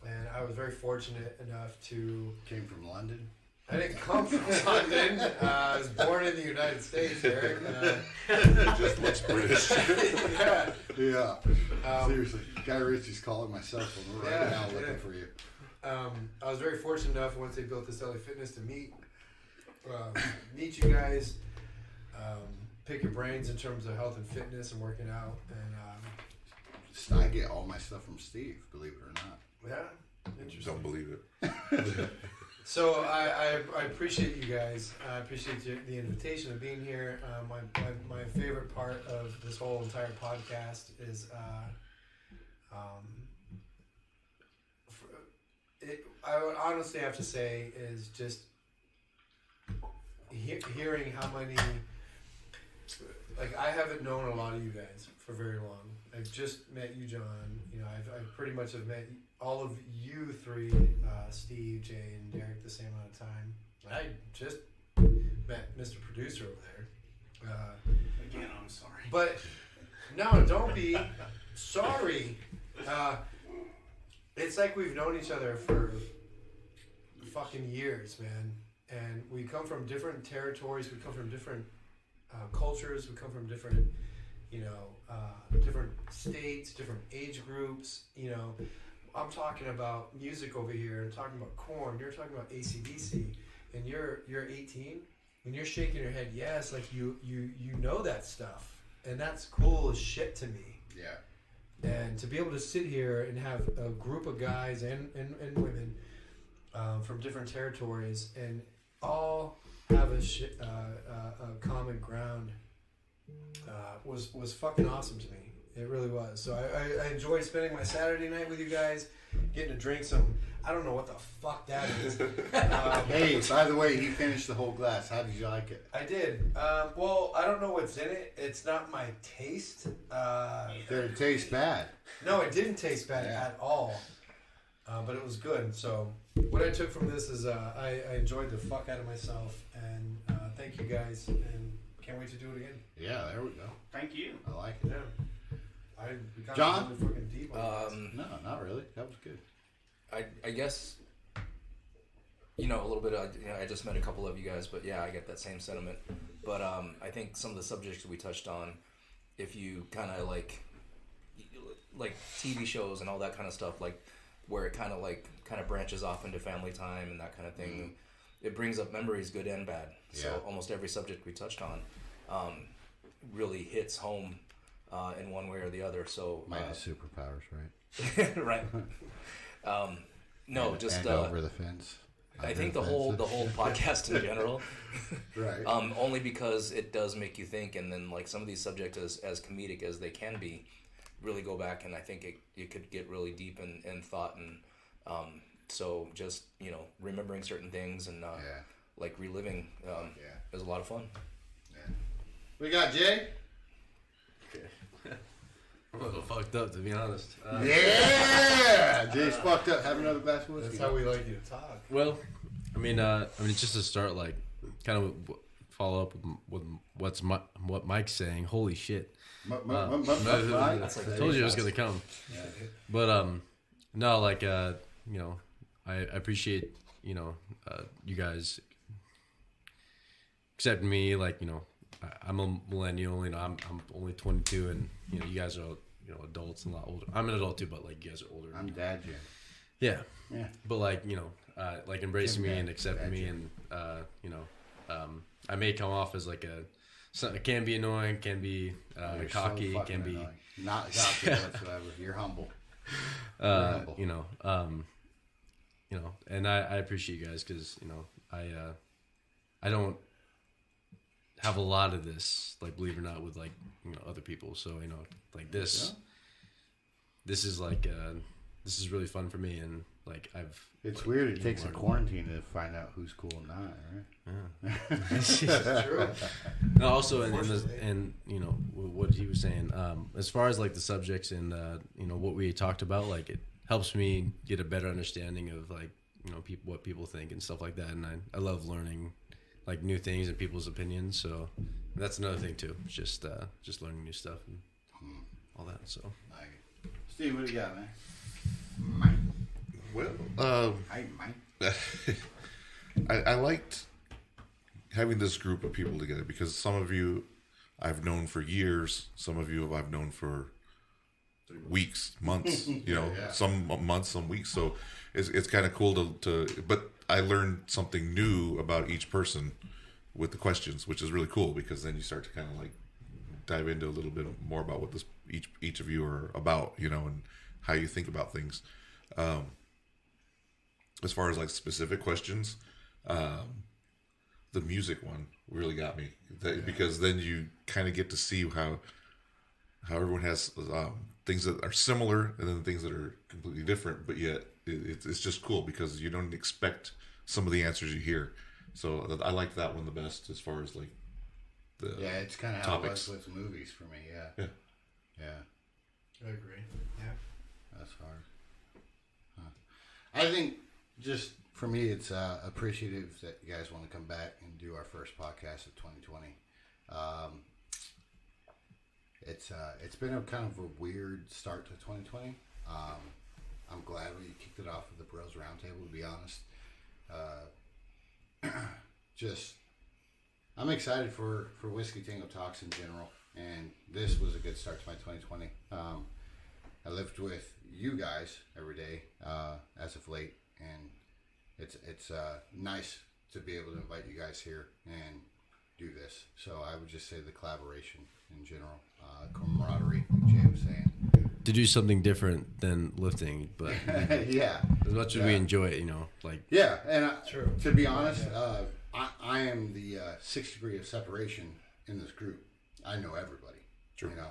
and I was very fortunate enough to. Came from London. I didn't come from London. I was born in the United States, Eric. It just looks British. Yeah. Yeah. Seriously, Guy Ritchie's calling my cell phone right Yeah, now yeah. looking for you. I was very fortunate enough once they built this LA Fitness to meet you guys, pick your brains in terms of health and fitness and working out, and I get all my stuff from Steve, believe it or not. yeah, interesting. Don't believe it. So I appreciate you guys. I appreciate the invitation of being here. My favorite part of this whole entire podcast is I would honestly have to say is just hearing how many, like, I haven't known a lot of you guys for very long. I've just met you, John. You know, I've pretty much have met all of you three, Steve, Jay, and Derek, the same amount of time. I just met Mr. Producer over there. Again, I'm sorry. But no, don't be sorry. It's like we've known each other for fucking years, man. And we come from different territories. We come from different cultures. We come from different, different states, different age groups. You know, I'm talking about music over here. I'm talking about Korn. You're talking about AC/DC, and you're 18. when you're shaking your head yes, like you know that stuff, and that's cool as shit to me. Yeah. And to be able to sit here and have a group of guys and women from different territories and all have a common ground was fucking awesome to me. It really was. So I enjoyed spending my Saturday night with you guys, getting to drink some. I don't know what the fuck that is. Hey, by the way, he finished the whole glass. How did you like it? I did. Well, I don't know what's in it. It's not my taste. Did it taste bad? No, it didn't taste bad at all. But it was good. So what I took from this is I enjoyed the fuck out of myself. And thank you guys. And can't wait to do it again. Yeah, there we go. Thank you. I like it. Yeah. We got John? really fucking deep on this. No, not really. That was good. I guess, a little bit. I just met a couple of you guys, but yeah, I get that same sentiment. But I think some of the subjects that we touched on, if you kind of like TV shows and all that kind of stuff, like where it kind of branches off into family time and that kind of thing, it brings up memories, good and bad. So almost every subject we touched on really hits home in one way or the other. So Minus superpowers, right? right. No, just and over the fence. I think the whole podcast in general, right? Only because it does make you think, and then like some of these subjects, as comedic as they can be, really go back, and I think it could get really deep in thought, and so just remembering certain things and like reliving is a lot of fun. Yeah. We got Jay. I'm a little fucked up, to be honest. Yeah, Jay's fucked up. Have another glass of whiskey. That's how we like you to talk. Well, I mean, just to start, like, kind of follow up with what Mike's saying. Holy shit! I told you it was gonna come. Yeah. But no, like, I appreciate you guys accepting me. Like, I'm a millennial. I'm only 22, and you guys are adults and a lot older. I'm an adult too, but like you guys are older. I'm Dad Jim. Yeah. Yeah. But like like embracing me and accepting me, Jim. and I may come off as like it can be annoying, can be You're cocky, so can be annoying. Not cocky whatsoever. You're humble. And I appreciate you guys because I don't have a lot of this, like, believe it or not, with like other people. So like this is like this is really fun for me, and like It's weird. It takes a quarantine to find out who's cool and not, right? Yeah. That's true. No, also, and what he was saying, as far as like the subjects and what we talked about, like it helps me get a better understanding of like what people think and stuff like that, and I love learning like new things and people's opinions. So that's another thing too. Just learning new stuff and all that. So, Steve, what do you got, man? Well, Hi, Mike. I liked having this group of people together because some of you I've known for years, some of you I've known for weeks, months, some months, some weeks. So it's kind of cool to, but I learned something new about each person with the questions, which is really cool because then you start to kind of like dive into a little bit more about what each of you are about, and how you think about things. As far as like specific questions, the music one really got me because then you kind of get to see how everyone has things that are similar and then things that are completely different, but yet it's just cool because you don't expect some of the answers you hear. So I liked that one the best as far as like the it's kind of how topics. it was with movies for me. Yeah. I agree. Yeah. That's hard. I think just for me, it's appreciative that you guys want to come back and do our first podcast of 2020. It's been a kind of a weird start to 2020. I'm glad we kicked it off with the Bros Roundtable, to be honest. I'm excited for Whiskey Tango Talks in general, and this was a good start to my 2020. I lived with you guys every day as of late, and it's nice to be able to invite you guys here and do this. So I would just say the collaboration in general, camaraderie, like Jay was saying. To do something different than lifting, but Yeah. as much as we enjoy it, like Yeah, and True. to be honest, I am the 6th degree of separation in this group. I know everybody, you know,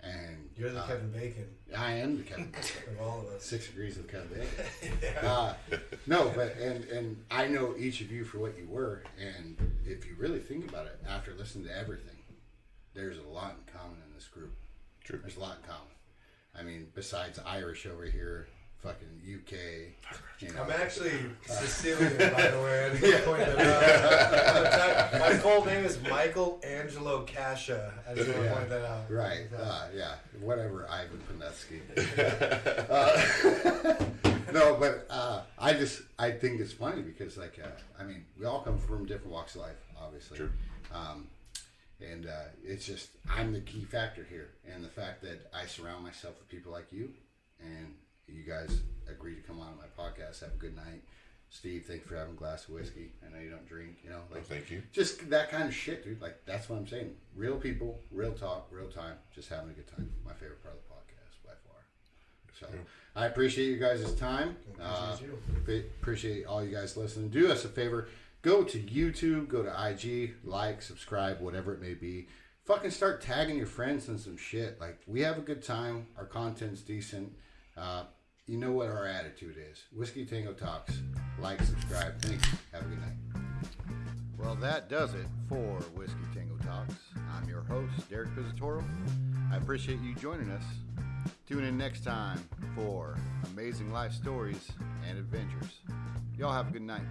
and You're the Kevin Bacon I am the Kevin Bacon. of all of us. 6 degrees of Kevin Bacon. No, but and I know each of you for what you were, and if you really think about it, after listening to everything, there's a lot in common in this group. True. There's a lot in common. I mean, besides Irish over here, fucking UK, you know. I'm actually Sicilian, by the way. I need to point that out. My full name is Michael Angelo Cascia. I just want to point that out. Right. Yeah. Whatever, Ivan Pineski. No, but I think it's funny because, like, I mean, we all come from different walks of life, obviously. True. And it's just, I'm the key factor here. And the fact that I surround myself with people like you, and you guys agree to come on my podcast, have a good night. Steve, thanks for having a glass of whiskey. I know you don't drink, you know. Like, Thank you. Just that kind of shit, dude. Like, that's what I'm saying. Real people, real talk, real time, just having a good time. My favorite part of the podcast by far. So I appreciate you guys' time. Appreciate all you guys listening. Do us a favor. Go to YouTube, go to IG, like, subscribe, whatever it may be. Fucking start tagging your friends and some shit. Like, we have a good time. Our content's decent. You know what our attitude is. Whiskey Tango Talks. Like, subscribe. Thanks. Have a good night. Well, that does it for Whiskey Tango Talks. I'm your host, Derek Pizzatoro. I appreciate you joining us. Tune in next time for amazing life stories and adventures. Y'all have a good night.